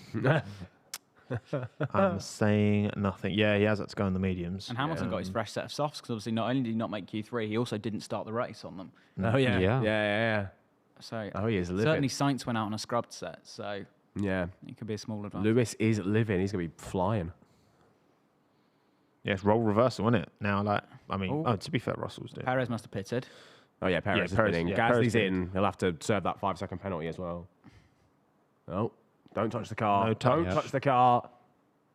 I'm saying nothing. Yeah, he has had to go in the mediums. and Hamilton got his fresh set of softs because obviously not only did he not make Q3, he also didn't start the race on them. Oh yeah, Yeah. yeah. So Oh, he is living. certainly Sainz went out on a scrubbed set, so Yeah, it could be a small advantage. Lewis is living. He's gonna be flying. Yeah, it's role reversal, isn't it? Now, Oh. to be fair, Russell's doing. Perez must have pitted. Oh yeah, Perez is Perez- winning. yeah, Gasly's Perez in. He'll have to serve that 5-second penalty as well. Oh, don't touch the car. No touch. Don't touch the car.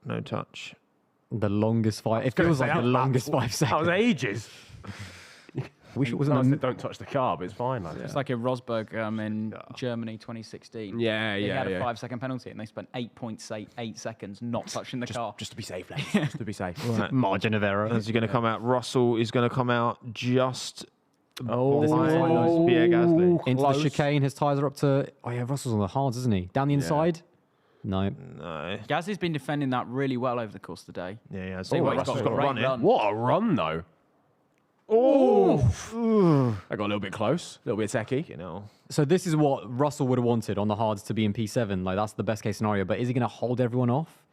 No touch. The longest five. It Gonna feels say like the that- longest 5 That was seconds. ages. Wish it No, I wasn't. said don't touch the car, but it's fine. Like, It's like in Rosberg in Germany 2016. Yeah, He had a yeah. 5-second penalty and they spent 8.8 seconds not touching the car. Just to be safe, lads. Just to be safe. Right. Margin of error. Is he going to come out? Russell is going to come out just Oh, behind Pierre Gasly. Into the close. chicane, his tyres are up to. Oh yeah, Russell's on the hards, isn't he? Down the inside. No. No. Gasly's been defending that really well over the course of the day. Yeah. See what he's Russell's got got a to great run it. run. What a run, though. Oh, I got a little bit close, a little bit techie. You know. So this is what Russell would have wanted on the hards to be in P7. Like that's the best case scenario. But is he going to hold everyone off?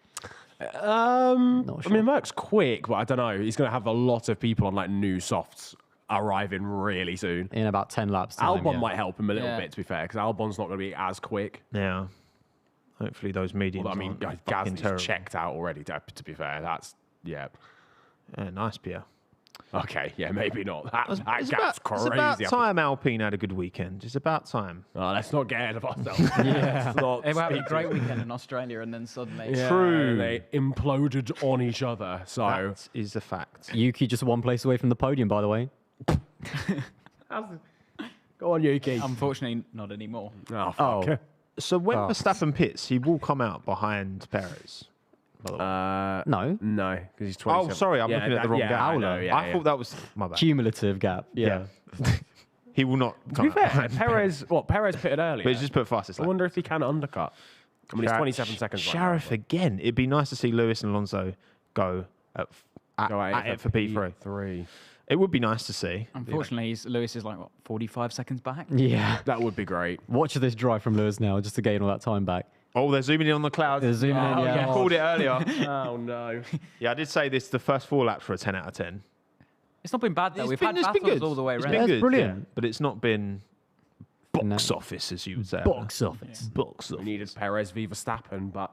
I sure. mean, Merck's quick, but I don't know. He's going to have a lot of people on like new softs arriving really soon. In about 10 laps. Time, Albon yeah. might help him a little Yeah. bit, to be fair, because Albon's not going to be as quick. Yeah. Hopefully those mediums. Although, I mean, aren't fucking Gasly's terrible. checked out already, to be fair. That's, yeah. Yeah, nice, Pierre. Okay, yeah, maybe not. That It's gap's about, crazy. it's about time Alpine had a good weekend. It's about time. Oh, let's not get ahead of ourselves. yeah. They were having a great weekend in Australia and then suddenly... Yeah, True. They imploded on each other. So, That is a fact. Yuki just one place away from the podium, by the way. go on, Yuki. Unfortunately, not anymore. Oh, fuck. Oh. So when Oh. Verstappen pits, he will come out behind Perez. By the way. No. No, because he's 27. Oh, sorry, I'm looking at the wrong yeah, gap. I know, yeah, I thought that was my bad. Cumulative gap. Yeah. He will not To come be fair, out. Perez pitted earlier. But he's just put fastest I lap. wonder if he can undercut. I mean, it's 27 seconds. right now, Sheriff again. It'd be nice to see Lewis and Alonso go at Go at it for P3. P3. It would be nice to see. Unfortunately, Lewis is like, what, 45 seconds back? Yeah. That would be great. Watch this drive from Lewis now just to gain all that time back. Oh, they're zooming in on the clouds. They're zooming in, yeah. I called it earlier. Oh, no. Yeah, I did say this the first 4 laps for a 10 out of 10. It's not been bad, though. We've had it's battles good. all the way It's around. been That's good, brilliant. yeah. But it's not been box No. office, as you would say. Box office. Box We office. needed Perez v Verstappen, but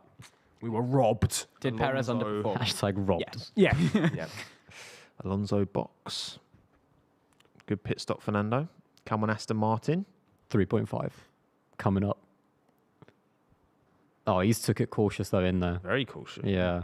we were robbed. Did Perez Alonso. underperform? Hashtag robbed. Yes. Yeah. yeah. Alonso box. Good pit stop, Fernando. Come on, Aston Martin. 3.5. Coming up. Oh, he's took it cautious though in there. Very cautious. Yeah.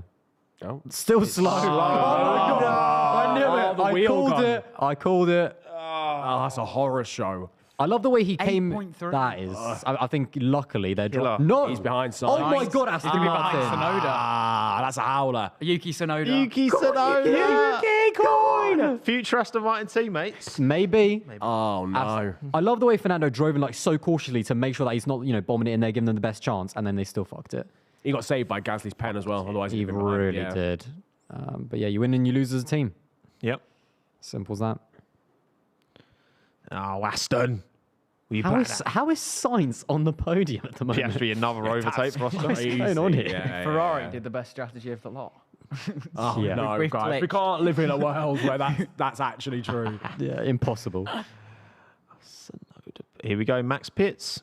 Oh. Still slow. Oh, my God. I knew it. the I wheel called gun. it. I called it. Oh, that's a horror show. I love the way he came. 8.3. That is. I think luckily they're Killer. No. He's behind Sainz. Oh my God, Aston He's behind Martin. Tsunoda. Ah, that's a howler. Yuki Tsunoda. Yuki Tsunoda. Yuki, coin. Future Aston Martin teammates. Maybe. Oh, no. I love the way Fernando drove in like so cautiously to make sure that he's not, bombing it in there, giving them the best chance, and then they still fucked it. He got saved by Gasly's pen as well. Otherwise, He he'd been behind, really yeah. did. But yeah, you win and you lose as a team. Yep. Simple as that. Oh, Aston. We How is Sainz on the podium at the moment? Has to be another overtake for us. What's going on here? Ferrari did the best strategy of the lot. Oh, Yeah. no, We've guys. We glitched. can't live in a world where that's actually true. Yeah, impossible. Here we go, Max Pitts.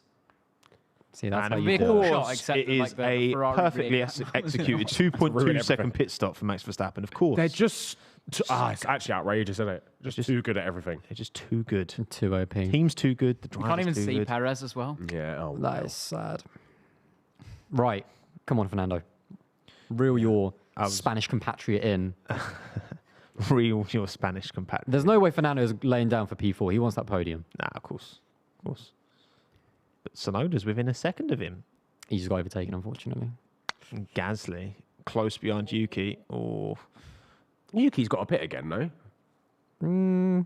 See, that's And how of you vehicle do it. shot, course, except it that, like, is the a Ferrari perfectly rear executed Ruin 2.2 everything. second pit stop for Max Verstappen. Of course, They're just... it's actually outrageous, isn't it? Just too good at everything. they're just too good. Too OP. Team's too good. The You driver's can't even too see good. Perez as well. Yeah. Oh, That is sad. Right. Come on, Fernando. Reel your Spanish compatriot in. Real your Spanish compatriot. There's no way Fernando is laying down for P4. He wants that podium. Nah, of course. But Tsunoda's within a second of him. He just got overtaken, unfortunately. And Gasly, close behind Yuki. Oh, Yuki's got a pit again, no?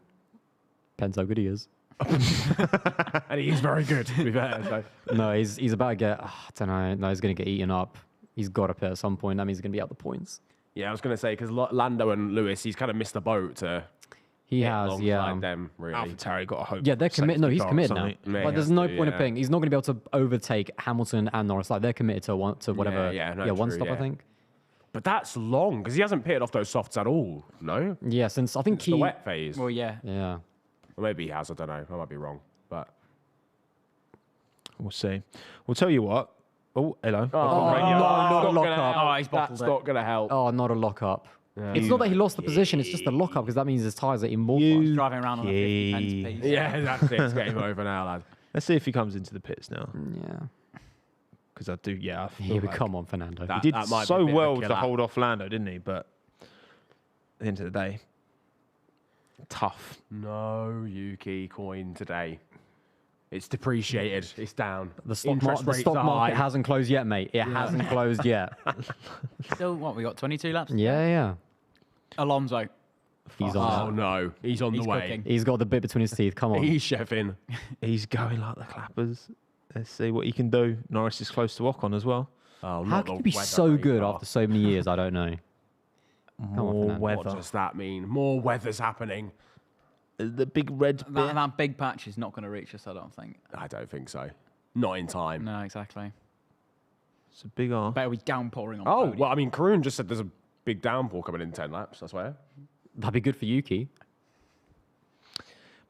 Depends how good he is. And he's very good, to be fair. So. No, he's about to get. I don't know. No, he's going to get eaten up. He's got to pit at some point. That means he's going to be out the points. Yeah, I was going to say, because Lando and Lewis, he's kind of missed the boat to He get has, alongside yeah. them, really. AlphaTauri got a hope. Yeah, they're committed. No, he's committed now. Yeah, Like, he there's has no to, point of yeah. paying. He's not going to be able to overtake Hamilton and Norris. Like, they're committed to whatever. no, one true, stop, I yeah. think. But that's long, because he hasn't pitted off those softs at all, no? Yeah, since I think It's the wet phase. Well, yeah. Yeah. Or maybe he has, I don't know. I might be wrong. But We'll see. We'll tell you what. Oh, hello. not a lockup. Oh, he's bottled That's it. not going to help. Oh, not a lockup. It's not that he lost the position. It's just a lockup because that means his tyres are even more fast. Driving around on a 50 pence piece. Yeah, that's it. It's game over now, lad. Let's see if he comes into the pits now. Yeah. Because I do, yeah. I feel Here we like come on, Fernando. That- he did might be a so bit of a well to killer. hold off Lando, didn't he? But at the end of the day, tough. No Yuki coin today. It's depreciated. It's down. The stock, Interest the rates stock are market high. hasn't closed yet, mate. It hasn't closed yet. Still, what, we got 22 laps? Yeah, yeah. Alonso. He's Oh, on. no. He's on He's the way. cooking. He's got the bit between his teeth. Come on. He's chefing. He's going like the clappers. Let's see what he can do. Norris is close to Ocon as well. Oh, How not can the you be weather so good radar. after so many years? I don't know. More Fernando. What weather. does that mean? More weather's happening. The big red bit. That big patch is not going to reach us, I don't think. I don't think so. Not in time. No, exactly. It's a big R. Better be downpouring on the Oh, podium. well, I mean, Karun just said there's a big downpour coming in 10 laps, I swear. That'd be good for Yuki.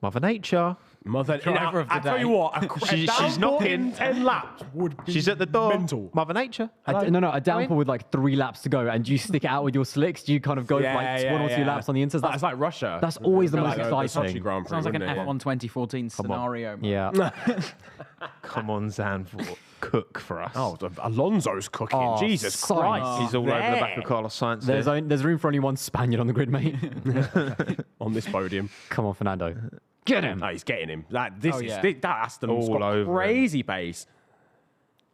Mother Nature. Mother, Driver of the I tell day. you what, She's downpour knocking. in 10 laps would be She's at the door. mental. Mother Nature. No, a downpour with like 3 laps to go, and do you stick it out with your slicks? Do you kind of go Yeah, like yeah, 1 or 2 yeah. laps on the inters? That's like Russia. That's always the most Like, Sochi exciting. Grand Prix, Sounds like an wouldn't it? F1 2014 scenario. man. Yeah. Come on, Zandvoort. Cook for us. Oh, Alonso's cooking. Oh, Jesus Sainz. Christ. He's all over the back of Carlos Sainz. There's room for only one Spaniard on the grid, mate. on this podium. Come on, Fernando. Get him. No, he's getting him. That Aston's All got over crazy pace.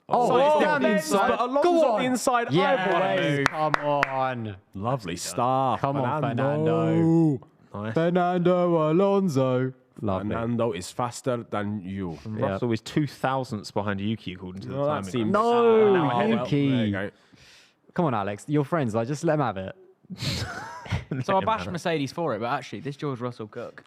Oh, it's down the the inside, inside. but Alonso Go on on. the inside. Yes. Come on. Lovely stuff. Come on, Fernando. Nice. Fernando Alonso. Lovely. Fernando is faster than you. Russell is 2,000ths behind Yuki, according to the Well, time. that seems No, now ahead. Yuki. There you go. Come on, Alex. You're friends. Like, just let him have it. So I bashed Mercedes for it, but actually, this George Russell cook.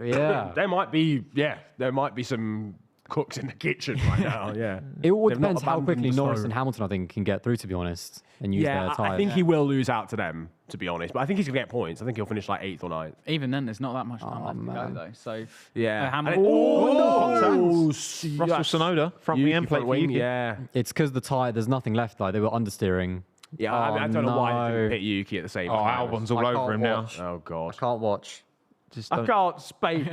Yeah. There might be some cooks in the kitchen right now. Yeah. It all They've not depends how abandoned quickly the Norris stove. and Hamilton, I think, can get through, to be honest, and use Yeah, their I tyres. think he will lose out to them, to be honest. But I think he's gonna get points. I think he'll finish like 8th or 9th. Even then, there's not that much time left to man. go, though. So, Yeah. Hamilton. Russell Tsunoda, front wing end plate for Yuki. Yeah. It's because the tyre, there's nothing left. Like, they were understeering. Yeah, I don't know why they didn't hit Yuki at the same Oh, time. Albon's all I over can't him now. watch. Oh, God. Can't watch. Just I don't- can't speak.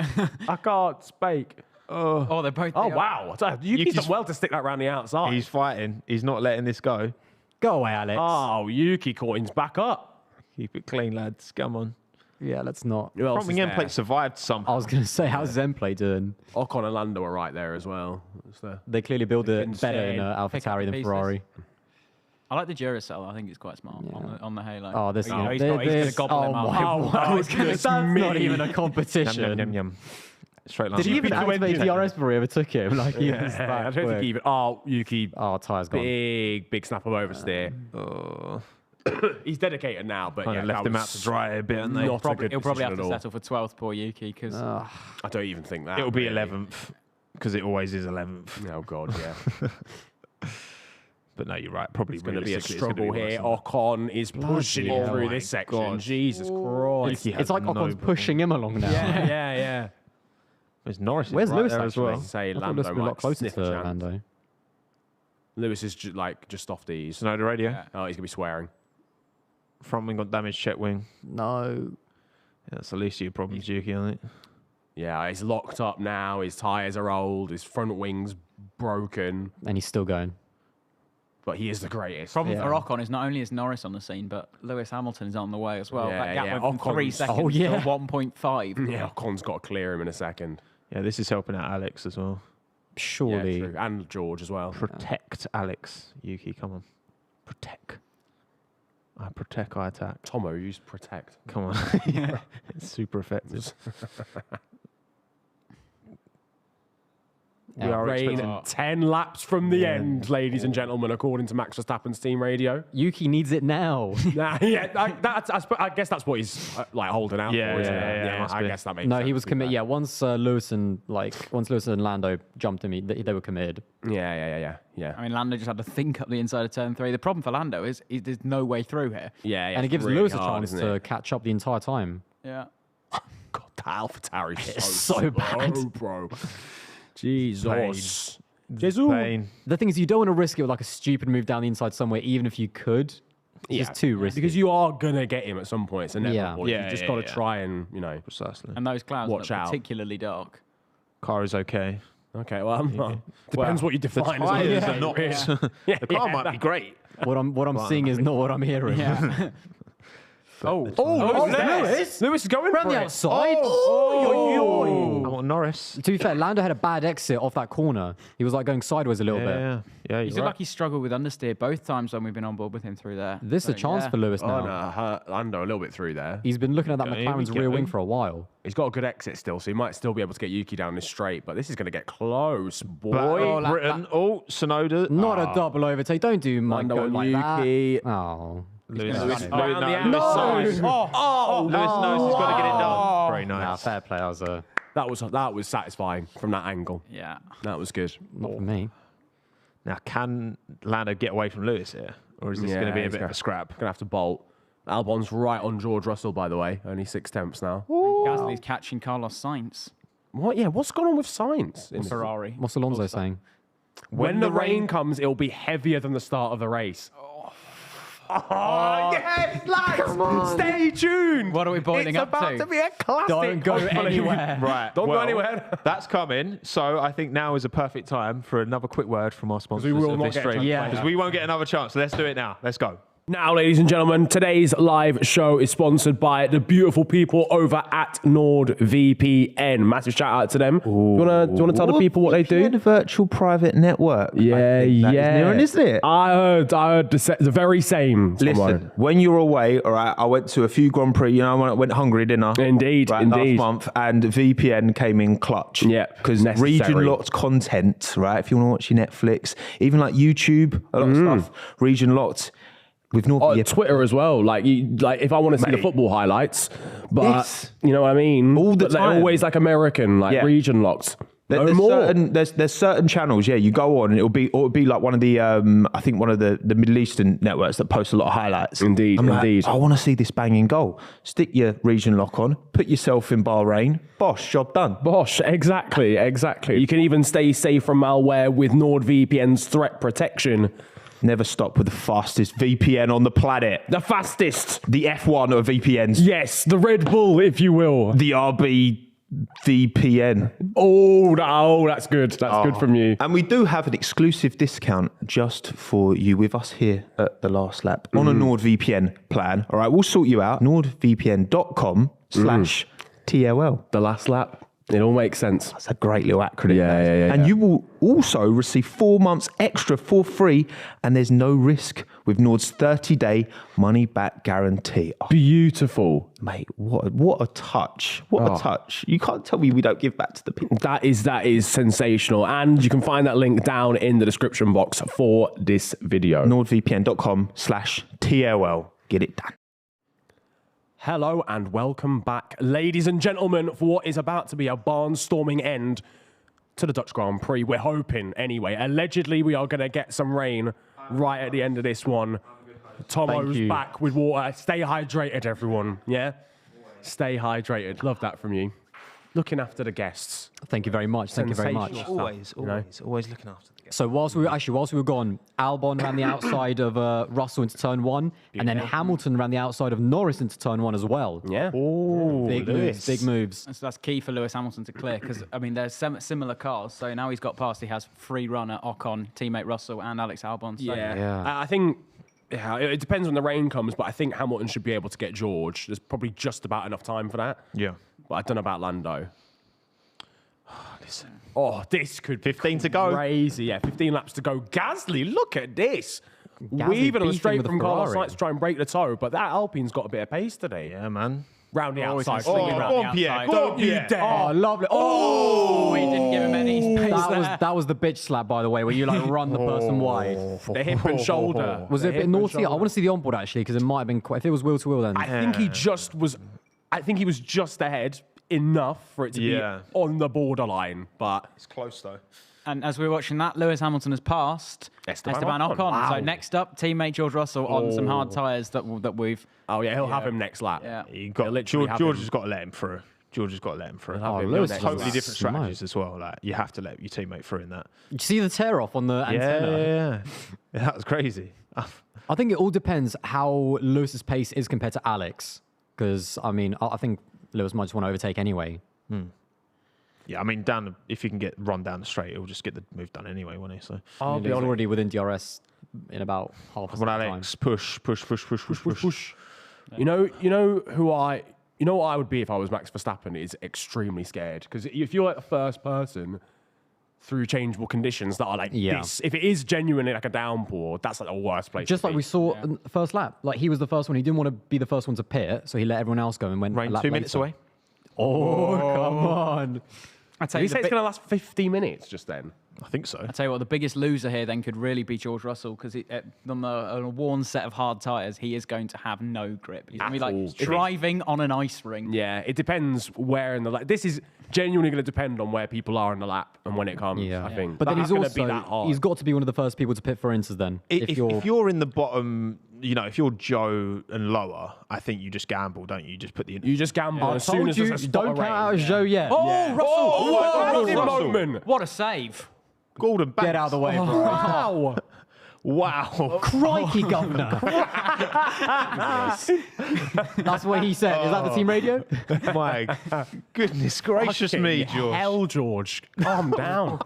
I can't speak. Oh, they're both. Oh, they are- wow. Yuki's done well to stick that round the outside. He's fighting. He's not letting this go. Go away, Alex. Oh, Yuki coins back up. Keep it clean, lads. Come on. Yeah, let's not. Who else Front is wing end there? plate survived I somehow. was going to say, how's Zenplay doing? Ocon and Lando are right there as well. It's the- They clearly build it Instead, better in pick up AlphaTauri the than pieces. Ferrari. I like the Duracell. I think it's quite smart Yeah. on the Halo. Oh, this he's gonna this- gobble him oh up. my Oh, word. I was gonna goodness say, that's not me. even a Yum, competition. yum, yum, yum. Straight line. Did he even Yuki activate went- DRS before he ever took him? Like, he was Yeah, that I don't think quick. even. Oh, Yuki. Oh, tyre's gone. Big snap of oversteer. Oh, He's dedicated now, but kind yeah, of left that him out was to dry a bit, and they. not a good He'll probably have decision to at all. settle for 12th, poor Yuki, because I don't even think that. It'll be really. 11th because it always is 11th. Oh, God, yeah. But no, you're right. Probably It's going to be a realistically, it's gonna struggle be worse here. than that. Ocon is pushing hell. through Oh this my section. God. Jesus Christ. It's, Yuki it's like has no Ocon's problem. pushing him along now. yeah. There's Norris. Where's right Lewis there actually? as well? Say I thought Lando Lewis would be a might lot closer sniff a to chance. Lando. Lewis is just off these. Tsunoda radio. Yeah. Oh, he's going to be swearing. Front wing got damaged. Check wing. No. Yeah, that's the least of your problems, Yuki. I think. Yeah, he's locked up now. His tyres are old. His front wing's broken. And he's still going. But he is the greatest. problem Yeah. for Ocon is not only is Norris on the scene, but Lewis Hamilton is on the way as well. Yeah, that gap yeah, went from 3 Ocon's- seconds Oh, yeah. to 1.5. Yeah, Ocon's got to clear him in a second. Yeah, this is helping out Alex as well. Surely. Yeah, true. And George as well. Protect Alex. Yuki, come on. Protect. I protect, I attack. Tommo used protect. Come on. Yeah. It's super effective. We are expecting 10 laps from the end, ladies and gentlemen, according to Max Verstappen's team radio. Yuki needs it now. I guess that's what he's holding out for. Yeah, I guess that makes sense. No, he was committed. Yeah, once Lewis and Lando jumped him, they were committed. Yeah. I mean, Lando just had to think up the inside of turn 3. The problem for Lando is there's no way through here. Yeah. And it gives really Lewis a hard, chance to catch up the entire time. Yeah. God, that AlphaTauri is so bad, bro. Jesus. Pain. The thing is, you don't want to risk it with like a stupid move down the inside somewhere, even if you could. It's just too risky. Because you are going to get him at some point. It's inevitable. Yeah. You just got to try and, Precisely. And those clouds Watch look out. particularly dark. Car is okay. Okay, well, depends what you define as Tyres okay, are not. really. The car might be great. What I'm seeing is not what I'm hearing. Yeah. Lewis is going Around for the it. outside. I want Norris. To be fair, Lando had a bad exit off that corner. He was like going sideways a little bit. Yeah. He's You're right. like he struggled with understeer both times when we've been on board with him through there. This is a chance for Lewis now. Oh, no, hurt Lando a little bit through there. He's been looking at that Okay, here we McLaren's rear go. wing for a while. He's got a good exit still, so he might still be able to get Yuki down this straight, but this is going to get close, boy. Britain. Tsunoda. Not a double overtake. Don't do Mike Lando go and like Yuki. that. Oh. Lewis Round knows. the Lewis outside. knows. Lewis knows he's got to get it done. Very Nah, nice. fair play. That was satisfying from that angle. Yeah. That was good. Not for me. Now, can Lando get away from Lewis here? Or is this going to be a bit of a scrap? Gonna have to bolt. Albon's right on George Russell, by the way. Only 6/10 now. Gasly's catching Carlos Sainz. What? Yeah. What's going on with Sainz? in this- Ferrari. What's Alonso saying? When the rain comes, it'll be heavier than the start of the race. Oh, yes, lads! Stay tuned. What are we boiling it's up about to? be a classic. Don't go hopefully. anywhere. Right. Don't go well, anywhere. That's coming. So I think now is a perfect time for another quick word from our sponsors will of not this get a stream. chance to play Because that. we won't get another chance. So let's do it now. Let's go. Now, ladies and gentlemen, today's live show is sponsored by the beautiful people over at NordVPN. Massive shout out to them. Do you want to tell the people what they do? The virtual private network. Yeah. Niran, isn't it? I heard the very same. Listen, when you're away, all right, I went to a few Grand Prix, I went Hungary, didn't I? Indeed, right, indeed. last month, and VPN came in clutch. Yeah, because necessary. region-locked content, right, if you want to watch your Netflix, even like YouTube, a lot of stuff, region-locked. With NordVPN. Twitter as well. Like if I want to see the football highlights, but Yes. you know what I mean? All the But they're time. always like American, like Yeah. region locked. There's certain channels, yeah, you go on and it'll be like one of the I think one of the Middle Eastern networks that post a lot of highlights. Indeed, I'm like, indeed. I want to see this banging goal. Stick your region lock on, put yourself in Bahrain, bosh, job done. Bosh, exactly. You can even stay safe from malware with NordVPN's threat protection. Never stop with the fastest VPN on the planet. The fastest. The F1 of VPNs. Yes, the Red Bull, if you will. The RB VPN. Oh, that's good. That's good from you. And we do have an exclusive discount just for you with us here at The Last Lap on a NordVPN plan. All right, we'll sort you out. NordVPN.com/TOL. The last lap. It all makes sense. That's a great little acronym. Yeah. And you will also receive 4 months extra for free, and there's no risk with Nord's 30-day money-back guarantee. Oh, Beautiful. mate, what a touch. What a touch. You can't tell me we don't give back to the people. That is sensational. And you can find that link down in the description box for this video. NordVPN.com/TOL. Get it done. Hello and welcome back, ladies and gentlemen, for what is about to be a barnstorming end to the Dutch Grand Prix. We're hoping, anyway. Allegedly, we are going to get some rain right at the end of this one. Tommo's you. back with water. Stay hydrated, everyone. Yeah? Stay hydrated. Love that from you. Looking after the guests. Thank you very much. Thank you very much. Sensational. Always looking after the game. So whilst we were gone, Albon ran the outside of Russell into turn 1, and then Hamilton ran the outside of Norris into turn 1 as well. Yeah. Big moves. So that's key for Lewis Hamilton to clear because, I mean, there's similar cars. So now he's got past. He has free runner, Ocon, teammate Russell, and Alex Albon. So Yeah. I think it depends when the rain comes, but I think Hamilton should be able to get George. There's probably just about enough time for that. Yeah. But I don't know about Lando. This could be 15 to go. crazy. Yeah, 15 laps to go. Gasly, look at this. Gasly Weaving on beefing straight with the from Carlos Ferrari. Sainz to try and break the toe, but that Alpine's got a bit of pace today. Yeah, man. Round the outside. Oh, swinging round. go on, Pierre. Go Don't on, you Pierre. dare. Oh, lovely. Oh, he didn't give him any space there. that was the bitch slap, by the way, where you like run the person wide. The hip and shoulder. Was it a The bit hip and naughty? I shoulder. want to see the onboard actually, because it might have been quite. If it was wheel to wheel, then I think he just was. I think he was just ahead enough for it to be on the borderline, but It's close though. And as we were watching that, Lewis Hamilton has passed Esteban Ocon. Ocon. Wow. So next up, teammate George Russell on some hard tyres that we've. oh yeah, he'll have him next lap. Yeah. George has got to let him through. George has got to let him through. have him Lewis next Totally lap. different strategies as well. Like you have to let your teammate through in that. you see the tear off on the antenna. Yeah, that was crazy. I think it all depends how Lewis's pace is compared to Alex, because I mean, I think Lewis might just want to overtake anyway. Yeah, I mean, if you can get run down the straight, it'll just get the move done anyway, won't he? So, I'll He's be honest. already within DRS in about half a come second on, time. Alex, push. You know what I would be if I was Max Verstappen is extremely scared, because if you're like the first person through changeable conditions that are like this, if it is genuinely like a downpour, that's like the worst place. Just to like be. we saw in the first lap. Like he was the first one. He didn't want to be the first one to pit, so he let everyone else go and went a Rain lap 2 minutes later. away. Oh, come on. I tell Did he you, say it's going to last 50 minutes just then? I think so. I tell you what, the biggest loser here then could really be George Russell, because on a worn set of hard tyres, he is going to have no grip. He's going to be At all. like driving on an ice rink. Yeah, it depends where in the lap. This is genuinely going to depend on where people are in the lap and when it comes, Yeah. I think. But then That's he's gonna be that also hard. he's got to be one of the first people to pit for Inters then. If you're in the bottom, if you're Joe and lower, I think you just gamble, don't you? You just put the. You just gamble I as soon told as you, there's a spot don't of count out rain. as Joe yet. Oh, Russell! Oh, Massive Russell. moment! What a save. Gordon Banks. Get out of the way, bro. Wow! Wow. Crikey, governor. That's what he said. Is that the team radio? My goodness gracious me, Fucking George. Hell, George. Calm down.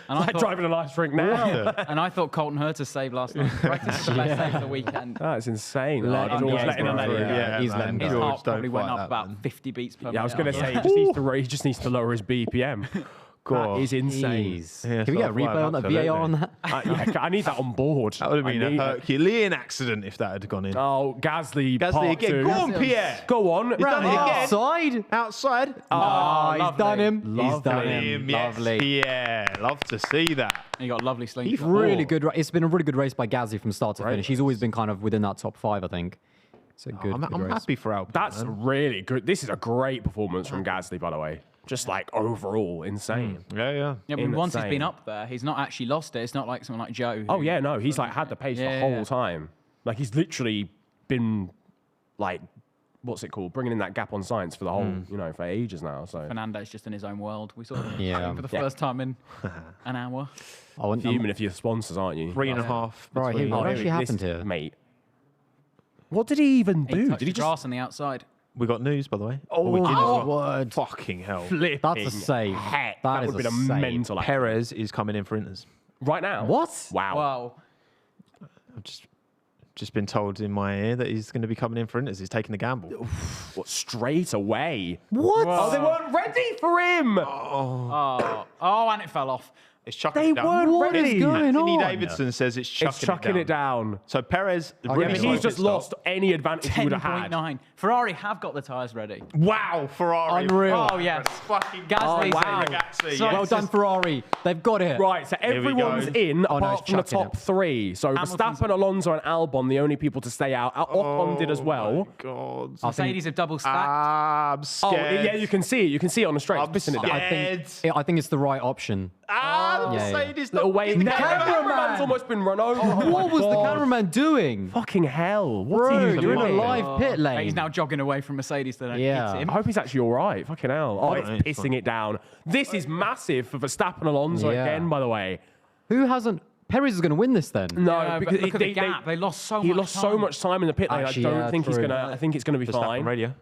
And Like driving an ice rink now. And I thought Colton Herta's save last night. Practiced the best save of the weekend. That's insane. Let him George go, letting him bro. through. Yeah, he's letting His go. heart don't probably went fight up that, about man. 50 beats per minute. Yeah, I was going to say, he just needs to lower his BPM. God. That is insane. Jeez. Yeah, Can we get a so replay on that, VAR on that? I need that on board. That would have been I a need- Herculean accident if that had gone in. Oh, Gasly Gasly part again. two. Go on, Pierre. Go on. He's done it again. Outside? Outside. Oh, he's lovely. done him. He's Lovely. done him. Yes. Lovely. Yeah, love to see that. He got a lovely slingshot. Really good. It's been a really good race by Gasly from start to finish. He's always been kind of within that top 5, I think. It's a good, I'm good race. happy for Albon. That's really good. This is a great performance from Gasly, by the way. Just like overall insane. Yeah. Yeah, but once he's Insane. been up there, he's not actually lost it. It's not like someone like Joe. Oh yeah, no, he's like had the pace the Yeah, whole yeah. time. Like he's literally been like, what's it called? Bringing in that gap on science for the whole, for ages now. So Fernando's just in his own world. We saw him Yeah. for the first time in an hour. I want, human if you're sponsors, aren't you? 3.5. Right, between- here- what Oh, actually this- happened here? mate? What did he even He do? touched Did he the just grass on the outside. We got news, by the way. Oh, we did as well. word. Fucking hell. flip? That's a save. Heck, That that is would have a been a save. mental. Action. Perez is coming in for Inters. Right now? What? Wow. Wow. I've just been told in my ear that he's going to be coming in for Inters. He's taking the gamble. What, straight away? What? Oh, they weren't ready for him. Oh, and it fell off. It's chucking They it down. weren't What is ready. going Anthony on? Davidson says it's chucking, It's chucking it down. So Perez, I really guess He's slow just pit lost stop. any advantage he would have had. 10.9. Ferrari have got the tyres ready. Wow, Ferrari. Unreal. Oh, yes. Fucking Gasly. wow. Ragazzi, So- yes. Well done, Ferrari. They've got it. Right, so we everyone's go. in Oh, no, apart it's from the chucking top it. three. So Hamilton's- Verstappen, Alonso, and Albon, the only people to stay out. Ocon did as well. God. Mercedes have double stacked. I'm Oh, scared. yeah, you can see it. You can see it on the straight. I'm It's pissing it down. scared. I think it's the right option. Ah, Yeah, yeah. Mercedes. Little wave. The Cameraman's almost been run over. Oh What my was the God. cameraman doing? Fucking hell. What's Bro, he even you're in a doing? live pit lane. He's now jogging away from Mercedes. They don't Yeah. hit him. I hope he's actually all right. Fucking hell. Oh, it's it's pissing it down. This is massive for Verstappen Alonso Yeah. again, by the way. Who hasn't? Perez is going to going to win this then. No, Yeah, but because look at the gap. They lost so much lost so time. much time in the pit lane. Actually, I don't yeah, think he's true. gonna. I think it's gonna be Verstappen fine. radio.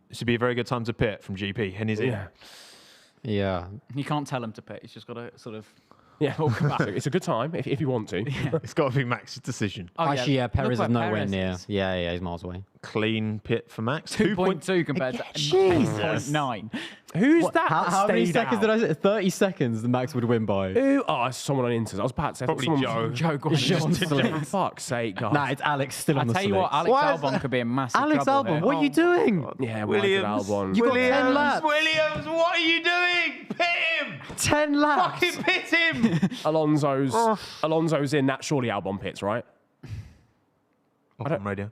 This would be a very good time to pit from GP, and he's in. Yeah. Yeah. You can't tell him to pit. He's just got to sort of Yeah. talk about So it. it's a good time if you want to. It's got to be Max's decision. Oh, Actually, yeah, Look Perez where is nowhere Perez near. is. Yeah, he's miles away. clean pit for Max. 2.2 compared to Jesus. 10.9. Who's that? How many stayed seconds out? did I say? 30 seconds the Max would win by. Who? Oh, it's someone on Inters. I was about to say Probably someone- Joe. Joe Sean Slick. For fuck's sake, guys. Nah, it's Alex still I on the tell you what, slicks. Alex Albon could be a massive Alex trouble Albon, here. what are you doing? Yeah, Williams. Albon. You got 10 laps. Williams, what are you doing? Pit him! 10 laps. Fucking pit him! Alonso's in that. Surely Albon pits, right? On radio.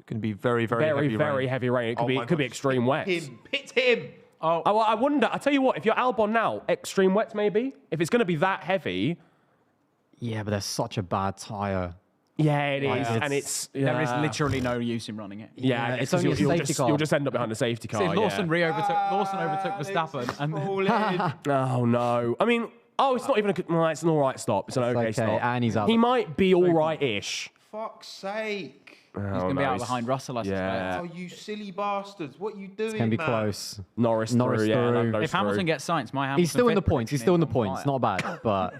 It can be very, very, Very heavy rain. It could be extreme wets. Pit him! Oh, well, I wonder. I tell you what, if you're Albon now, extreme wets maybe. If it's going to be that heavy, Yeah, but there's such a bad tyre. yeah, it is, it's- and it's There is literally no use in running it. yeah, it's because only a safety car. You'll just end up behind the safety car. See, Lawson yeah. overtook Verstappen, and Oh no! I mean, it's not even a good. No, it's an all right stop. It's an okay, okay, stop. and he's out He the- might be all right-ish. Fuck's sake. he's going to be out behind Russell, I suspect. Yeah. Oh, you silly bastards. What are you doing, It's going to be man? close. Norris Norris through, yeah, through. Lando's If Hamilton through. gets Sainz, my Hamilton He's still in the fifth points. He's prediction still in the is on points. fire. Not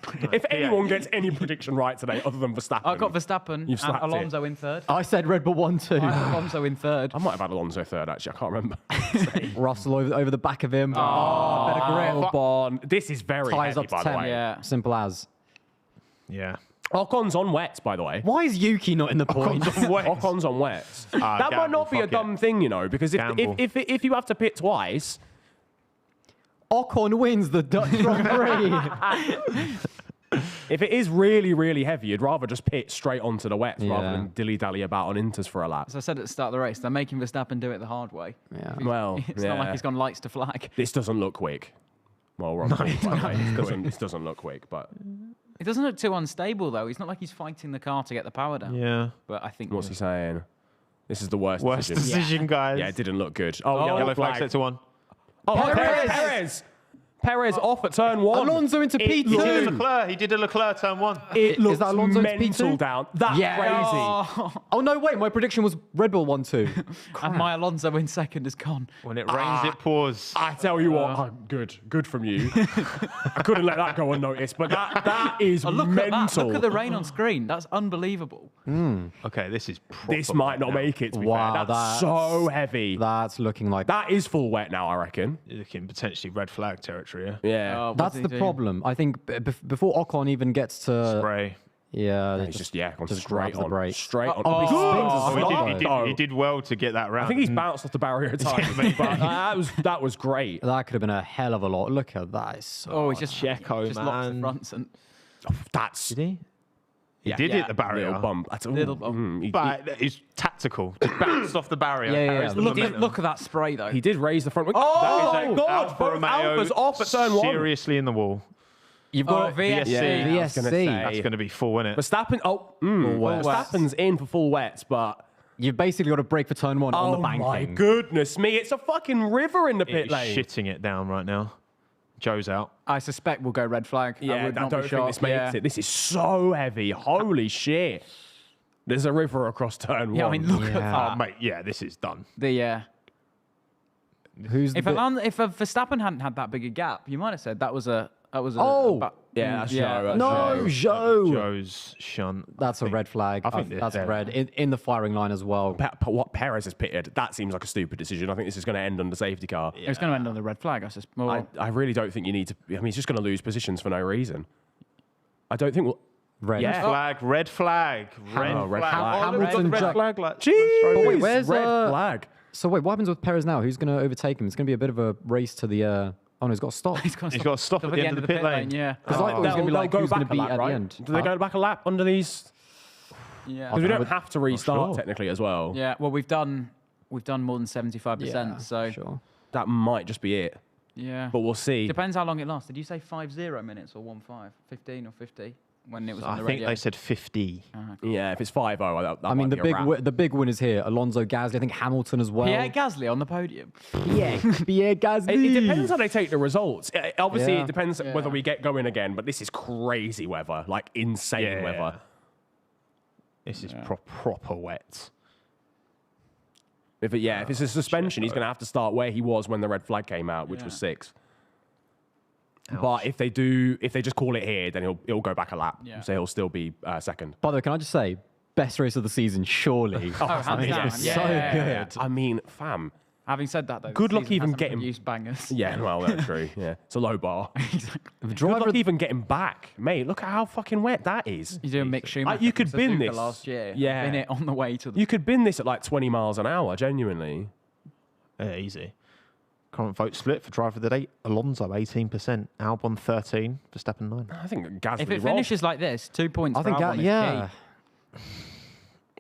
bad, but If anyone gets any prediction right today, other than Verstappen, I got Verstappen You've and slapped it. Alonso in third. I said Red Bull 1-2. I had Alonso in third. I might have had Alonso third. Actually, I can't remember. Russell over the back of him. Better grip. Albon. This is very Ties heavy, up to by the 10. way. Yeah. Simple as. Yeah. Ocon's on wets, by the way. Why is Yuki not in the points? Ocon's on wets. That might gamble, not be a fuck it. dumb thing, you know, because Gamble. if you have to pit twice, Ocon wins the Dutch Grand Prix. if it is really, really heavy, you'd rather just pit straight onto the wets rather Yeah. than dilly-dally about on Inters for a lap. As I said at the start of the race, they're making Verstappen do it the hard way. Yeah. Well, It's not like he's gone lights to flag. This doesn't look quick. Well, we're on point, by the way. This doesn't look quick, but It doesn't look too unstable, though. It's not like he's fighting the car to get the power down. Yeah. But I think... what's he saying? This is the worst Worst decision, guys. Yeah, it didn't look good. Oh, Yellow flag set to 1. Oh, Perez off at turn 1. Alonso into It P2. He did a Leclerc turn 1. It looks that Alonso into mental P2? down. That's Yeah. crazy. Oh, no, wait. My prediction was Red Bull 1-2. And my Alonso in second is gone. When it rains, it pours. I tell you what, good from you. I couldn't let that go unnoticed, but that is Oh, look mental. at that. Look at the rain on screen. That's unbelievable. Okay, this is proper This might not now. make it, to be Wow, fair. That's so heavy. That's looking like... That is full wet now, I reckon. Looking potentially red flag territory. Yeah. Yeah. What That's did the he do? problem. I think before Ocon even gets to... Spray. Yeah, they He's just gone just straight grabs the on. brake. Straight on. Oh, he spins as Oh, he, well, did, he, though. did, he did well to get that round. I think he's bounced off the barrier at times, but that was great. That could have been a hell of a lot. Look at that. It's so Oh, he's just Checo, just locks the man. fronts and That's Did he? He yeah, did yeah. hit the barrier. little bump. That's Little bump. But it's tactical. Just bounced off the barrier. Yeah, yeah, carries yeah. the momentum. look at that spray though. He did raise the front wing. That Oh is my a God! Alfa Both Romeo Alphas off at turn 1. seriously in the wall. You've got VSC. Yeah, I was gonna VSC. say. That's going to be full, isn't it? Verstappen. wets. Verstappen's in for full wets, but You've basically got a break for turn 1 on the banking. my goodness me! It's a fucking river in the pit He's lane. shitting it down right now. Joe's out. I suspect we'll go red flag. Yeah, I I would not don't be think this shocked. makes Yeah. it. This is so heavy. Holy shit! There's a river across turn 1. Yeah, I mean, look at Yeah. that. Oh, mate, yeah, this is done. Who's the If bit- Verstappen hadn't had that big a gap, you might have said that was a Oh! Yeah, that's Joe, that's No, Joe. Joe's shunt. That's a red flag. I think That's they're- red in the firing line as well. What Perez has pitted, that seems like a stupid decision. I think this is going to end on the safety car. It was going to end on the red flag. I suspect. I really don't think you need to. I mean, he's just going to lose positions for no reason. I don't think we'll. Red. Yeah. Red flag. Red Oh, red flag. flag. Oh, look, we've got the red Hamilton flag. Like, Jeez, But wait, where's, red flag? So wait, what happens with Perez now? Who's going to overtake him? It's going to be a bit of a race to the... Oh, no, he's got to stop. He's got He's got to stop at the end of the pit lane. Yeah. Because I thought it was going to be like, who's going to beat at the end? Do they go back a lap under these? Yeah. Because we don't have to restart sure. technically as well. Yeah. Well, we've done more than 75%. So Sure. That might just be it. yeah. But we'll see. Depends how long it lasts. Did you say 50 minutes or 15? 15 or 50 when it was on I the think radio? they said 50. Yeah, if it's 5-0, that I mean, might the be a wrap. the big winners here: Alonso, Gasly, I think Hamilton as well. Pierre Gasly on the podium. Pierre Gasly. It depends how they take the results. Obviously, Yeah. it depends Yeah. whether we get going again, but this is crazy weather, like insane Yeah. weather. This is proper wet. If it's a suspension, he's going to have to start where he was when the red flag came out, which was 6. But if they just call it here, then he'll go back a lap, Yeah. so he'll still be second. By the way, can I just say, best race of the season, surely. hands I mean, down. it's Yeah, so yeah, yeah. good. I mean, fam. Having said that, though, Good the luck season even hasn't getting- produced bangers. Yeah, well, that's true. Yeah, it's a low bar. If Good driver, luck even getting back, mate. Look at how fucking wet that is. You're doing Mick Schumacher. You could from bin Suzuka this. last year. Yeah. Bin it on the way to the. You could bin this at like 20 miles an hour, genuinely. Yeah, easy. Current vote split for driver of the day: Alonso 18%, Albon 13%, Verstappen 9%. I think Gasly If it finishes like this, 2 points. I think, for Albon is yeah. key.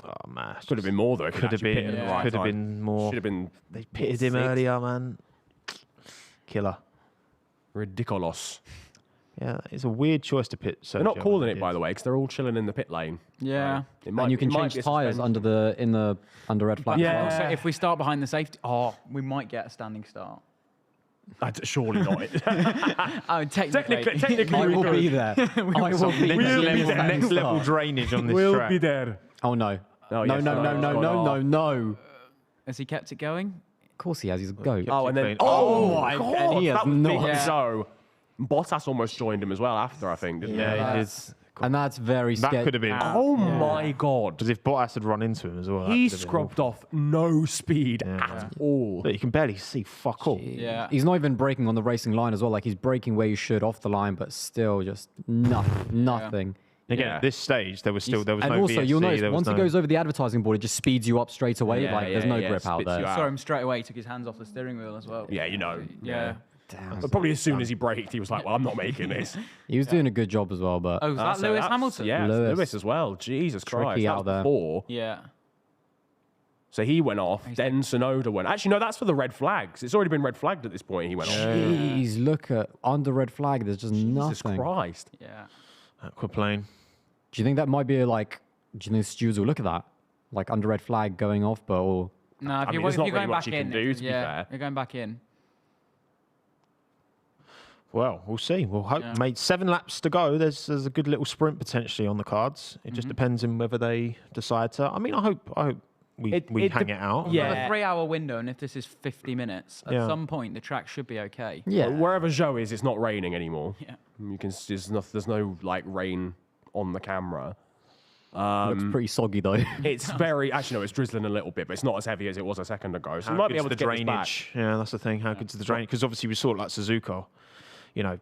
Oh man, Could have been more though. Could have been. Yeah. Could have been more. Should have been They pitted him six. earlier, man. Killer. ridiculous. Yeah, it's a weird choice to pit. They're not calling it, by the way, because they're all chilling in the pit lane. Yeah. It might, And you can it might change be a tyres suspension. under red flag. Yeah. as well. Also, if we start behind the safety, we might get a standing start. Surely not. Oh, technically. Technically, I we will could. be there. I will be We'll be there. there. Next level drainage on this We'll track. be there. Oh no. Oh, No, yes, no, no, it's no, gone no, off. no, no. Has he kept it going? Of course he has. He's a goat. Oh, and then Clean. oh my my God, god, he has that was not. big. Yeah. So Bottas almost joined him as well after, I think, didn't Yeah, he? it is. And that's very That scary. could have been. Oh my god, Because if Bottas had run into him as well, that he could have been scrubbed off no speed at all. But you can barely see fuck all. Yeah. He's not even braking on the racing line as well. Like he's braking where you should off the line, but still just nothing. Again, Yeah. at this stage, there was And no also, VSC, you'll notice there was once no... he goes over the advertising board, it just speeds you up straight away. Yeah, like there's yeah, no yeah, grip out spits you there. out. Saw him straight away. Took his hands off the steering wheel as well. Yeah, you know. Yeah. Damn. But probably as soon as he braked, he was like, "Well, I'm not making this." He was doing a good job as well, but Oh, was that So Lewis that's- Hamilton? Yeah, it's Lewis. Lewis as well. Jesus Christ, Tricky that out was there. before. Yeah. So he went off. Then Tsunoda went. Actually, no, that's for the red flags. It's already been red flagged at this point. He went off. jeez, look at under red flag. There's just Jesus nothing. Christ. Yeah. Aquaplane. Do you think that might be like? Do you think stewards will look at that, like under red flag going off, but or No, if mean, you're, there's if not you're really going much back you can in, do, to be fair. you're going back in. Well, we'll see. We'll hope. Mate, 7 laps to go. There's a good little sprint potentially on the cards. It just depends on whether they decide to. I mean, I hope we hang it out. Yeah. We have a 3-hour window, and if this is 50 minutes, at Yeah. some point the track should be okay. yeah, Wherever Joe is, it's not raining anymore. Yeah. You can. There's no like rain on the camera. looks pretty soggy though. It's very. Actually, no, it's drizzling a little bit, but it's not as heavy as it was a second ago. So How you might be good's able to the get this back. drainage. Yeah, that's the thing. How good's the drainage? Because obviously we saw it like Suzuka. You know,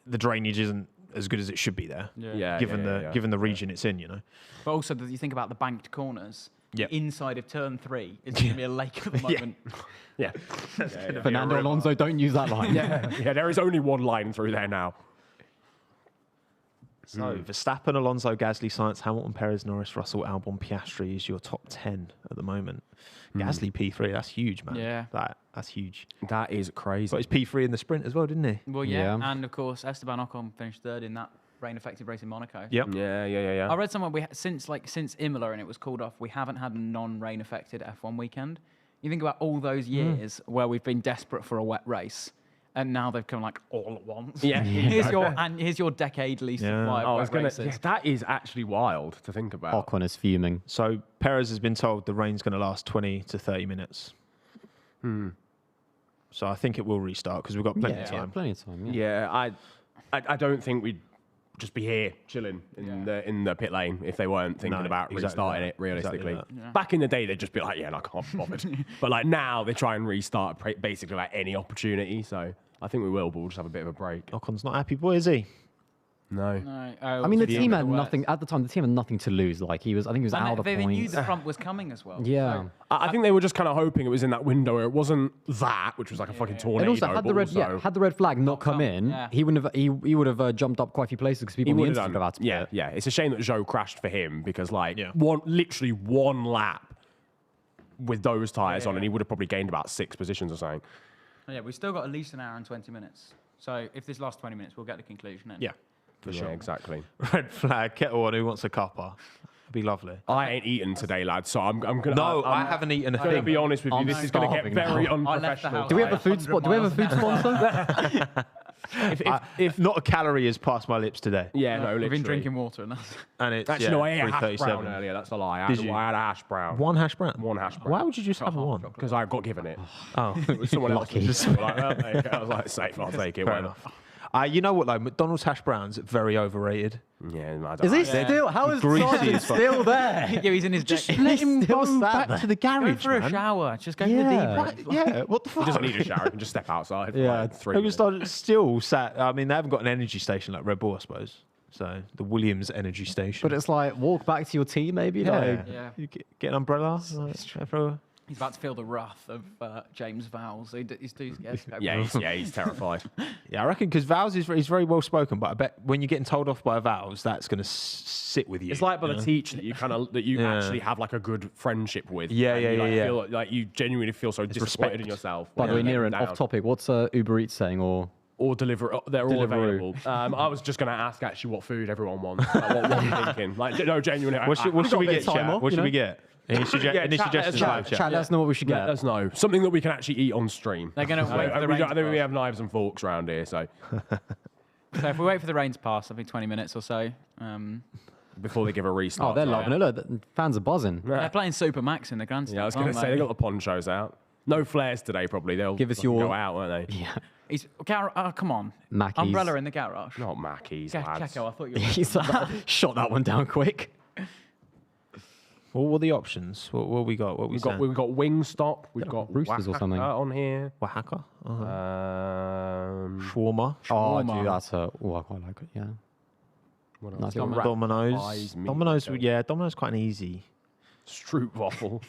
the drainage isn't as good as it should be there. Yeah, Given yeah. given the region it's in, you know. But also, you think about the banked corners. Yeah. Inside of turn 3, it's going to be a lake at the moment. Yeah. Fernando Alonso, don't use that line. yeah. There is only one line through there now. So Verstappen, Alonso, Gasly, Sainz, Hamilton, Perez, Norris, Russell, Albon, Piastri is your top 10 at the moment. Gasly P3, that's huge, man. Yeah. That's huge. That is crazy. But he's P3 in the sprint as well, didn't he? Well, yeah. Yeah. And of course, Esteban Ocon finished 3rd in that rain-affected race in Monaco. Yep. Yeah. I read somewhere since Imola and it was called off, we haven't had a non-rain-affected F1 weekend. You think about all those years where we've been desperate for a wet race, and now they've come like all at once. Yeah. Here's your decade-least supply of wet races. Yeah, that is actually wild to think about. Ocon is fuming. So Perez has been told the rain's going to last 20 to 30 minutes. So I think it will restart because we've got plenty of time. plenty of time. Yeah. Yeah, I don't think we'd just be here chilling in the pit lane if they weren't thinking No, about exactly restarting that. it realistically. Exactly Back in the day, they'd just be like, yeah, no, I can't be bothered. But like now, they try and restart basically like any opportunity. So I think we will, but we'll just have a bit of a break. Ocon's not happy, boy, is he? No. No. I mean, the Yeah. team had Wet. nothing at the time. The team had nothing to lose. Like I think he was out of They knew points. the front was coming as well. Yeah. So, I think they were just kind of hoping it was in that window where it wasn't that, which was like a fucking tornado. And also, had the but also- had the red flag not come come, in, yeah. he wouldn't have. He would have jumped up quite a few places because people He on the would inside have would have had done. to Yeah, pit. yeah. It's a shame that Zhou crashed for him because, like, Yeah. literally one lap with those tyres on, and he would have probably gained about 6 positions or something. yeah, we've still got at least an hour and 20 minutes. So if this lasts 20 minutes, we'll get the conclusion. Then. Yeah, for sure. Yeah, exactly. Red flag, kettle on, who wants a cuppa? It'd be lovely. I ain't eaten today, lads, so I'm gonna. No, I'm I haven't eaten a gonna thing. be honest with you. I'm This is gonna get starving very now. I left the unprofessional. house. Do we have a food 100 spot? Do we have a miles food sponsor? If Not a calorie has passed my lips today. yeah, no, We've literally. been drinking water, and that's And it's Actually, no, I ate a hash 3:37. brown earlier. That's a lie. Did you? I had a hash brown. One hash brown? One hash brown. Why would you just have one? Because I got given it. Oh, It was someone else. Lucky. Just like, oh, there you go. I was like, safe. I'll take it. fair Why enough. You know what, though? McDonald's hash browns, very overrated. Yeah, I don't Is know. he still? How is Greasy Sargeant as fuck. still there? Yeah, he's in his Just day. let him still go sat back there. to the Go garage, for a man. shower. Just go to Yeah. the deep. Right, yeah, what the fuck? He doesn't need a shower. He can just step outside. For Yeah. like 3 They minutes. were still sat. I mean, they haven't got an energy station like Red Bull, I suppose. So the Williams energy station. But it's like walk back to your team, maybe. Like, Yeah. You get an umbrella. He's about to feel the wrath of James Vowles. He's too scared to go. Yeah, he's terrified. Yeah, I reckon because Vowles he's very well spoken, but I bet when you're getting told off by Vowles, that's going to sit with you. It's like by you the know? teacher that you Yeah. actually have like a good friendship with. Yeah, and yeah, you, like, yeah. Feel, like you genuinely feel so disappointed in respect. yourself. By the way, when you let Niran, them off down. topic. What's Uber Eats saying? Or They're all Deliveroo. available. I was just going to ask actually what food everyone wants. Like, what are you thinking? Like, no, genuinely. What should we got a bit get, of time chat? off, What you should know? we get? Any suggestions? chat, live chat? chat, let us know what we should Let get. us know. Something that we can actually eat on stream. They're going to wait for the rain I to think we pass. have knives and forks around here, so So if we wait for the rain to pass, I think 20 minutes or so. before they give a restart. Oh, they're time. loving it. Look, the fans are buzzing. They're playing Super Max in the grandstand. Yeah, I was going to say they got the ponchos out. No flares today, probably. They'll Give us fucking your- go out, won't they? Yeah. Come on. Mackey's. Umbrella in the garage. Not Mackies, Check, lads. I thought you were. He's shot that one down quick. What were the options? What we got? What we We've got Wingstop. We've got Roosters or something. on here. Oaxaca, Um, shawarma, Oh, Shawarma. dude, that's I quite like it. Yeah. what Nice else? little Wrap Domino's. pies, meat Domino's, dough. yeah, Domino's quite an easy. Stroopwafel.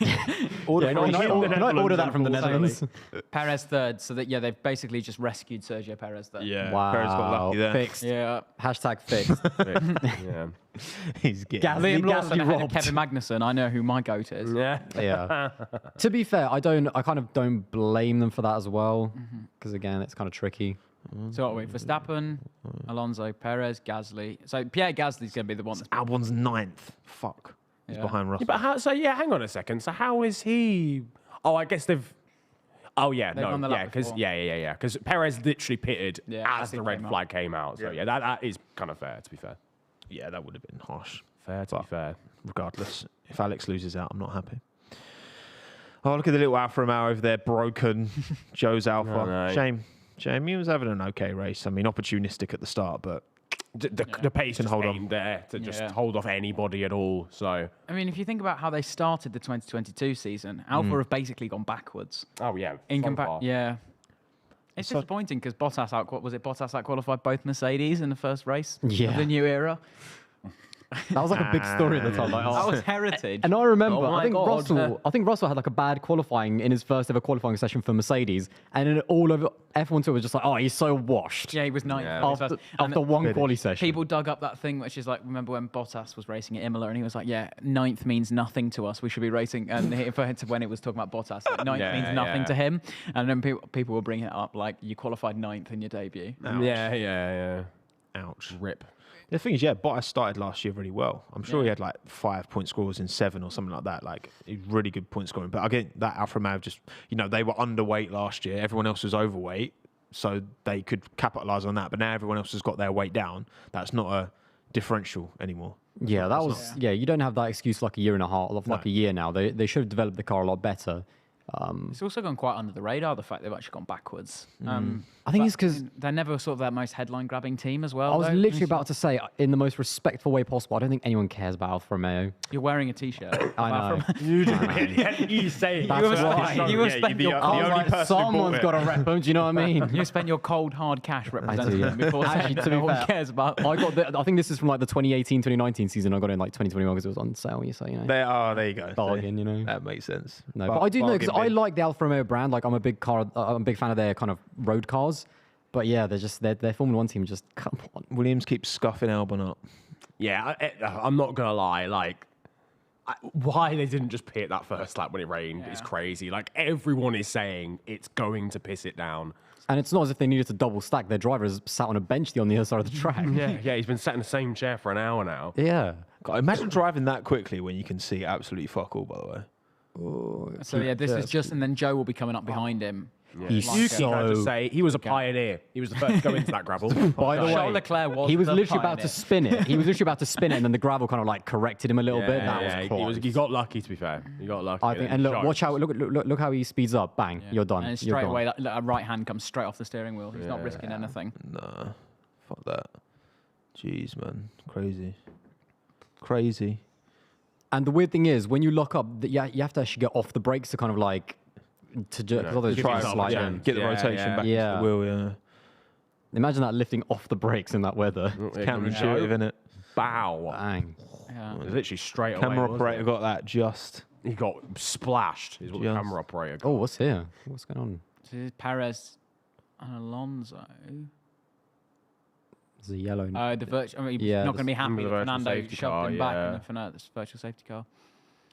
Order Yeah, from can I order that from the Netherlands, Netherlands? Perez third. So that they've basically just rescued Sergio Perez there. Yeah, Wow. Perez got lucky there. Fixed. Yeah. Hashtag fixed. yeah. He's getting. Gasly- Liam Lawson Gasly ahead of robbed. Kevin Magnussen. I know who my goat is. Yeah. Yeah. To be fair, I kind of don't blame them for that as well, because again, it's kind of tricky. So what are we? Verstappen, Alonso, Perez, Gasly. So Pierre Gasly's going to be the one. That's, Albon's 9th. Fuck. He's Yeah. behind Russell. But hang on a second. So how is he? Oh, I guess they've. Oh yeah, They've no, won the yeah, lap because before. yeah, because Perez literally pitted Yeah, as as it the red came out. flag came out. So yeah, that is kind of fair. To be fair, Yeah, that would have been harsh. fair to be fair. Regardless, if Alex loses out, I'm not happy. Oh, look at the little Alfa Romeo over there, broken. Joe's Alpha. Oh, no. Shame. He was having an okay race. I mean, opportunistic at the start, but The pace Can just hold ain't there to just Yeah. hold off anybody at all. So I mean, if you think about how they started the 2022 season, Alfa have basically gone backwards. oh yeah, In so compa- far. yeah. It's So- disappointing because Bottas out-qualified both Mercedes in the first race of Yeah. the new era. That was like a big story at the time. Like, That oh. was heritage. And I remember, Oh my I think God. Russell had like a bad qualifying in his first ever qualifying session for Mercedes, and then all over F1 Tour was just like, oh, he's so washed. Yeah, he was ninth. Yeah. in his After, first- and after one quali session. people dug up that thing, which is like, remember when Bottas was racing at Imola, and he was like, yeah, ninth means nothing to us. We should be racing. And when it was talking about Bottas, like, ninth Yeah, means nothing yeah. to him. And then people were bringing it up like, you qualified ninth in your debut. Yeah. ouch. Rip. The thing is, yeah, Bottas started last year really well. I'm sure he had like 5 point scores in 7 or something like that. Like, really good point scoring. But again, that Alfa Romeo just, they were underweight last year. Everyone else was overweight, so they could capitalise on that. But now everyone else has got their weight down. That's not a differential anymore. Yeah, that was you don't have that excuse like a year and a half, like a year now. They should have developed the car a lot better. It's also gone quite under the radar, the fact they've actually gone backwards. I think but it's 'cause- they're never sort of that most headline-grabbing team as well. I was though. literally about to say, in the most respectful way possible, I don't think anyone cares about Alfa Romeo. You're wearing a T-shirt. I know. Apart from- You say That's You have why. spent- you have spent your I was like, someone's got to rep them. Do you know what I mean? You spent your cold, hard cash representing yeah. them before Actually, saying to that be no one fair, cares about. I think this is from like the 2018-2019 season. I got it in like 2021 because it was on sale. So There you go. bargain. That makes sense. No, but I do know because I like the Alfa Romeo brand. Like I'm a big fan of their kind of road cars. But yeah, their Formula One team just come on. Williams keeps scuffing Albon up. Yeah, I'm not gonna lie. Like, why they didn't just pit that first lap when it rained is crazy. Like, everyone is saying it's going to piss it down. And it's not as if they needed to double stack. Their driver is sat on a bench on the other side of the track. Yeah, he's been sat in the same chair for an hour now. Yeah. God, imagine driving that quickly when you can see absolutely fuck all, by the way. So yeah, this is just, and then Joe will be coming up behind him. He's Yuki had to so... say he was a pioneer. He was the first to go into that gravel. By the Charles way, Leclerc was he was the literally about pioneer. to spin it. He was literally about to spin it, and then the gravel kind of like corrected him a little bit. That was he got lucky. To be fair, he got lucky. I think, and look, watch how look how he speeds up. Bang, you're done. And You're straight gone. away, that right hand comes straight off the steering wheel. He's not risking anything. No. Fuck that. Jeez, man. Crazy. And the weird thing is, when you lock up, you have to actually get off the brakes to kind of like to just otherwise try just and slide yeah. in. Get the rotation back Yeah. into the wheel, yeah. Imagine that lifting off the brakes in that weather. Counterintuitive, innit? Bow. Bang. Yeah. It was literally straight away. Camera wasn't operator it? got that just. He got splashed, is what the Just. camera operator got. Oh, what's here? What's going on? So this is Perez and Alonso. There's a yellow. The virtual. I mean, he's Yeah, not going to be happy the that virtual Fernando safety shoved car, him back yeah. in this virtual safety car.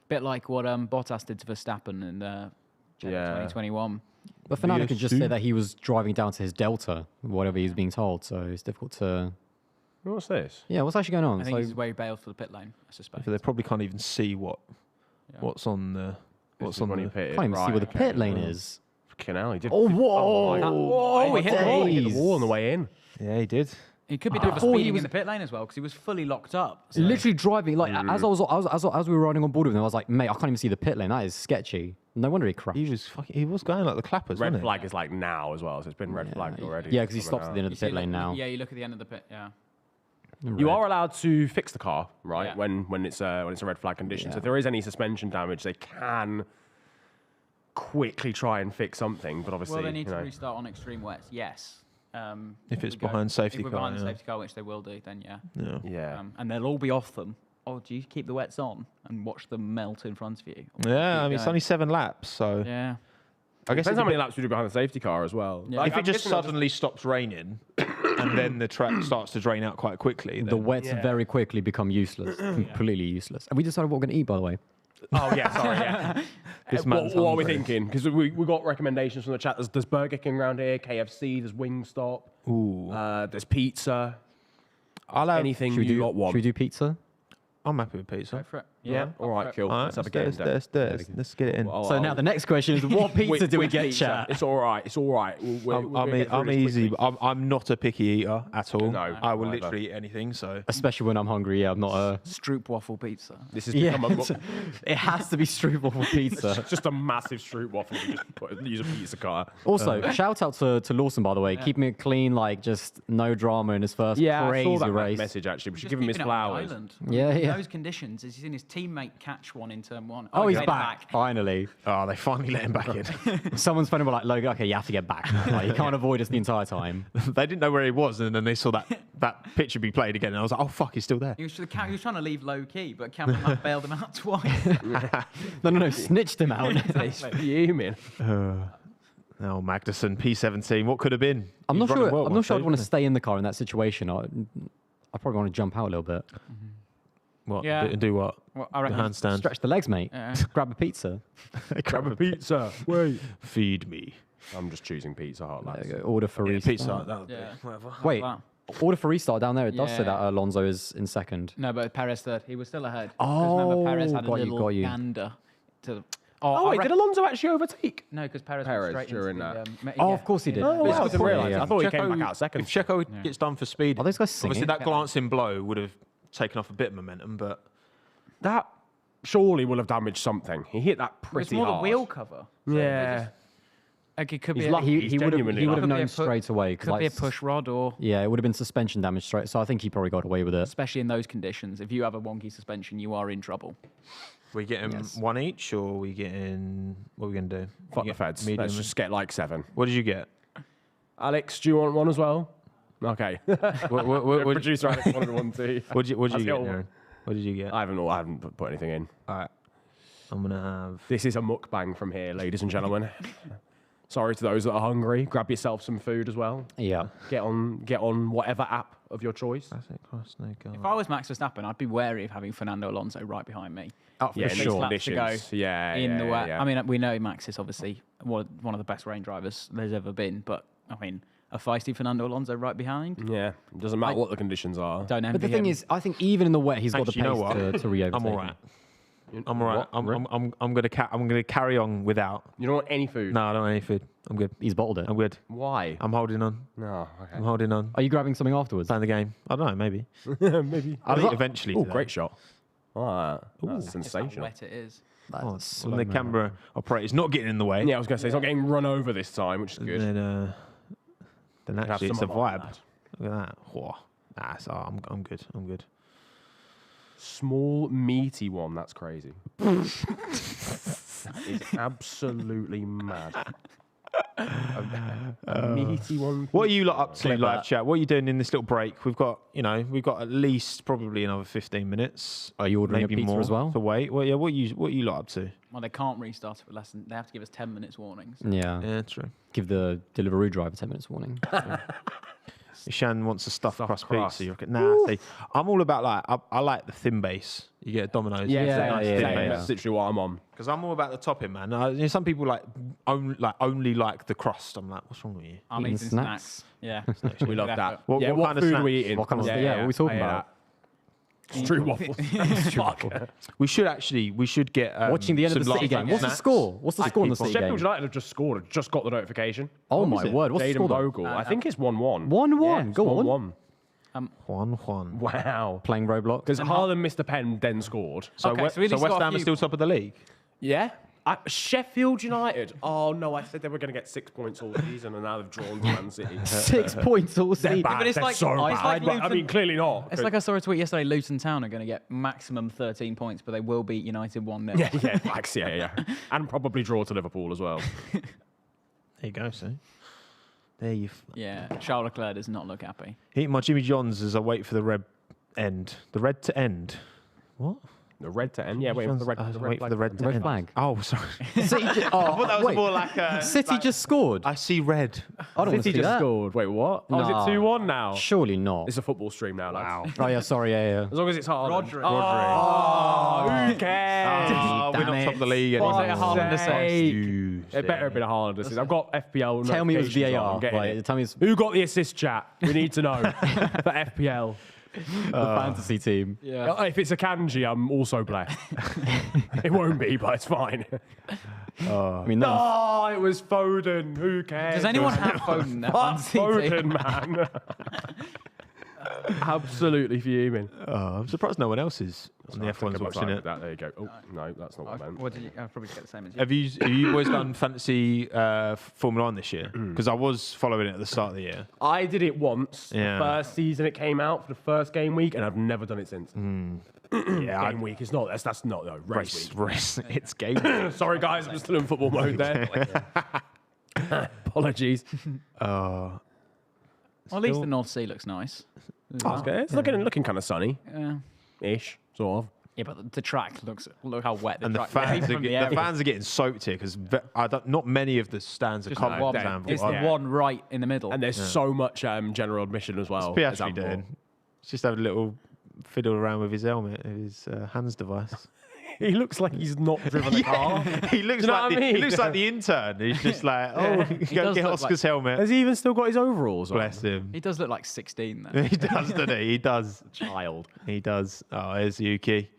Bit like what Bottas did to Verstappen in Yeah. 2021. But Fernando could just VS2. say that he was driving down to his delta, whatever he was being told. So it's difficult to. What's this? Yeah, what's actually going on? I think So- this is where he bailed for the pit lane, I suspect. They probably can't even see what's on the. What's on when the. he pitted. can't even see Right, where the okay. pit lane is. Fucking hell, he did. Oh, whoa! Oh, he hit the wall. He hit the wall on the way in. Yeah, he did. He could be doing Before he speeding was- in the pit lane as well because he was fully locked up. So. Literally driving like as we were riding on board with him, I was like, mate, I can't even see the pit lane. That is sketchy. No wonder he crashed. He was going like the clappers, Red wasn't flag is like now as well, so it's been red flagged already. Yeah, because he Coming stops out. at the end of You the see, pit lane now. Yeah, you look at the end of the pit. Yeah. You are allowed to fix the car, right? Yeah. When it's a red flag condition. So Yeah. if there is any suspension damage, they can quickly try and fix something. But obviously, Well, they need you to know, restart on extreme wets. Yes. If it's we go- behind safety if we're car, behind the yeah. safety car, which they will do, then yeah. Yeah. yeah. And they'll all be off them. Or do you keep the wets on and watch them melt in front of you? Or Yeah, I keep mean, it's going? only 7 laps, so Yeah. I guess Depends how many laps we do behind the safety car as well. Yeah. if I'm it just guessing they'll suddenly stops raining and then the track starts to drain out quite quickly, The then wets Yeah. very quickly become useless, completely useless. And we decided what we're going to eat, by the way. Oh yeah, sorry. Yeah. This man's what are we hungry. thinking? Because we got recommendations from the chat. There's Burger King around here, KFC. There's Wingstop. Ooh. There's pizza. I'll have, Anything Should we you do, lot want. should we do pizza? I'm happy with pizza. Go for it. Yeah. All right. Cool. All right, Let's have a let's game. do it. Let's get it in. Well, So now the next question is, what pizza do we Which get, pizza? chat? It's all right. It's all right. We're gonna get through I'm this easy. quickly. I'm not a picky eater at all. No, I will neither. literally eat anything. So Especially when I'm hungry. Yeah, I'm not a. Stroop waffle pizza. This has Yeah, become it has to be strudel for pizza. just a massive Stroop waffle. We just use a pizza cutter. Also, shout out to Lawson, by the way, keeping it clean, like just no drama in his first Yeah, I crazy saw that race. message actually. We should Just give him his keeping it on the flowers. island. Yeah, In yeah. those conditions, he's seen his teammate catch one in turn one. Oh, he's made it back. Finally. oh, they finally let him back in. Someone's phoning me like, Logan, okay, you have to get back. Like, you can't avoid us the entire time. They didn't know where he was, and then they saw that picture be played again, and I was like, oh fuck, he's still there. He was trying to leave low key, but cameraman bailed him out twice. No, snitched him out. He's fuming. Oh, Magnussen, P17. What could have been? I'm He's not running sure. well I'm one not sure I'd stage, want to wasn't stay in the car in that situation. I probably want to jump out a little bit, he? What? Yeah. Do what? Well, I The reckon handstand. stretch the legs, mate. Yeah. Grab a pizza. Grab a pizza. Wait. Feed me. I'm just choosing Pizza Hut, lads. There you go. Order for Yeah, restart. pizza. That would be Yeah. whatever. Wait, Wow. order for restart down there. It does say Yeah. that Alonso is in second. No, but Perez third. He was still ahead. 'Cause remember, Perez had a got you, little got you. gander to the. Oh, I wait, did Alonso actually overtake? No, because Perez Perez went straight during into that. the, Oh, of course he did. Oh, But wow, I it's didn't good- realise. yeah. I thought he came back out second. If Checo gets done for speed, Are those guys obviously singing? that glancing blow would have taken off a bit of momentum, but That surely will have damaged something. He hit that It's pretty more hard. the wheel cover. So Yeah. Like it could He's be. lucky. He He's would have genuinely known Could be a straight away. 'cause Could be a like, push rod, or Yeah, it would have been suspension damage straight. So I think he probably got away with it. especially in those conditions, if you have a wonky suspension, you are in trouble. we getting Yes. one each, or we getting what are we gonna do? Fuck We the get feds. medium Let's just get like 7. What did you get? Alex, do you want one as well? Okay. What Producer Alex wanted one too. did you Let's get, get one. Niran? What did you get? I haven't put anything in. All right, I'm gonna have. This is a mukbang from here, ladies and gentlemen. Sorry to those that are hungry. Grab yourself some food as well. Yeah. Get on whatever app of your choice. Classic cross, no go. If I was Max Verstappen, I'd be wary of having Fernando Alonso right behind me. Oh, Yeah, for in these sure. laps to go conditions. Yeah, in the way. yeah. I mean, we know Max is obviously one of the best rain drivers there's ever been, but I mean, a feisty Fernando Alonso right behind. Yeah, it doesn't matter what the conditions are. Don't envy But the thing him. is, I think even in the wet, he's got Actually, the you pace know what? to re-overtake. I'm all right. I'm all right. What? I'm gonna carry on without. You don't want any food? No, I don't want any food. I'm good. He's bottled it. I'm good. Why? I'm holding on. No, I'm holding on. Are you grabbing something afterwards? Playing the game. I don't know. Maybe. okay. Maybe. I'll Was eat that- eventually. Oh, today. great shot. That's It's how sensational. wet it is. Oh, when the camera operator's not getting in the way. Yeah, I was going to say, it's not getting run over this time, which is good. Then Can have actually, it's a some of vibe. that. Look at that. Whoa. Nah, so I'm good. I'm good. Small, meaty one. That's crazy. That is absolutely mad. A meaty one. What are you lot up to, Clever. live chat? What are you doing in this little break? We've got at least probably another 15 minutes. Are you ordering a maybe pizza more as well? to wait? Well, yeah. What are you lot up to? Well, they can't restart it for less than. They have to give us 10 minutes warnings. Yeah. Yeah, true. Give the Deliveroo driver 10 minutes warning. Ishan wants a stuffed crust crust. pizza. You reckon? Nah, see, I'm all about I like the thin base. You get a Domino's. Yeah, Yeah, nice yeah, thin yeah, base. yeah. That's literally what I'm on. Because I'm all about the topping, man. Some people only like the crust. I'm like, what's wrong with you? I'm Eating eating snacks. snacks. Yeah. We love that. What- yeah, what what kind of food snacks? are we eating? What kind of what are we talking about? Street waffles. We should get Watching the end of the some City game. last-minute What's the snacks. score? What's the score in the City Sheffield game? United have just scored. I've just got the notification. Oh What my was it? word! What's the Jaden score? Bogle. I think it's 1-1. 1-1. Go on. 1-1. Juan. Wow. Playing Roblox. Because Haaland missed a pen, then scored. So, Okay, so we at so least West got a Ham are few- still top of the league. Yeah. Sheffield United. Oh no, I said they were going to get 6 points all season, and now they've drawn to Man City. 6 points all They're season. bad. but it's They're like- so it's bad. like But, I Luton- mean, clearly not. It's like I saw a tweet yesterday. Luton Town are going to get maximum 13 points, but they will beat United 1-0. yeah, facts, yeah. And probably draw to Liverpool as well. There you go. See. There you. Yeah, Charles Leclerc does not look happy. Eating my Jimmy Johns as I wait for the red end. The red to end. What? The red to end. Yeah, waiting for the red. Wait for the red to Red end. flag. Oh, sorry. City I thought that was wait. more like a. City just scored. I see red. I don't want to City see just that. scored. Wait, what? Oh, Nah. is it 2-1 now? Surely not. It's a football stream now, lads. Oh yeah, sorry, yeah. As long as it's Haaland. Rodri. Oh, who cares? Oh, we're Damn not it. top of the league For anymore. like a Haaland assist. sake. It better have been a Haaland assist. I've got FPL. Tell me it was notifications on. VAR. I'm getting Right, it. tell me it's Who got the assist, chat? We need to know. For FPL. the fantasy team. Yeah. If it's a kanji, I'm also blessed. It won't be, but it's fine. I mean, no. Oh, it was Foden. Who cares? Does anyone have Foden in their Fuck fantasy Foden, team? man. Absolutely fuming. I'm surprised no one else is on the I'll take F1's a watching side it. with that. There you go. Oh, no, that's not what I meant. What did you? I'll probably get the same as you. Have you boys done fantasy Formula One this year? Because I was following it at the start of the year. I did it once, Yeah. the first season it came out for the first game week, and I've never done it since. Yeah, Game week is not. That's not no race week. race. It's game. week. Sorry, guys, I'm still in football mode there. Apologies. Well, at least the North Sea looks nice. It's looking kind of sunny, Yeah. ish, sort of. Yeah, but the track look how wet the And the track fans, is are from the the area. fans are getting soaked here because not many of the stands are Just covered. the one. Example. It's the Yeah. one right in the middle. And there's so much general admission as well. What's as Piastri Amber. doing? He's just having a little fiddle around with his helmet, his hands device. He looks like he's not driven a car. He looks Do you know like what I mean? he looks like the intern. He's just like, oh, He go does get look Oscar's helmet. Has he even still got his overalls on? Bless him. He does look like 16 though. He does, doesn't he? He does. Child. He does. Oh, here's Yuki.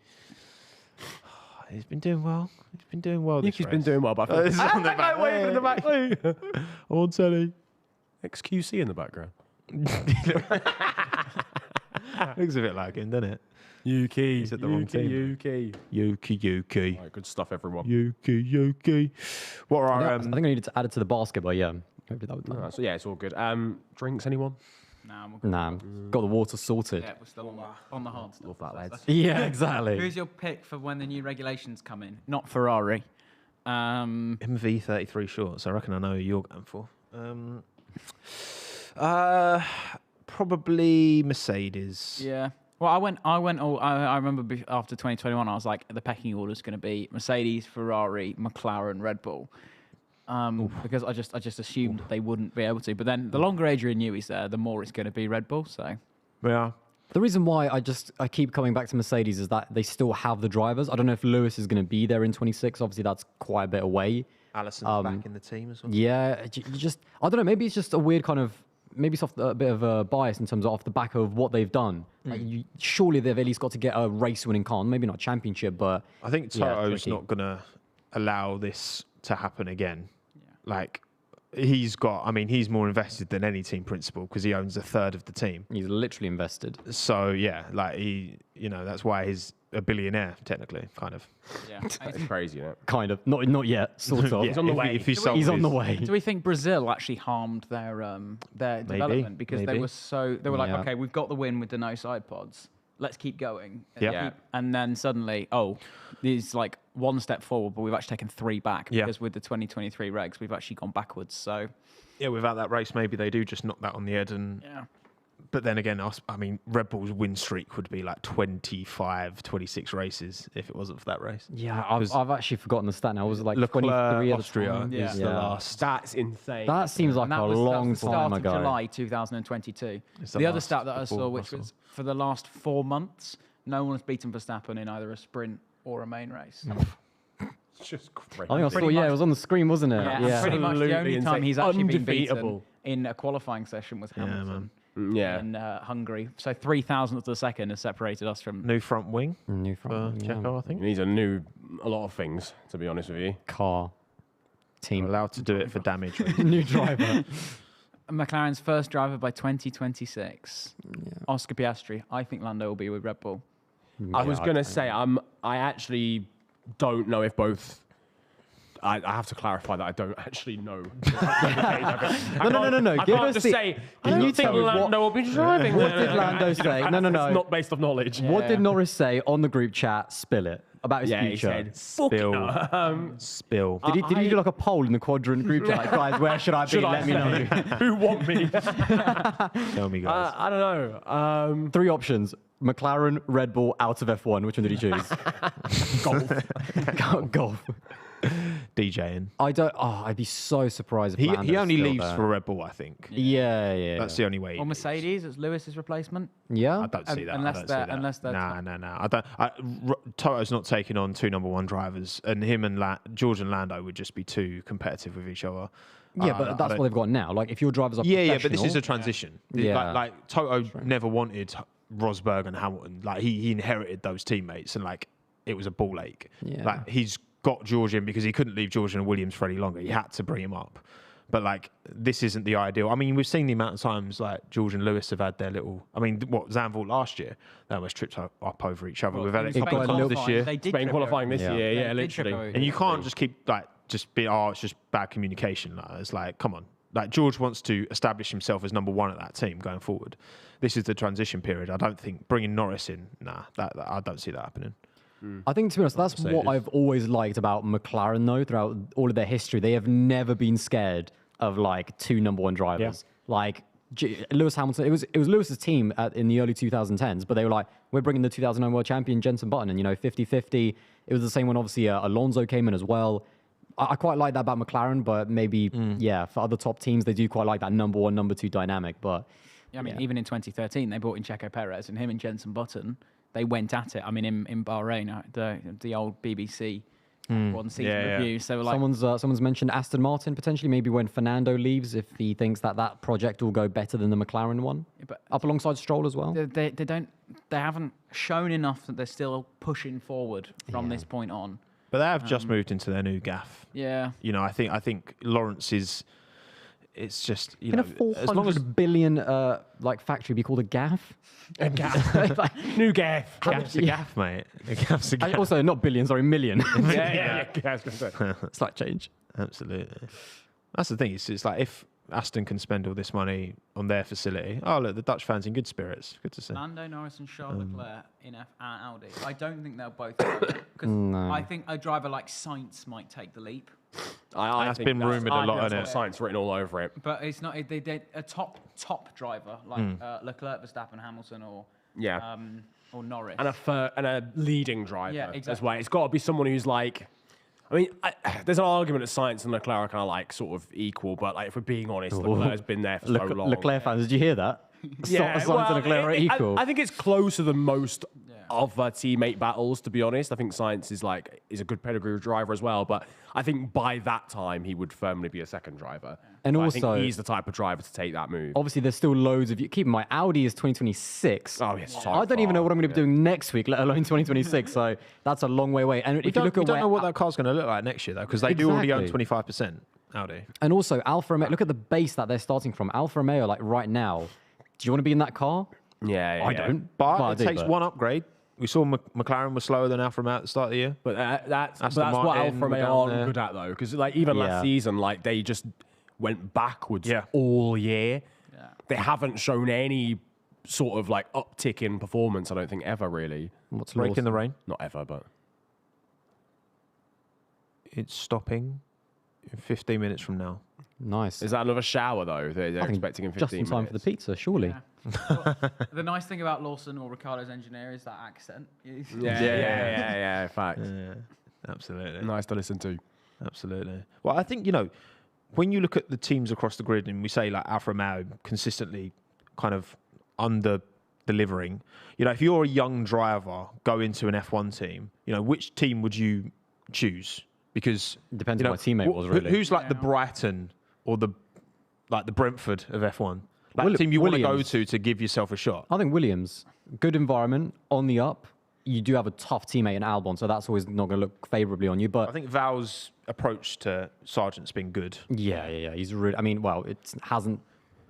He's been doing well. He's been doing well. Yuki's been doing well, but I This feel is on the back. waving in the back. I'm on telly. XQC in the background. Looks a bit like him, doesn't it? Yuki. He's at the wrong team. Yuki. Yuki. All right, good stuff, everyone. Yuki. What are I our think I needed to add it to the basket, but yeah. Hopefully that would do. So yeah, it's all good. Drinks, anyone? Nah, we're Nah, got the water sorted. Yeah, we're still on the hard stuff. Love that, lads. Yeah, exactly. Who's your pick for when the new regulations come in? Not Ferrari. MV33 shorts? I reckon I know who you're going for. Probably Mercedes. Yeah. Well, I remember after 2021, I was like, the pecking order is going to be Mercedes, Ferrari, McLaren, Red Bull. Because I just assumed they wouldn't be able to. But then the longer Adrian Newey's there, the more it's going to be Red Bull. So Yeah. The reason why I keep coming back to Mercedes is that they still have the drivers. I don't know if Lewis is going to be there in 26. Obviously, that's quite a bit away. Alison's back in the team as well. Yeah, you just I don't know. Maybe it's just a weird kind of maybe it's off a bit of a bias in terms of off the back of what they've done. Like surely they've at least got to get a race-winning car. Maybe not championship, but I think yeah, Toto's tricky. not going to allow this to happen again. Like, he's more invested than any team principal because he owns a third of the team. He's literally invested. So, yeah, like that's why a billionaire technically, kind of. Yeah. It's crazy, isn't it? Kind of. Not yet. Sort of. He's on the way. If he sold He's on the his- way. Do we think Brazil actually harmed their development because they maybe. were like, Yeah. okay, we've got the win with the no side pods. Let's keep going. Yeah. And then suddenly, these like one step forward, but we've actually taken 3 back Yeah. because with the 2023 regs, we've actually gone backwards. So Yeah, without that race, maybe they do just knock that on the head. But then again, I mean, Red Bull's win streak would be like 25, 26 races if it wasn't for that race. Yeah, I've actually forgotten the stat now. Was it like Leclerc, 23 at the Austria time? is the last. That's insane. That seems like and that a was long the start time of ago. July 2022. It's The other last stat that I saw, before which Russell. was for the last 4 months, no one has beaten Verstappen in either a sprint or a main race. It's just crazy. I think I saw. Pretty Yeah, much- it was on the screen, wasn't it? Yeah, pretty much the only Absolutely time he's insane. actually been Undefeatable. beaten in a qualifying session was Hamilton Yeah. in Hungary. So 3,000th of a second has separated us from. New front wing New for front, yeah. Checo, I think. He's a lot of things, to be honest with you. Car team. Allowed to do it for damage. New driver. McLaren's first driver by 2026. Oscar Piastri. I think Lando will be with Red Bull. I was going to say, I actually don't know if both. I have to clarify that I don't actually know. No. I Give can't us just the- say, Can I you don't tell think me what- Lando will be driving. What did Lando say? No. It's not based off knowledge. What did Norris say on the group chat? Spill it about his Yeah, he future. said, "Fuck it." Spill. Spill. Did he do like a poll in the quadrant group chat? Like, guys, where should I be? Should I Let me know. Who want me? Tell me, guys. I don't know. 3 options: McLaren, Red Bull, out of F1. Which one did he choose? Golf. DJing. I'd be so surprised if He Lando's only still leaves there. for Red Bull, I think. Yeah. That's the only way. he Or leaves. Mercedes as Lewis's replacement. Yeah. I don't see that. Unless I don't see they're- that. unless they're No. I don't. Toto's not taking on 2 number 1 drivers, and him and George and Lando would just be too competitive with each other. Yeah, but that's what they've got now. Like, if your drivers are Yeah, but this is professional- a transition. Yeah. Like Toto never wanted Rosberg and Hamilton. Like he inherited those teammates, and like it was a ball ache. Yeah. Like he's got George in because he couldn't leave George and Williams for any longer. He had to bring him up. But like this isn't the ideal. I mean, we've seen the amount of times like George and Lewis have had their little. I mean, what Zandvoort last year, they almost tripped up over each other. We've had it a It couple got of a times little- this year. They did Spain trip qualifying over. this Yeah. year, They yeah, did trip literally. over. And you can't just keep like just be it's just bad communication. Like, it's like come on. Like George wants to establish himself as number 1 at that team going forward. This is the transition period. I don't think bringing Norris in. That I don't see that happening. I think, to be honest, that's what I've always liked about McLaren, though, throughout all of their history. They have never been scared of, like, 2 number 1 drivers. Like, Lewis Hamilton, it was Lewis's team in the early 2010s, but they were like, we're bringing the 2009 world champion Jenson Button, and, 50-50. It was the same when, obviously, Alonso came in as well. I quite like that about McLaren, but maybe, for other top teams, they do quite like that number 1, number 2 dynamic, but... Yeah, I mean, even in 2013, they brought in Checo Perez, and him and Jenson Button, they went at it. I mean, in Bahrain, the old BBC one season review. So like, Someone's mentioned Aston Martin potentially, maybe when Fernando leaves, if he thinks that project will go better than the McLaren one, but up alongside Stroll as well. they haven't shown enough that they're still pushing forward from this point on. But they have just moved into their new gaff. Yeah. I think Lawrence is. It's just Can a 400 billion factory be called a gaff? A gaff. New gaff. gaff's a gaff, mate. A gaff's a gaff. Also, not billion, sorry, million. Yeah. I was gonna say. Slight change. Absolutely. That's the thing. It's like if Aston can spend all this money on their facility. Oh, look, the Dutch fans in good spirits. Good to see. Lando Norris and Charles Leclerc in Audi. I don't think they'll both because I think a driver like Sainz might take the leap. I That's think been rumoured a lot, that's isn't got it? science written all over it. But it's not a top driver like Leclerc, Verstappen, Hamilton, or Yeah. or Norris. And a leading driver Yeah, as exactly. well. It's got to be someone who's like, I mean, there's an argument that Science and Leclerc are kind of like sort of equal, but like if we're being honest, Leclerc's been there for so long. Leclerc fans, did you hear that? Sainz and Leclerc are equal. I think it's closer than most other teammate battles, to be honest. I think Science is a good pedigree driver as well, but I think by that time he would firmly be a second driver. And But I also- think he's the type of driver to take that move. Obviously, there's still loads of you. Keep in mind, Audi is 2026. Oh, yes, so I don't even know far, what I'm going to be doing next week, let alone 2026. So that's a long way away. And if you look at we don't know where, what that car's going to look like next year, though, because they do already own Exactly. 25% Audi. and also Alfa Romeo, look at the base that they're starting from. Alfa Romeo, like right now, do you want to be in that car? Yeah, I don't. But Well, I it do, takes but- one upgrade We saw McLaren was slower than Alfa Romeo at the start of the year. But that's what Martin Alfa were Romeo down aren't there. good at, though. Because like even last season, like they just went backwards all year. Yeah. They haven't shown any sort of like uptick in performance, I don't think, ever really. What's Break in the rain. Not ever, but... It's stopping in 15 minutes from now. Nice. Is that another shower, though, they're I think expecting in 15 just in time for the pizza, surely. Yeah. The nice thing about Lawson or Ricciardo's engineer is that accent. Yeah, in fact. Yeah, absolutely. Nice to listen to. Absolutely. Well, I think, when you look at the teams across the grid and we say like Alfa Romeo consistently kind of under delivering, if you're a young driver, go into an F1 team, which team would you choose? Because Depends on what teammate was, really. Who's like the Brighton or the Brentford of F1? Like the team you want to go to give yourself a shot. I think Williams, good environment, on the up. You do have a tough teammate in Albon, so that's always not going to look favourably on you. But I think Val's approach to Sargeant's been good. Yeah. He's really. I mean, well, it hasn't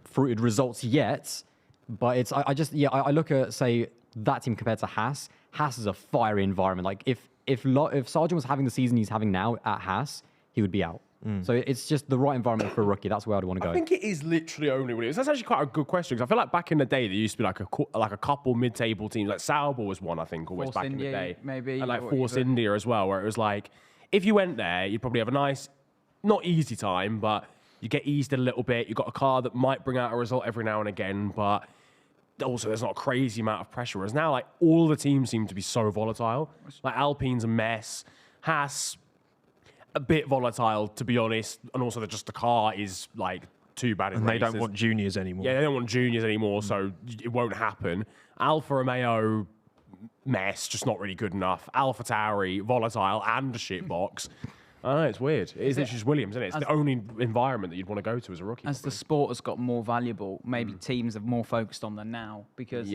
fruited results yet, but it's. I look at say that team compared to Haas. Haas is a fiery environment. Like if Sargeant was having the season he's having now at Haas, he would be out. So it's just the right environment for a rookie. That's where I'd want to go. I think it is literally only Williams. That's actually quite a good question, because I feel like back in the day there used to be like a couple mid-table teams. Like Sauber was one, I think, always Force back India, in the day. maybe, And like or Force even- India as well, where it was like, if you went there, you'd probably have a nice, not easy time, but you get eased a little bit. You've got a car that might bring out a result every now and again, but also there's not a crazy amount of pressure. Whereas now, like, all the teams seem to be so volatile. Like Alpine's a mess. Haas, a bit volatile, to be honest, and also just the car is like too bad in And they races. don't want juniors anymore. Yeah, they don't want juniors anymore, so it won't happen. Alfa Romeo, mess, just not really good enough. Alpha Tauri, volatile and a shitbox. I know, it's weird. It is literally just Williams, isn't it? It's the only environment that you'd want to go to as a rookie. As the sport has got more valuable, maybe teams have more focused on them now, because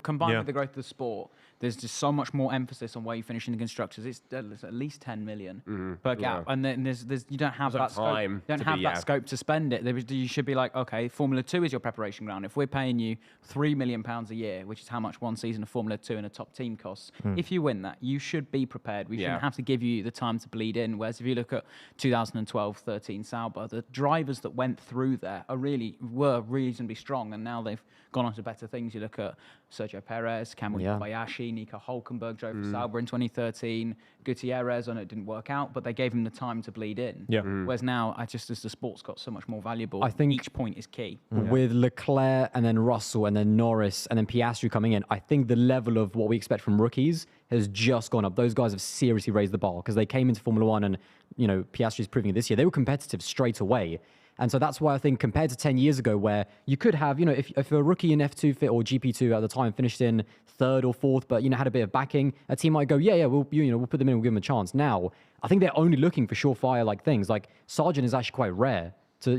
combined with the growth of the sport, there's just so much more emphasis on where you finish in the constructors. It's at least 10 million per gap, and then there's you don't have that scope. You don't have that scope to spend it. You should be like, okay, Formula 2 is your preparation ground. If we're paying you £3 million a year, which is how much one season of Formula 2 and a top team costs, if you win that, you should be prepared. We shouldn't have to give you the time to bleed in. Whereas if you look at 2012-13 Sauber, the drivers that went through there were reasonably strong, and now they've gone on to better things. You look at Sergio Perez, Kamui Kobayashi, Nico Hülkenberg drove for Sauber in 2013. Gutierrez, I know it didn't work out, but they gave him the time to bleed in. Yeah. Whereas now, as the sport's got so much more valuable, I think each point is key. With Leclerc and then Russell and then Norris and then Piastri coming in, I think the level of what we expect from rookies has just gone up. Those guys have seriously raised the bar, because they came into Formula One and, Piastri's proving it this year. They were competitive straight away. And so that's why I think compared to 10 years ago, where you could have, if a rookie in F2 fit or GP2 at the time finished in third or fourth, but, had a bit of backing, a team might go, we'll put them in, we'll give them a chance. Now, I think they're only looking for surefire like things. Like Sargeant is actually quite rare to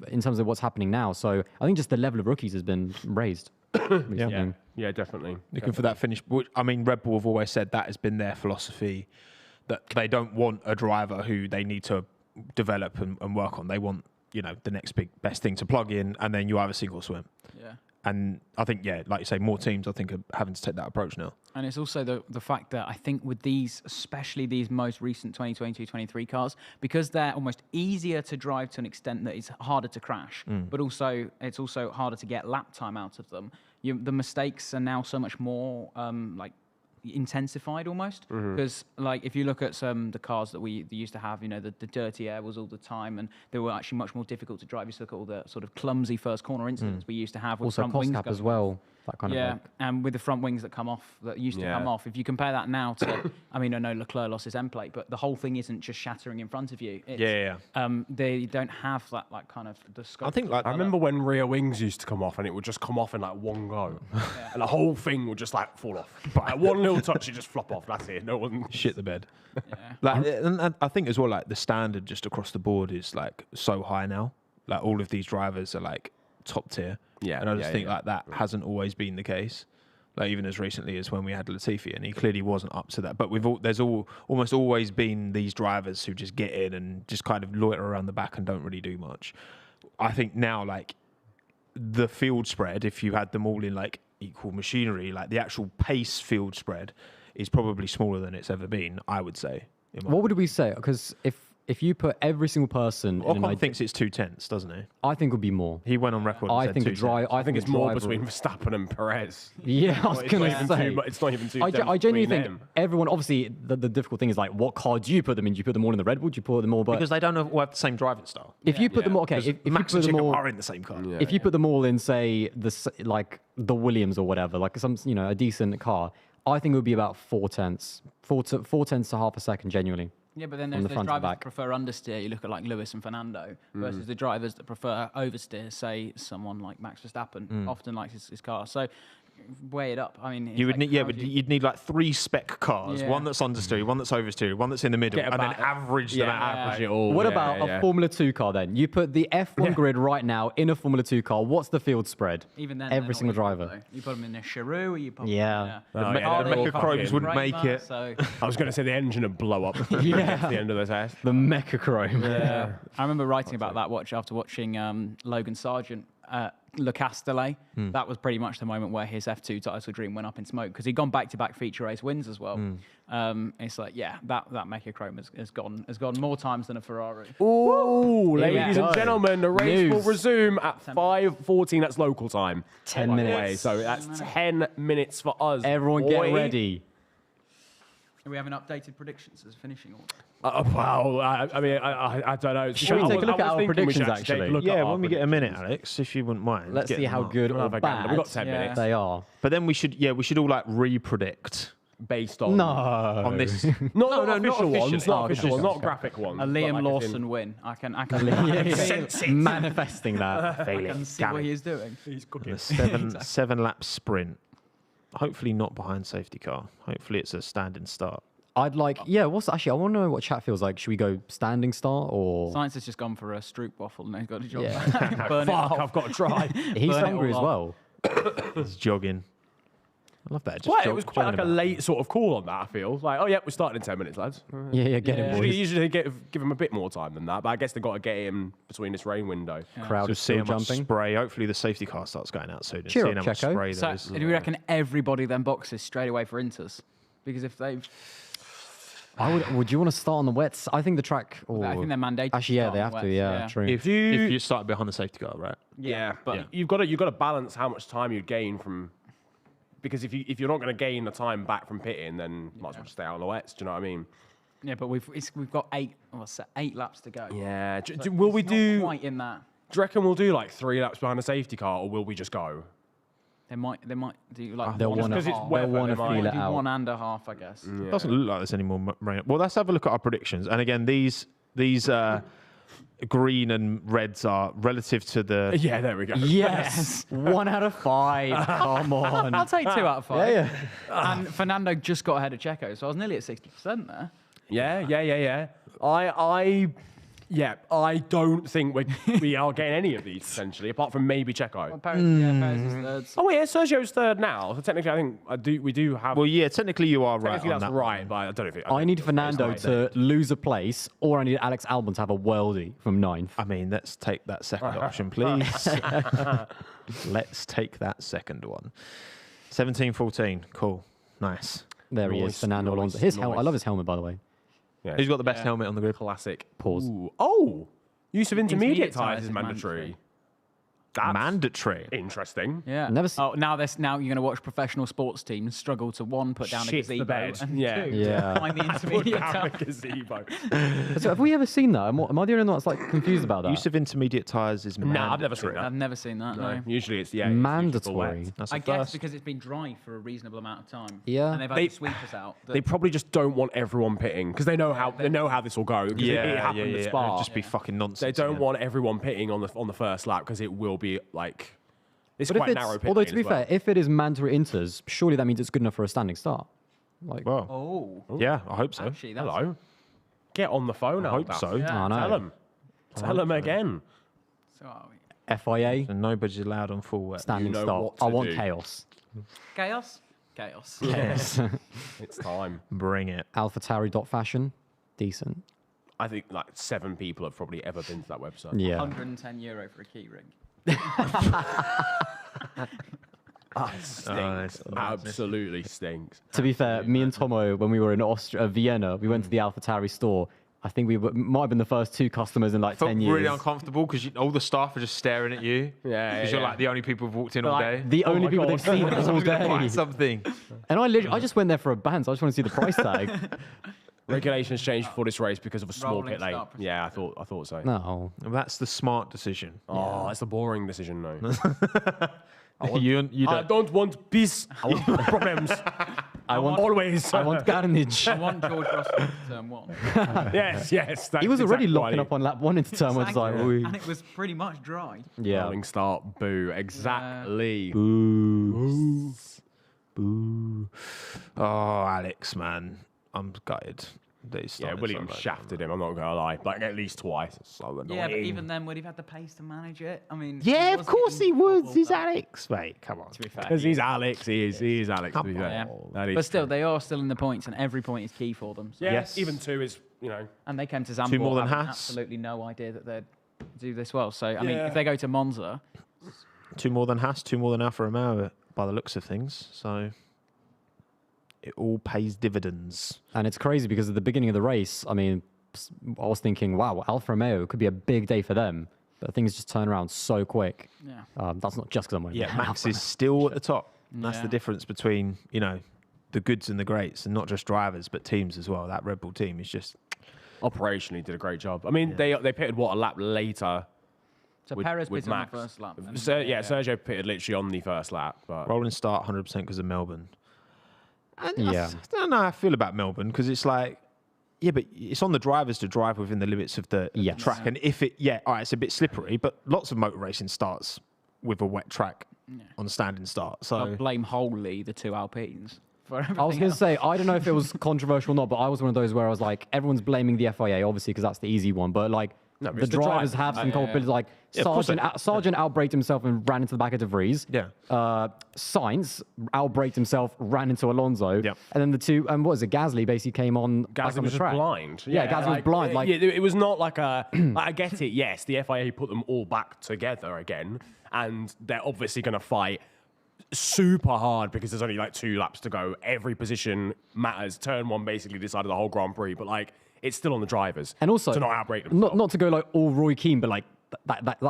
in terms of what's happening now. So I think just the level of rookies has been raised. Yeah, definitely. Looking for that finish. I mean, Red Bull have always said that has been their philosophy, that they don't want a driver who they need to develop and work on. They want, the next best thing to plug in, and then you either sink or swim. Yeah. And I think, like you say, more teams, I think, are having to take that approach now. And it's also the fact that I think with these, especially these most recent 2022-23 cars, because they're almost easier to drive to an extent that it's harder to crash, but also it's also harder to get lap time out of them. The mistakes are now so much more intensified almost, because like if you look at the cars that we used to have, the dirty air was all the time, and they were actually much more difficult to drive. You look at all the sort of clumsy first corner incidents we used to have with Also, front cost wings cap as well. That kind of and with the front wings that come off, that used to come off. If you compare that now to, I mean, I know Leclerc lost his end plate, but the whole thing isn't just shattering in front of you. It's, they don't have that like kind of the scope. I think like I remember when rear wings used to come off, and it would just come off in like one go, and the whole thing would just like fall off. But like, one little touch, it just flop off. That's it. No one shit the bed. And I think as well, like the standard just across the board is like so high now. Like all of these drivers are like top tier. Yeah, and I just think like that hasn't always been the case. Like even as recently as when we had Latifi, and he clearly wasn't up to that. But there's almost always been these drivers who just get in and just kind of loiter around the back and don't really do much. I think now, like the field spread, if you had them all in like equal machinery. Like the actual pace field spread is probably smaller than it's ever been, I would say. What would we say? Because if you put every single person, Ocon thinks it's 2/10, doesn't he? I think it would be more. He went on record. I and think said a drive. I think it's more between Verstappen and Perez. Yeah, I was It's gonna not even say. it's not even two. I genuinely think them. everyone. Obviously, the difficult thing is like, what car do you put them in? Do you put them all in the Red Bull? Do you put them all? But Because they don't all have the same driving style. if you put them all, okay, if you Max put and them Checo all, are in the same car. if you put them all in, say the Williams or whatever, like some a decent car, I think it would be about 4/10, 4/10 to half a second, genuinely. Yeah, but then From there's the those front to drivers that back. prefer understeer. You look at like Lewis and Fernando versus the drivers that prefer oversteer. Say someone like Max Verstappen often likes his car. So weigh it up. I mean, it's You would like, need, how do you- you'd need like 3 spec cars. Yeah. One that's understeer, one that's oversteer, one that's in the middle, Get and then about- average them out. average it all. What yeah, about yeah. a Formula 2 car then? You put the F1 grid right now in a Formula 2 car. What's the field spread? Even then, they're every not single equal, driver. though. You put them in a Chiru, or you put Yeah. them Oh, in a yeah, the they're all Mecha Chromes fucking- wouldn't make Kramer, it. So I was going to say the engine would blow up Yeah. at the end of the test. The Mecha Chrome. I remember writing about that after watching Logan Sargeant Le Castellet. That was pretty much the moment where his F2 title dream went up in smoke because he'd gone back-to-back feature race wins as well. It's like, yeah, that Mecha Chrome has gone more times than a Ferrari. Ooh, ladies go. and gentlemen, the race will News. resume at 5:14. That's local time. 10 by the minutes. way. So that's 10 minutes for us. Everyone get boy. ready. Do we have an updated predictions as a finishing order? Wow, I mean, I don't know. Should we take a look at our predictions, actually? Yeah, when we get a minute, Alex, if you wouldn't mind. Let's get see them how up. good We'll or have a gander. bad We've got 10 minutes. they are. But then we should all like re-predict Based on on this. not not official ones, officially. not official ones, not Okay. graphic ones. A but Liam like Lawson win. I can Manifesting that. I can see what he is doing. He's The cooking. seven lap sprint. Hopefully not behind safety car. Hopefully it's a standing start. I'd like, yeah, I want to know what chat feels like. Should we go standing start or? Science has just gone for a Stroop waffle and he's got a job. Yeah. Burn it Fuck, off. I've got to try. He's Burn it hungry all as off. well. It's jogging. I love that. Just It was quite like a late sort of call on that, I feel. Like, oh, yeah, we're starting in 10 minutes, lads. Yeah, get Yeah. it, Usually, boys. usually give him a bit more time than that, but I guess they've got to get him between this rain window. Crowd is Just see still how much jumping. spray. Hopefully the safety car starts going out soon. And Cheer seeing up, how much Checo. spray So there is. do you reckon everybody then boxes straight away for Inters? Because if they've, Would you want to start on the wets? I think the track. I think they're mandated. Actually, yeah, to they start have on to. wets, Yeah, true. If you start behind the safety car, right? Yeah, but Yeah. you've got to balance how much time you gain from, because if you're not going to gain the time back from pitting, then might as well just stay out on the wets. Do you know what I mean? Yeah, but we've got 8 laps to go. Yeah. So Will we it's not do? quite in that? Do you reckon we'll do like 3 laps behind the safety car, or will we just go? They might do like They'll one want and because a it's half. weather, they'll want to they might feel it do out. 1.5, I guess. It doesn't look like there's any more rain. Well, let's have a look at our predictions. And again, these green and reds are relative to the. Yeah, there we go. Yes, 1 out of 5. Come on. I'll take 2 out of 5. Yeah, And Fernando just got ahead of Checo, so I was nearly at 60% there. Yeah. I don't think we are getting any of these essentially, apart from maybe Checo. Perez is third. Oh yeah, Sergio's third now. So technically, I think we do have. Well, yeah, technically you are right. technically On that's that right, one. but I don't know if I need Fernando right to lose a place, or I need Alex Albon to have a worldie from 9th. I mean, let's take that second option, please. Let's take that second one. 17-14. Cool. Nice. There he is, Nice, Fernando Alonso. His helmet. I nice. love his helmet, by the way. Yeah. Who's got the best helmet on the grid? Classic. Pause. Ooh. Oh, use of intermediate Intermediate tyres tyres is is mandatory. mandatory. That's Mandatory. interesting. Yeah. Never s- now you're going to watch professional sports teams struggle to one, put down a Shit the gazebo, bed. and Yeah. 2, Yeah. find the intermediate Have a time. gazebo. So have we ever seen that? Am I the only one that's like confused about that? Use of intermediate tyres is mandatory. I've never seen that. I've never seen that. No. Usually it's it's usually Mandatory. wet. That's I a guess first. because it's been dry for a reasonable amount of time. Yeah. And they've had They- the sweepers out. They probably just don't want everyone pitting because they know how this will go. 'cause it happened at Spa. It'd just be fucking nonsense. They don't again. want everyone pitting on the first lap because it will be like it's But if quite narrow it's, pitting. although to be as well. fair, if it is mandatory inters, surely that means it's good enough for a standing start. Like, Well, Oh. yeah, I hope so. Actually, that's Hello, get on the phone. I hope Aldas. so. Yeah. I know. Tell them. Tell them again. So are we? FIA, And nobody's allowed on full wet. standing know start. what to I want do. chaos. Chaos? Chaos. Yes. It's time. Bring it. AlphaTauri.fashion, decent. I think like 7 people have probably ever been to that website. Yeah. €110 for a key ring. Stinks. Absolutely stinks. To be fair, me and Tommo, when we were in Vienna, we went to the AlphaTauri store. I think we might have been the first 2 customers in like 10 years. Really uncomfortable because all the staff are just staring at you. Yeah, Because you're like the only people who've walked in all day. The only people they've seen all Buy day. something. And I just went there for a band, so I just want to see the price tag. Regulations changed before this race because of a small Rolling pit lane. start procedure. Yeah, I thought so. No. Well, that's the smart decision. Oh, it's a boring decision, though. You I don't want peace. I want problems. I want always. I want carnage. I want George Russell in turn 1. yes. He was already exactly locking right. up on lap 1 into turn 1. It's like, "Oi." And it was pretty much dry. Yeah. Rolling start, boo. Exactly. Boo. Boo. Oh, Alex, man. I'm gutted. that he Yeah, started Williams so late. shafted him, I'm not going to lie. Like, at least twice. It's so annoying. Yeah, but even then, would he have had the pace to manage it? I mean, Yeah, he of wasn't course in he would. trouble, He's but- Alex, mate. Come on. To be fair, Because he's Alex. He is Alex, to be fair. Yeah. That is But still, true. they are still in the points, and every point is key for them. So. Yeah, Yes. even two is, you know. And they came to Zandvoort Two more than having Haas. absolutely no idea that they'd do this well. So, I mean, Yeah. if they go to Monza, 2 more than Haas, 2 more than Alfa Romeo by the looks of things. So it all pays dividends. And it's crazy because at the beginning of the race, I mean, I was thinking, wow, Alfa Romeo could be a big day for them. But things just turn around so quick. yeah. That's not just because I'm wearing Yeah, an Max Alfa is still at the top. That's the Yeah. difference between, you know, the goods and the greats, and not just drivers, but teams as well. That Red Bull team is just... Operationally did a great job. I mean, they pitted, what, a lap later So with, Perez with pitted on Max. the first lap. and- Sergio pitted literally on the first lap. But rolling start 100% because of Melbourne. And Yeah. I don't know how I feel about Melbourne because it's like, yeah, but it's on the drivers to drive within the limits of the Yes. track. And if it, all right, it's a bit slippery, but lots of motor racing starts with a wet track on standing start. So I'll blame wholly the two Alpines for everything. I was going to else. say, I don't know if it was controversial or not, but I was one of those where I was like, everyone's blaming the FIA, obviously, because that's the easy one. But like, No, but the it's the drivers drivers. have some culpability. Like, Yeah, of course Sargeant outbraked himself and ran into the back of De Vries. Yeah. Sainz outbraked himself, ran into Alonso. Yeah. And then the two, and what was it? Gasly basically came on back Gasly on was the just track. blind. Yeah, Gasly was blind. Like, yeah, it was not like a. Like, I get it. Yes, the FIA put them all back together again, and they're obviously going to fight super hard because there's only like 2 laps to go. Every position matters. Turn 1 basically decided the whole Grand Prix, but like it's still on the drivers. and also, to not outbrake them. not to go like all Roy Keane, but like,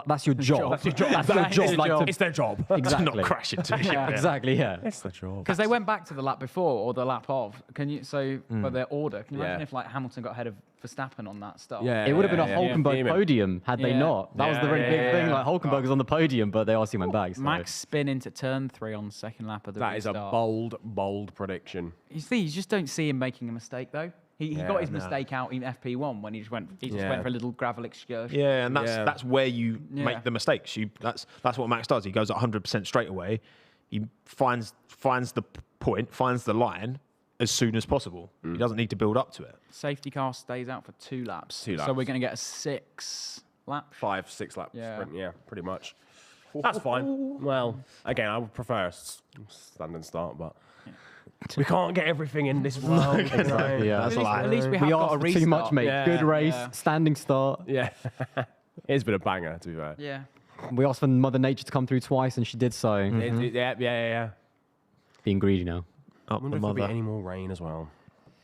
that's your job. That's your job. That's their It's job. their Like, job. to- It's their job. exactly. not crash into it. Yeah. Exactly, yeah. It's their job. Because they went back to the lap before or the lap of. Can you for their order? Can you imagine Yeah. if like Hamilton got ahead of Verstappen on that stuff? Yeah, It would have been a yeah, Hulkenberg yeah. podium had they Yeah. not. That was the Yeah, very yeah, big yeah, thing. yeah. Like Hulkenberg was on the podium, but they RC went back. So. Max spin into turn 3 on the second lap of the That is a restart. bold prediction. You see, you just don't see him making a mistake though. He got his no. mistake out in FP1 when he just went Yeah. for a little gravel excursion. Yeah, and Yeah. that's where you Yeah. make the mistakes. That's what Max does. He goes 100% straight away. He finds the point, finds the line as soon as possible. He doesn't need to build up to it. Safety car stays out for 2 laps. 2 So laps. we're going to get a 6 lap. 5-6 lap Yeah. sprint, yeah, pretty much. That's fine. Well, again, I would prefer a stand and start, but we can't get everything in this world. Exactly, yeah. That's At a least, lie. at least we have We got a asked for restart. too much, mate. Yeah. Good race, Yeah. standing start. Yeah. It's been a banger, to be fair. Yeah. We asked for Mother Nature to come through twice, and she did so. Yeah. Being greedy now. I Up wonder the if there'll be mother. any more rain as well.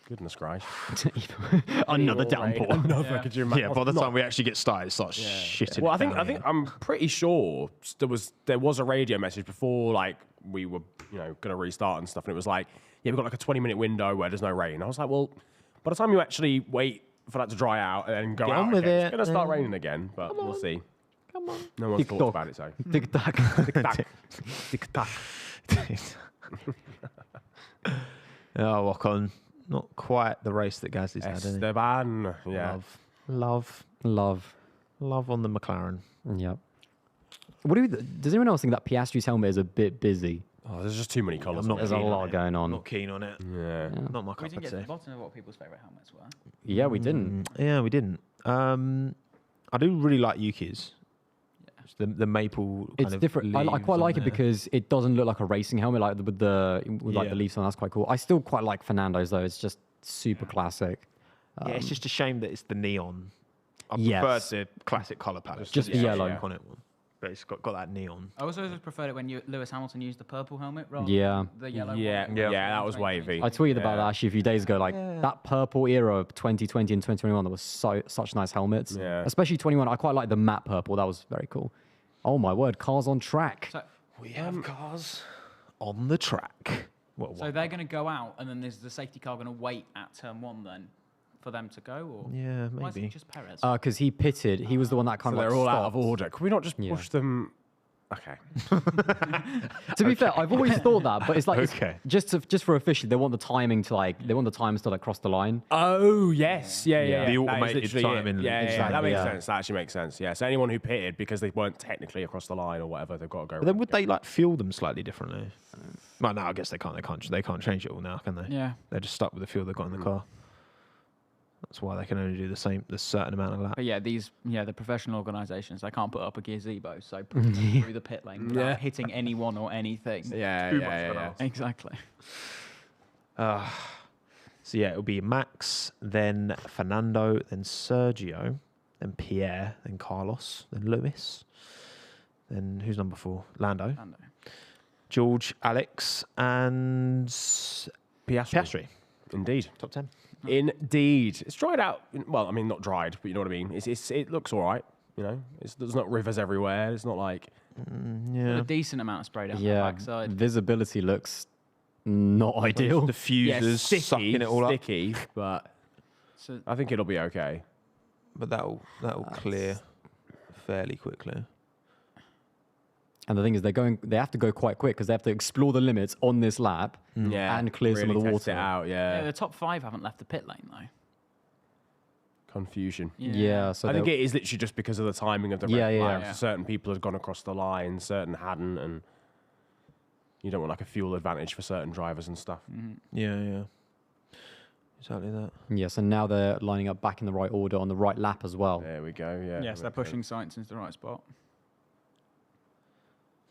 Goodness Christ. Another Any more rain? downpour. Another, Yeah. could you imagine? Yeah, by the time we actually get started, it starts shitting. Well, it down I think I'm pretty sure there was a radio message before, like we were, going to restart and stuff, and it was like, yeah, we've got like a 20-minute window where there's no rain. I was like, well, by the time you actually wait for that to dry out and then go Get out on with again, it. it's going to start raining again, but we'll see. Come on. No one's thought Tick-tock. about it, so. Tick tack. Tick-tack. Tick-tack. Oh, Ocon. Not quite the race that Gasly's had. is it? Esteban. Yeah. Love Love. on the McLaren. Yep. Does anyone else think that Piastri's helmet is a bit busy? Oh, there's just too many colours. I'm not There's a keen on lot it. going on. Not keen on it. Yeah. Not my We cup didn't of get to the tea. bottom of what people's favourite helmets were. Yeah, we didn't. Yeah, we didn't. I do really like Yuki's. It's the maple. Kind It's of different. I leaves quite on like it there. because it doesn't look like a racing helmet, like with the Yeah. leaves on. That's quite cool. I still quite like Fernando's though. It's just super classic. Yeah, it's just a shame that it's the neon. I Yes. prefer the classic colour palette. Just the yellow. On it one. but it's got that neon. I also just preferred it when Lewis Hamilton used the purple helmet rather Yeah. than the yellow Yeah, one. that was wavy. I tweeted about that actually a few days ago. Like that purple era of 2020 and 2021, that was such nice helmets. Yeah. Especially 21. I quite like the matte purple. That was very cool. Oh my word, cars on track. So, We have cars on the track. Well, so they're going to go out, and then there's the safety car going to wait at turn 1 then for them to go, or yeah, why isn't maybe. it just Perez? Because he pitted. He was the one that So kind of they're like all out of stopped. order. Can we not just Yeah. push them? Okay. To be fair, I've always thought that, but it's like Okay. just for officially, they want the timing to cross the line. Oh yes, yeah. The That is automated literally timing. it. Yeah, Exactly, that makes yeah. sense. That actually makes sense. Yeah. So anyone who pitted because they weren't technically across the line or whatever, they've got to go. But then would they like fuel them slightly differently? Well, no, I guess they can't. They can't change it all now, can they? Yeah. They're just stuck with the fuel they've got in the car. That's why they can only do the certain amount of laps. But yeah, the professional organisations, they can't put up a gazebo, so push them through the pit lane without hitting anyone or anything. Yeah. Exactly. So yeah, it'll be Max, then Fernando, then Sergio, then Pierre, then Carlos, then Lewis, then who's number 4? Lando, George, Alex, and Piastri. Indeed. Top 10. Indeed. It's dried out. Well, I mean, not dried, but you know what I mean. It looks all right. You know, there's not rivers everywhere. It's not like. Yeah. A decent amount of spray down the Yeah, backside. visibility looks not ideal. Diffusers sucking it all up. sticky, but So I think it'll be okay. But that'll clear fairly quickly. And the thing is, they have to go quite quick because they have to explore the limits on this lap and clear some of the test water it out. yeah, Yeah. the top 5 haven't left the pit lane though. Confusion. Yeah, so I think they'll- it is literally just because of the timing of the Yeah, red yeah, flags. yeah. Certain people have gone across the line, certain hadn't, and you don't want like a fuel advantage for certain drivers and stuff. Yeah. Exactly that. so now they're lining up back in the right order on the right lap as well. There we go. Yeah. Yes, they're pushing Sainz into the right spot.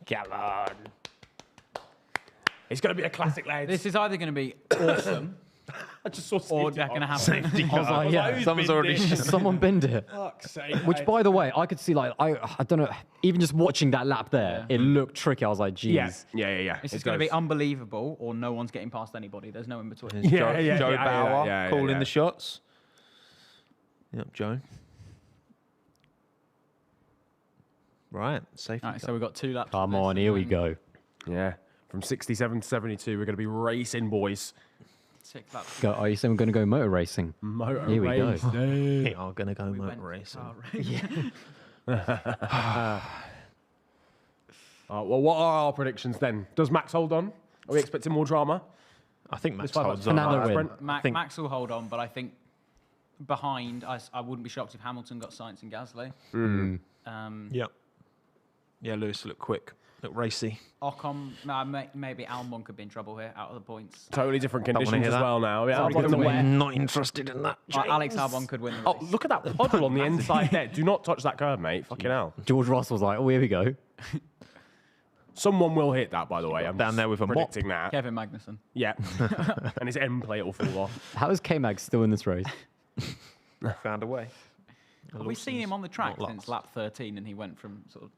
Come on. It's going to be a classic, lads. This is either going to be awesome I just saw or they're going to have Safety I was car. like, yeah, Someone's already. someone binned it. Fuck's sake. Which, by the way, I could see like I don't know. Even just watching that lap there, it looked tricky. I was like, geez. Yeah. This is going to be unbelievable, or no one's getting past anybody. There's no in between. Joe Bauer yeah, calling yeah. the shots. Yep, Joe. Right, safety All right, car. so we've got 2 laps. Come of this on, and here we then go. Yeah. From 67 to 72, we're going to be racing, boys. 6 laps. Go. Are you saying we're going to go motor racing? Motor Here we go. race. We are going to go We motor went racing. car race. Well, what are our predictions then? Does Max hold on? Are we expecting more drama? I think Max five holds laps. on. Fernando win. think- Max will hold on, but I think behind, I wouldn't be shocked if Hamilton got Sainz and Gasly. Yep. Yeah, Lewis look quick, look racy. Ocon, maybe Albon could be in trouble here, out of the points. Totally different wanna conditions hear as that. well now. Yeah, Sorry, Albon's good to wet. Not interested in that. Alex Albon could win the race. Oh, look at that puddle on the inside there. Do not touch that curve, mate. Fucking hell. George Russell was like, oh, here we go. Someone will hit that, by the way. I'm down there with a mop. predicting that. Kevin Magnussen. Yeah. And his end plate will fall off. How is K-Mag still in this race? Found a way. Have we seen him on the track not since lost. lap 13 and he went from sort of...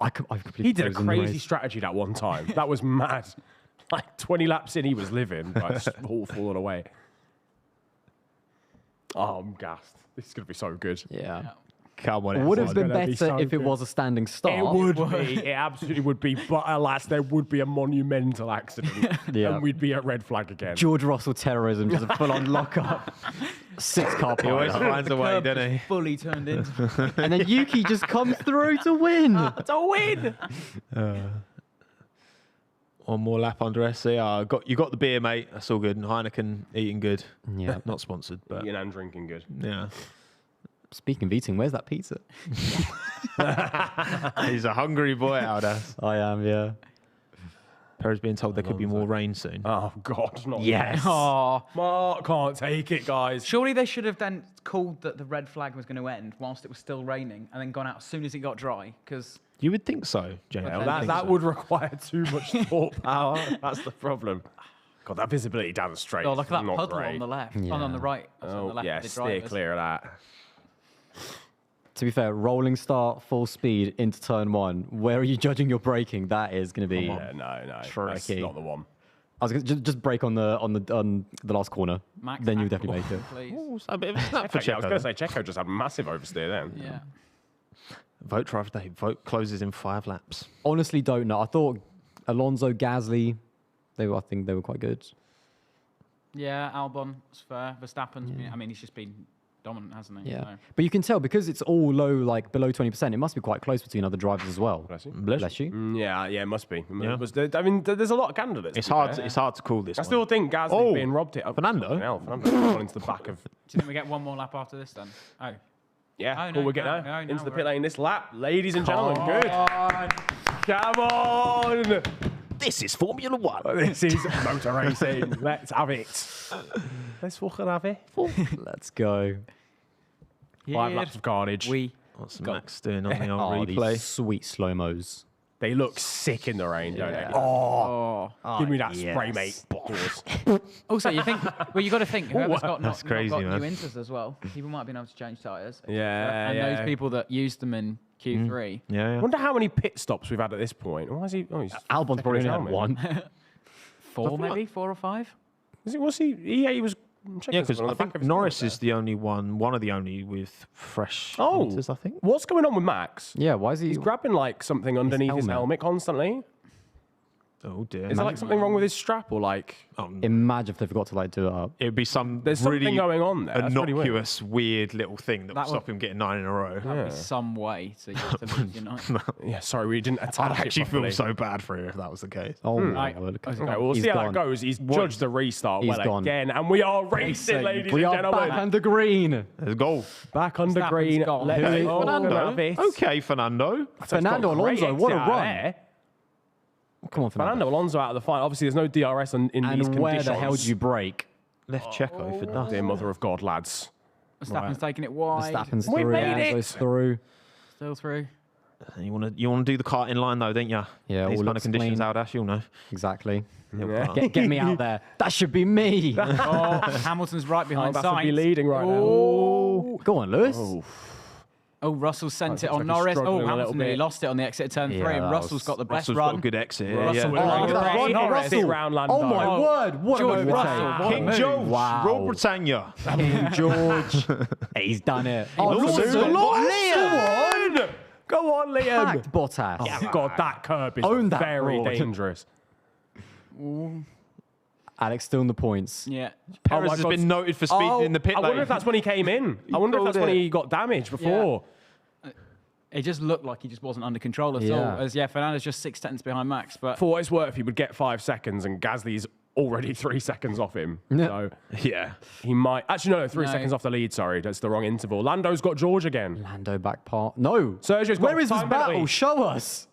I've completely He did a frozen the crazy race. strategy that one time. That was mad. Like 20 laps in, he was living, but just all falling away. Oh, I'm gassed. This is going to be so good. Yeah. Come on. It would have been gonna be better so if it good. was a standing start. It would be. It absolutely would be. But alas, there would be a monumental accident. Yeah. And we'd be at red flag again. George Russell terrorism, just a full-on lock-up. 6-car He always pile. finds a way, doesn't he? fully turned into... And then Yuki just comes through to win. To win! One more lap under SC. You got the beer, mate. That's all good. And Heineken eating good. Yeah. Not sponsored, but Eating and drinking good. yeah. Speaking of eating, where's that pizza? He's a hungry boy, Aldas. I am, yeah. Perez being told there could be more rain soon. Oh, God. Not Yes. Oh, Mark can't take it, guys. surely they should have then called that the red flag was going to end whilst it was still raining and then gone out as soon as it got dry, because... You would think so, James. Well, I would That, think that so. would require too much thought power. That's the problem. God, that visibility down the straight. Oh, look at that not puddle great. on the left. Yeah. On the right. On the Oh, left yeah, of the steer drivers. clear of that. To be fair, rolling start, full speed into turn 1. Where are you judging your braking? That is going to be. Yeah, no, that's tricky. not the one. I was gonna just brake on the last corner. Max then you tackle, definitely make it. Please. Ooh, it's a bit of a snap for I was going to Checo. say Checo just had massive oversteer then. Yeah. Vote driver day. Vote closes in 5 laps. Honestly, don't know. I thought Alonso, Gasly, I think they were quite good. Yeah, Albon, it's fair. Verstappen's been, I mean, he's just been dominant, hasn't he? Yeah, So. but you can tell because it's all low, like below 20%. It must be quite close between other drivers as well. Bless you. Bless you. Yeah, it must be. Yeah. I mean, there's a lot of candidates. It's to be hard. fair. It's hard to call this. I one. still think Gasly Oh, being robbed it. Fernando? Fucking hell, Fernando's gone into the back of. Do you think we get one more lap after this then? Oh. Yeah, Oh, cool, no, we're getting no, now no, into the we're- pit lane this lap, ladies and gentlemen. Good. Come on. This is Formula One. This is motor racing. Let's have it. Let's fucking have it. Let's go. 5 laps of carnage. What's Max doing on the old Oh, replay? these sweet slow-mos. They look sick in the rain, don't they? Oh. Give me that spray, yes. mate. Pause. Also, you think, well, you got to think, whoever's got That's not crazy, got man. new Inters as well, people might have been able to change tyres. Yeah, And yeah. those people that used them in Q3. Yeah, I yeah. wonder how many pit stops we've had at this point. Why is he? Oh, he's Albon's probably his only had helmet. one. 4 maybe? 4 or 5? Was he? Yeah, he was. Yeah, because I think Norris is the only one of the only with fresh Oh, motors, I think. What's going on with Max? Yeah, why is he? He's grabbing like something underneath his helmet constantly. Oh dear. Is there like something wrong with his strap or like? Imagine if they forgot to like do it up. It'd be some There's really something going on there. That's really weird. innocuous, weird little thing that would That stop him getting 9 in a row. That'd be some way to lose your night. Yeah, sorry, we didn't attach I'd it actually feel properly. so bad for him if that was the case. Oh my Right. word. Okay, we'll He's see how gone. that goes. He's judged the restart He's well gone. again, and we are racing, ladies We and are gentlemen. back under green. There's a goal. Back under Verstappen's green. gone. Let's Okay, go. Fernando. Have it. Okay, Fernando. Fernando Great Alonso, what a exit out run. there. Come on, Fernando. Fernando Alonso out of the final. Obviously, there's no DRS in these And conditions. where the hell do you brake? Left Checo for nothing. Dear mother of God, lads. Verstappen's taking it wide. Verstappen's We through. made Alonso's it. through. Still through. You want to do the karting line though, don't you? Yeah, These all kind of looks conditions, clean. Aldas, you'll know. Exactly. Yeah. Get me out there. That should be me. Oh, Hamilton's right behind That's would be Sainz. leading right Oh. Go on, Lewis. Oh, Russell sent it looks on like he's Norris. struggling Oh, a little Hamilton nearly bit. lost it on the exit of turn 3. Yeah, And that Russell's was- got the best Russell's run. got a good exit here. Russell Yeah. with a look at that great run from exit Russell. round Lando. Oh my word! What George an Russell, overtake. what a King move. George, Wow. Rule Britannia. King George. He's done it. Oh, Lawson's Lawson. got Liam! Go on, Liam! Packed Bottas. Oh, God, that curb is Own that very fraud. dangerous. Alex still in the points. Yeah. Perez my has God. been noted for speeding in the pit I lane. wonder if that's when he came in. I wonder if called that's when it. he got damaged before. It just looked like he just wasn't under control at Yeah. all. As Fernando's just 6 tenths behind Max. But For what it's worth, he would get 5 seconds, and Gasly's already 3 seconds off him. Yeah. So Yeah. he might. Actually, no, 3 No. seconds off the lead. Sorry, that's the wrong interval. Lando's got George again. Lando back part. No. Sergio's got Where is this time battle? penalty. Show us.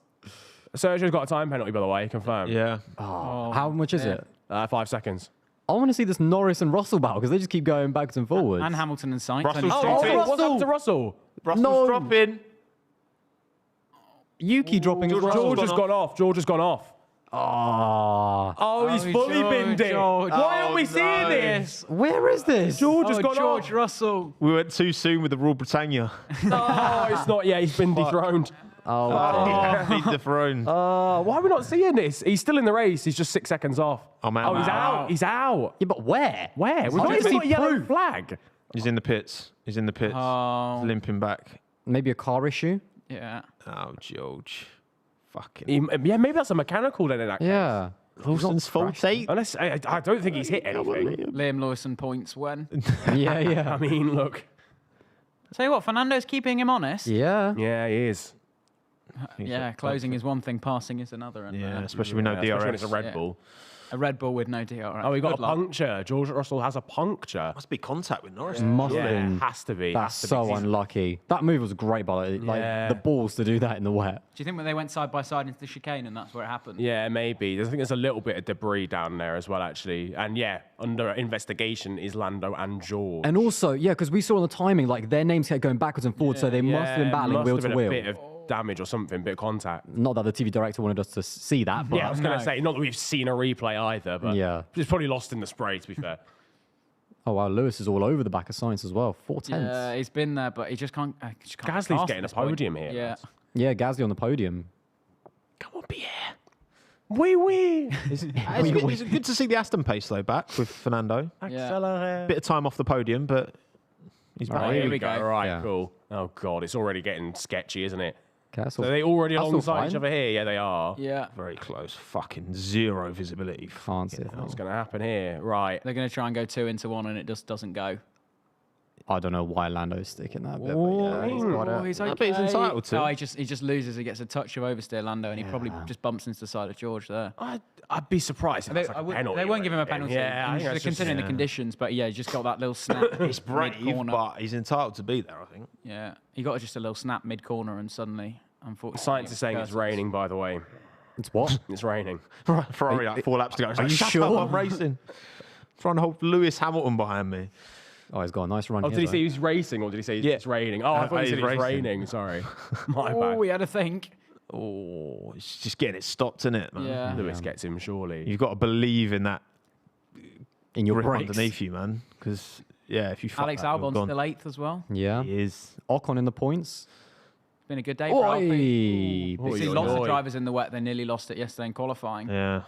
Sergio's got a time penalty, by the way, confirmed. Yeah. Oh, how much is yeah. it? 5 seconds. I want to see this Norris and Russell battle because they just keep going backwards and forwards. and Hamilton and Sainz. Russell's only Oh, two. oh, What's happened to Russell? Russell's No. dropping. Yuki dropping as George well. George has gone off. George has gone off. Ah. Oh, he's Oh, fully George, binned it. George. Why aren't we Oh, seeing no. this? Where is this? George has Oh, gone George off. Russell. We went too soon with the Rule Britannia. Oh, it's not. Yeah, he's been dethroned. Oh, Beat the throne. Why are we not seeing this? He's still in the race. He's just 6 seconds off. I'm out. Oh, he's I'm out. He's out. yeah, but where? Where? We've I not don't even see got a yellow proof. flag. He's in the pits. He's in the pits. Oh. He's limping back. Maybe a car issue? Yeah. Oh, George. Fucking. Yeah, maybe that's a mechanical then in that case. Yeah. Lawson's fault, eh? Unless I don't think he's hit anything. Liam Lawson points when. Yeah, yeah. I mean, look. Tell you what, Fernando's keeping him honest. Yeah. Yeah, he is. Yeah, closing is one thing, passing is another. And Yeah, especially with no Especially when DRS. it's a Red Yeah. Bull. a Red Bull with no DRS. Oh, he got Good a luck. puncture. George Russell has a puncture. Must be contact with Norris. Must have Yeah, been. has to be. That's has to so be. He's- unlucky. That move was great, by the way. Like, Yeah. the balls to do that in the wet. Do you think when they went side by side into the chicane and that's where it happened? Yeah, maybe. I think there's a little bit of debris down there as well, actually. And yeah, under investigation is Lando and George. And also, yeah, because we saw on the timing, like, their names kept going backwards and forwards, so they must have been battling must wheel have to been wheel. a bit of damage or something, bit of contact. Not that the TV director wanted us to see that, but Yeah, I was going No. to say, not that we've seen a replay either, but Yeah. it's probably lost in the spray, to be fair. Oh, wow. Lewis is all over the back of Sainz as well. 4 tenths. Yeah, he's been there, but he just can't. Gasly's pass getting at a this point. podium here. Yeah. lads. Yeah, Gasly on the podium. Come on, Pierre. Wee. It's good to see the Aston pace though back with Fernando. Accelerate. Bit of time off the podium, but he's back. Oh, here here we we go. go. Right, Yeah. cool. Oh, God, it's already getting sketchy, isn't it? Castle. So are they already That's all alongside each fine. other here? Yeah, they are. Yeah. Very close. Fucking zero visibility. Can't see it. What's going to happen here? Right. They're going to try and go 2 into 1, and it just doesn't go. I don't know why Lando's sticking that bit, but yeah, he's Ooh. got it. He's I okay. bet he's entitled to. No, he just loses. He gets a touch of oversteer, Lando, and he probably just bumps into the side of George there. I'd be surprised if They, that's like a penalty. they won't or give him a anything. penalty. Yeah, I think They're that's just- considering the conditions, but yeah, he just got that little snap. It's brave, mid-corner. but he's entitled to be there, I think. Yeah, he got just a little snap mid corner, and suddenly, unfortunately, Science is saying it's curtains. raining, by the way. It's what? It's raining. Ferrari like 4 laps to go. It's Are like, you shut sure? up, I'm racing. Trying to hold Lewis Hamilton behind me. Oh, he's got a nice run Oh, here, did he though. say he was racing or did he say Yeah. it's raining? Oh, I thought he said he's it's racing. raining. Sorry. My Oh, bad. we had to think. Oh, it's just getting it stopped, isn't it, man? Yeah. Lewis gets him, surely. You've got to believe in that In your grip brakes. underneath you, man. Because, yeah, if you fuck Alex that, you're Albon's gone. still 8th as well. Yeah. He is. Ocon in the points. It's been a good day for Alpine. Oi! We see Oi, lots oi. of drivers in the wet. They nearly lost it yesterday in qualifying. Yeah.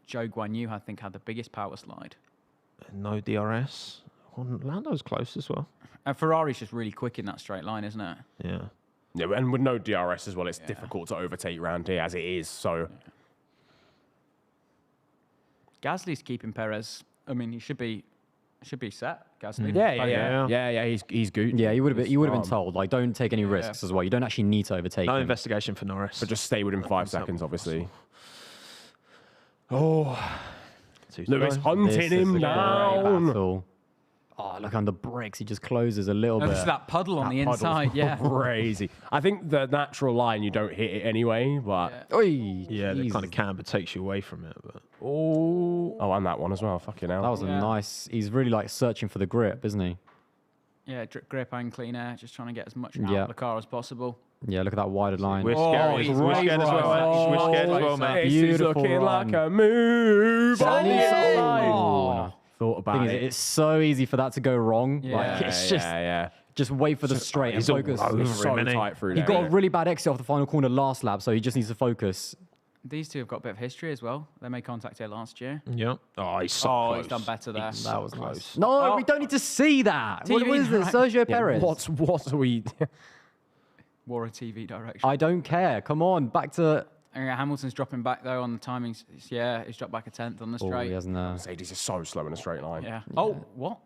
Joe Guan Yu, I think, had the biggest power slide. No DRS. Well, Lando's close as well. And Ferrari's just really quick in that straight line, isn't it? Yeah. Yeah, and with no DRS as well, it's difficult to overtake round here as it is. So Gasly's keeping Perez. I mean, he should be set. Gasly. he's good. Yeah, you would have been Calm. told, like, don't take any risks as well. You don't actually need to overtake No him. investigation for Norris. But just stay within 5 seconds, obviously. Two to Lewis go. hunting This is a him great down. battle. Oh, look under brakes. He just closes a little No, bit. this is that puddle on the Puddle. inside. Yeah. Crazy. I think the natural line, you don't hit it anyway, but... Oi, Yeah, the Jesus. kind of camber takes you away from it. But Oh, and that one as well. Fucking hell. That was a Yeah. nice... He's really, like, searching for the grip, isn't he? Yeah, grip and clean air, just trying to get as much out Yeah. of the car as possible. Yeah, look at that wider line. We're Oh, scared. he's We're right scared as right well, there. mate. We're scared as well, mate. This is Beautiful looking run. like a move. on the inside. Oh. Thought about Thing is, it. it's so easy for that to go wrong. Yeah. Like, it's just yeah. just wait for the straight and he's all focus. over It's so him, innit? tight through He there. got a really bad exit off the final corner last lap, so he just needs to focus. These two have got a bit of history as well. They made contact here last year. Yeah. Oh, he's so Oh, close. he's done better there. He's That so was close. nice. No, Oh. we don't need to see that. What TV is this? right. Sergio Yeah, Perez. what are we... Wore a TV direction. I don't care. Come on, back to... Hamilton's dropping back though on the timings. Yeah, he's dropped back a 10th on the Oh, straight. he hasn't... Mercedes is so slow in a straight line. Yeah. Oh, what?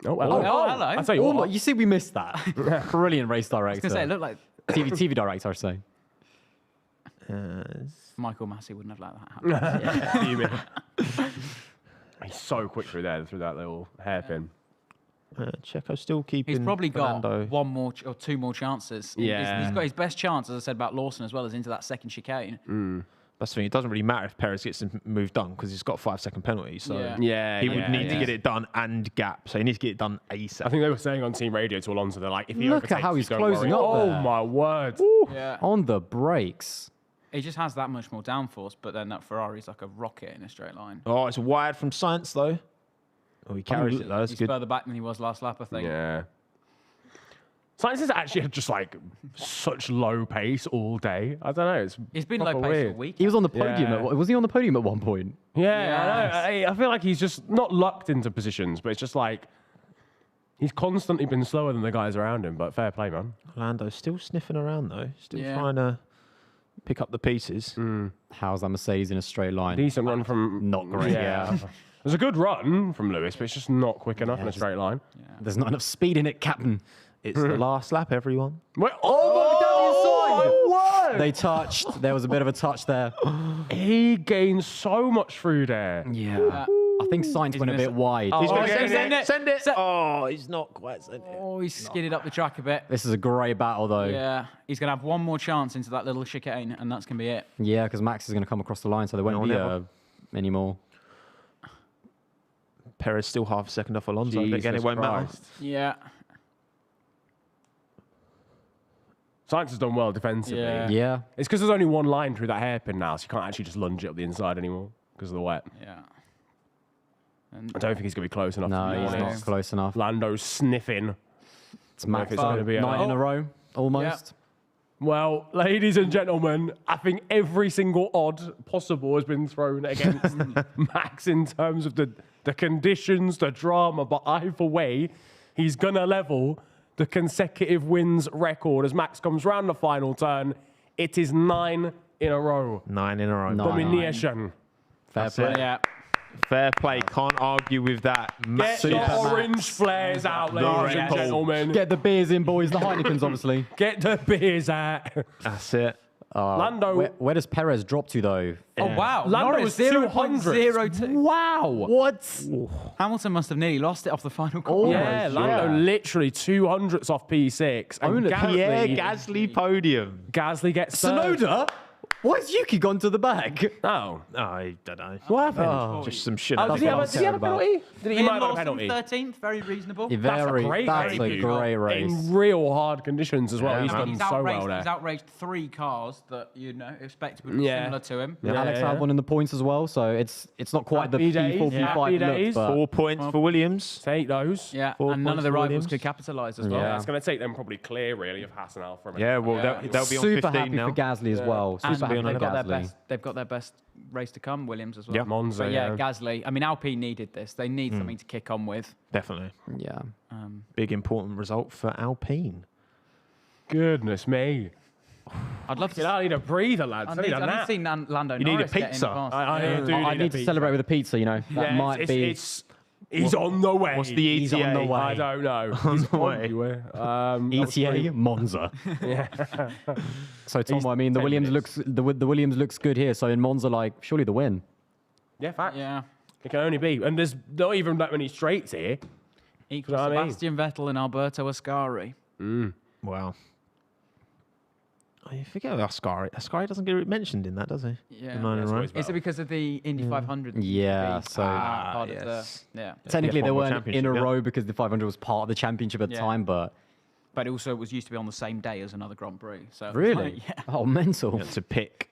Oh, hello. Oh, hello. I tell you Oh, my, what. you see, we missed that. Brilliant race I director. was gonna say, it looked like TV director, I say. Michael Massey wouldn't have let that happen. He's so quick through there, through that little hairpin. Checo still keeping. He's probably got Fernando. one more or two more chances. Yeah. He's got his best chance, as I said about Lawson as well, as into that second chicane. That's the thing. It doesn't really matter if Perez gets the move done because he's got a 5-second penalty. So Yeah. Yeah, he would need to yeah. get it done and gap. So he needs to get it done ASAP. I think they were saying on team radio to Alonso, they're like, if he Look at overtakes how you, he's don't closing worry. up Oh there. my word. Yeah. On the brakes. He just has that much more downforce, but then that Ferrari's like a rocket in a straight line. Oh, it's wide from Science though. Oh, he carries it though. That's He's good. further back than he was last lap, I think. Yeah. Science is actually just like such low pace all day. I don't know. It's He's been low proper pace all weird. week. He was on the podium. Yeah. Was he on the podium at one point? Yeah, I know. I feel like he's just not lucked into positions, but it's just like he's constantly been slower than the guys around him. But fair play, man. Lando's still sniffing around though. Still Yeah. trying to pick up the pieces. How's that Mercedes in a straight line? Decent run from Not great, yeah. It was a good run from Lewis, but it's just not quick enough in a straight line. There's not enough speed in it, Captain. It's the last lap, everyone. Wait, They touched. There was a bit of a touch there. he gained so much through there. Yeah. I think Sainz went a bit wide. He's Oh, going to send send it. it. Send it. Send- Oh, he's not quite sent it. Oh, he's skidded up the track a bit. This is a great battle, though. Yeah, he's going to have one more chance into that little chicane, and that's going to be it. Yeah, because Max is going to come across the line, so there won't No, be never. anymore. Perez still half a second off Alonso. But again, it Jesus won't matter. Christ. Yeah. Sainz has done well defensively. Yeah. Yeah. It's because there's only one line through that hairpin now, so you can't actually just lunge it up the inside anymore because of the wet. Yeah. And I don't think he's going to be close enough. No, to be he's honest. not close enough. Lando's sniffing. It's Max. it's gonna be a- 9 in a row, almost. Well, ladies and gentlemen, I think every single odd possible has been thrown against Max in terms of the conditions, the drama, but either way, he's going to level the consecutive wins record as Max comes round the final turn. It is 9 in a row. 9 in a row. Domination. Fair play. yeah. Fair play. Can't argue with that. Get the orange flares out, ladies and gentlemen. Get the beers in, boys. The Heinekens, obviously. Get the beers out. That's it. Lando. Where does Perez drop to, though? Oh, wow. Lando Norris was 200. 0.02. Wow. What? Hamilton must have nearly lost it off the final corner. Yeah, Lando literally 200ths off P6. And Pierre Gasly, Gasly podium. Gasly gets third. Tsunoda? Why has Yuki gone to the back? Oh. I don't know. What happened? Just some shit. Oh, did he have a penalty? He might have had a penalty. 13th, very reasonable. That's a great race. In real hard conditions as well. Yeah, He's man. done He's so outraged, well there. he's outraged 3 cars that expect would be Yeah. similar to him. Alex yeah. Albon in the points as well, so it's not quite Happy the days, P4, happy P5 look, days. but 4 points for Williams. Take those. Yeah, 4 and none points of the for rivals Williams. could capitalise as well. Yeah, it's going to take them probably clear, really, of Haas and Alfa. Yeah, well, Yeah. they'll be on super 15 happy now. for Gasly as well. And Super happy they've for got their Gasly. best. They've got their best race to come. Williams as well. Yeah. Monza, But yeah, yeah. Gasly. I mean, Alpine needed this. They need something to kick on with. Definitely. Yeah. Big important result for Alpine. Goodness me. I'd love to. I need a breather, lads. I need a I need to nap. see Lando You need a Norris get in pizza. advance. I I need to celebrate with a pizza, you know. That might be. He's on the way. What's the He's ETA? on the way. I don't know. On He's the way. ETA Monza. So Tom, I mean, the 10 Williams minutes. looks the Williams looks good here. So in Monza, like surely the win. Yeah, fact. Yeah. It can only be. And there's not even that many straights here. Equal know what I mean? Sebastian Vettel and Alberto Ascari. Wow. You forget Ascari. Ascari doesn't get mentioned in that, does he? Yeah. The 9 in a That's row. always Is it because of the Indy 500? Yeah, being so- part of yes. the, yeah. Technically, F1 they World weren't in a Championship, yeah. row because the 500 was part of the championship at the Yeah. time. But But also, it was used to be on the same day as another Grand Prix. So really, yeah. oh, mental. You had to pick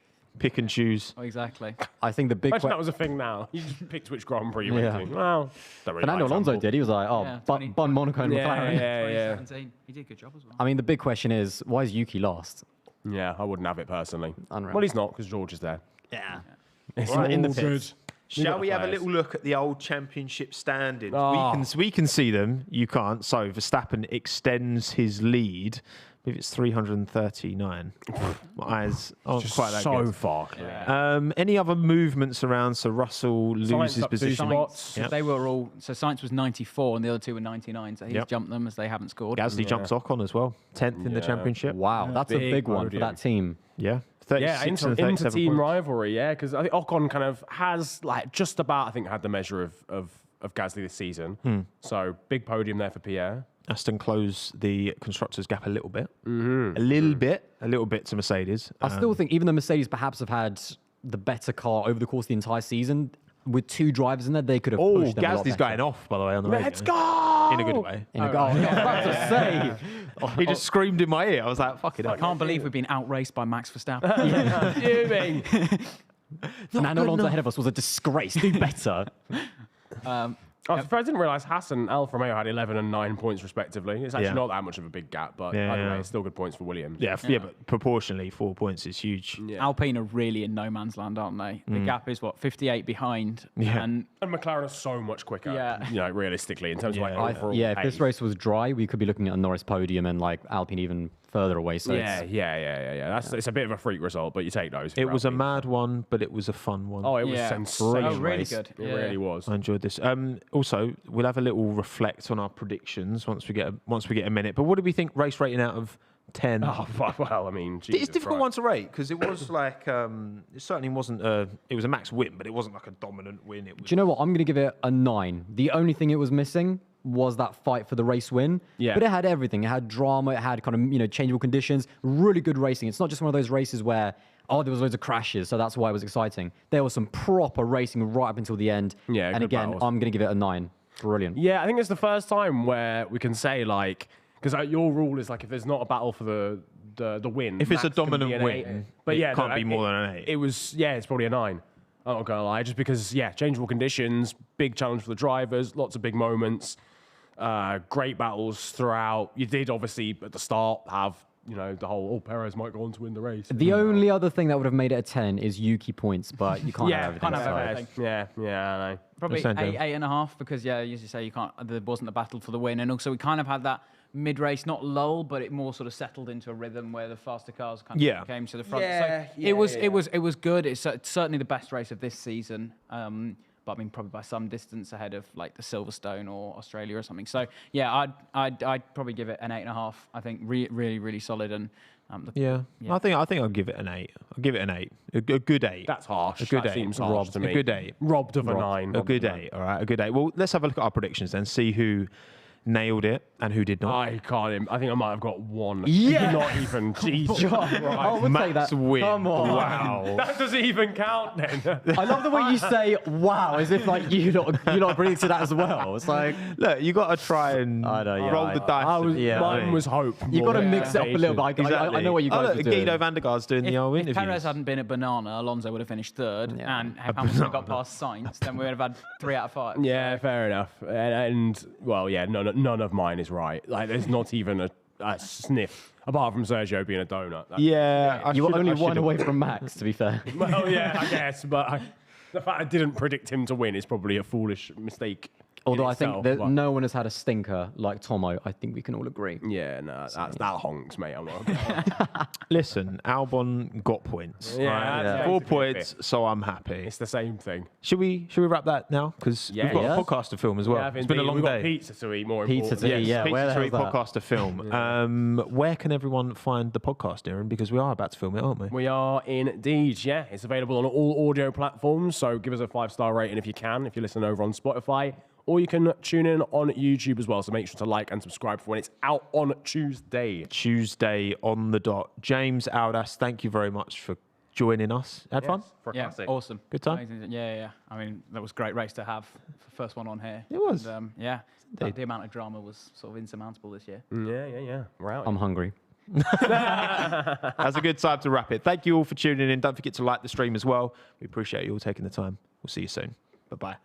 and choose. Oh, exactly. I think the big Imagine that question. was a thing now. You just picked which Grand Prix you Yeah. went to. Well, don't really Fernando like Alonso Hamilton. did. He was like, oh, Yeah, bun Monaco and Yeah, McLaren. yeah. 2017. He did a good job as well. I mean, the big question is, why is Yuki last? Yeah, I wouldn't have it personally. Unreal. Well, he's not because George is there. Yeah. It's Right, in the all pits. You Shall got we have a players. little look at the old championship standings? Oh. We can see them. You can't. So Verstappen extends his lead. I believe it's 339. My eyes aren't Just quite that so good. far clear. Yeah. Any other movements around? So Russell Sainz loses up 2 position. spots. Yep. They were all. So Sainz was 94 and the other two were 99. So he's Yep. jumped them as they haven't scored. Gasly jumps Ocon as well. 10th in the Yeah. championship. Wow, that's a Big big one for podium. that team. Yeah. 36 Yeah, and 37 inter-team points. rivalry, yeah, because I think Ocon kind of has, like, just about, I think, had the measure of Gasly this season. So, big podium there for Pierre. Aston close the constructors' gap a little bit. A little bit to Mercedes. I still think even though Mercedes perhaps have had the better car over the course of the entire season, with 2 drivers in there, they could have pushed them a lot Gasly's better. going off, by the way, on the radio. Let's go! In a good way. In a goal. I was about to say. He just screamed in my ear. I was like, fuck it I up. can't believe we've been outraced by Max Verstappen. Fuming. Fernando Alonso ahead of us was a disgrace. Do better. I didn't realise Haas and Alfa Romeo had 11 and 9 points respectively. It's actually Yeah. not that much of a big gap, but Yeah, either way, yeah. it's still good points for Williams. Yeah, but proportionally, 4 points is huge. Yeah. Alpine are really in no man's land, aren't they? The gap is, 58 behind? Yeah. And And McLaren are so much quicker, Yeah. you know, realistically, in terms of like Yeah. overall If this pace. race was dry, we could be looking at a Norris podium and like Alpine even further away. So Yeah, it's, yeah. It's a bit of a freak result, but you take those. It for was a Alpine. mad one, but it was a fun one. Oh, it was Yeah. sensational. Oh, really race. good. It Yeah. really was. I enjoyed this. Also, we'll have a little reflect on our predictions once we get a minute. But what do we think race rating out of 10? Oh, well, I mean, It's Jesus a difficult Christ. one to rate because it was like it certainly wasn't it was a max win, but it wasn't like a dominant win. It was do you know what? I'm going to give it a 9. The only thing it was missing was that fight for the race win. Yeah. But it had everything. It had drama. It had kind of, changeable conditions. Really good racing. It's not just one of those races where, there was loads of crashes, so that's why it was exciting. There was some proper racing right up until the end. Yeah, And good again, battles. I'm going to give it a 9. Brilliant. Yeah, I think it's the first time where we can say, like, because your rule is like if there's not a battle for the win. If it's a max can be dominant an win, 8. But it yeah, can't be more than an 8. It was, it's probably a 9. I'm not going to lie. Just because, changeable conditions, big challenge for the drivers, lots of big moments, great battles throughout. You did obviously at the start have, the whole, Perez might go on to win the race. The only other thing that would have made it a 10 is Yuki points, but you can't have everything. Can't have everything. Yeah, I know. Probably Same thing. 8.5 because as you say, there wasn't a battle for the win, and also we kind of had that mid-race, not lull, but it more sort of settled into a rhythm where the faster cars kind of came to the front. It was good. It's certainly the best race of this season. But I mean, probably by some distance ahead of like the Silverstone or Australia or something. So I'd probably give it an 8.5. I think really, really solid. And I think I'll give it an 8. I'll give it an 8. A good 8. That's harsh. A good that 8. seems harsh to me. A good 8. Robbed of a 9. A good 8. All right, a good 8. Well, let's have a look at our predictions then. See who nailed it and who did not. I can't. I think I might have got 1. Yeah. Not even. Jesus Christ. I would take Max that. win. Come on. Wow. That doesn't even count then. I love the way you say "wow" as if like you lot predicted that as well. It's like Look, you got to try and roll the dice. Mine was hope. you got to mix it up a little bit. I know what you guys are doing. Guido van der Garde's doing the old If interviews. Perez hadn't been a banana, Alonso would have finished third, and if Hamilton had got past Sainz, then we would have had 3 out of 5. Yeah, fair enough. And none of mine is right. Like, there's not even a sniff, apart from Sergio being a donut. You were only one away from Max, to be fair. Well, yeah, I guess, but the fact I didn't predict him to win is probably a foolish mistake. Although I think that no one has had a stinker like Tommo. I think we can all agree. Yeah, no, that honks, mate. I'm not. Listen, Albon got points. Yeah, right? 4 points, so I'm happy. It's the same thing. Should we wrap that now? Because we've got a podcast to film as well. It's been a long We've got day. pizza to eat, more Pizza importantly. to eat, yeah. Pizza Where the to hell's eat that? podcast to film. Where can everyone find the podcast, Niran? Because we are about to film it, aren't we? We are indeed, yeah. It's available on all audio platforms, so give us a 5-star rating if you can, if you listen over on Spotify. Or you can tune in on YouTube as well, so make sure to like and subscribe for when it's out on Tuesday. Tuesday on the dot. James, Aldas, thank you very much for joining us. Had fun? For a classic. Awesome. Good time? Amazing. Yeah. I mean, that was a great race to have. First one on here. It was. And, the amount of drama was sort of insurmountable this year. Yeah. We're out. I'm hungry. That's a good time to wrap it. Thank you all for tuning in. Don't forget to like the stream as well. We appreciate you all taking the time. We'll see you soon. Bye-bye.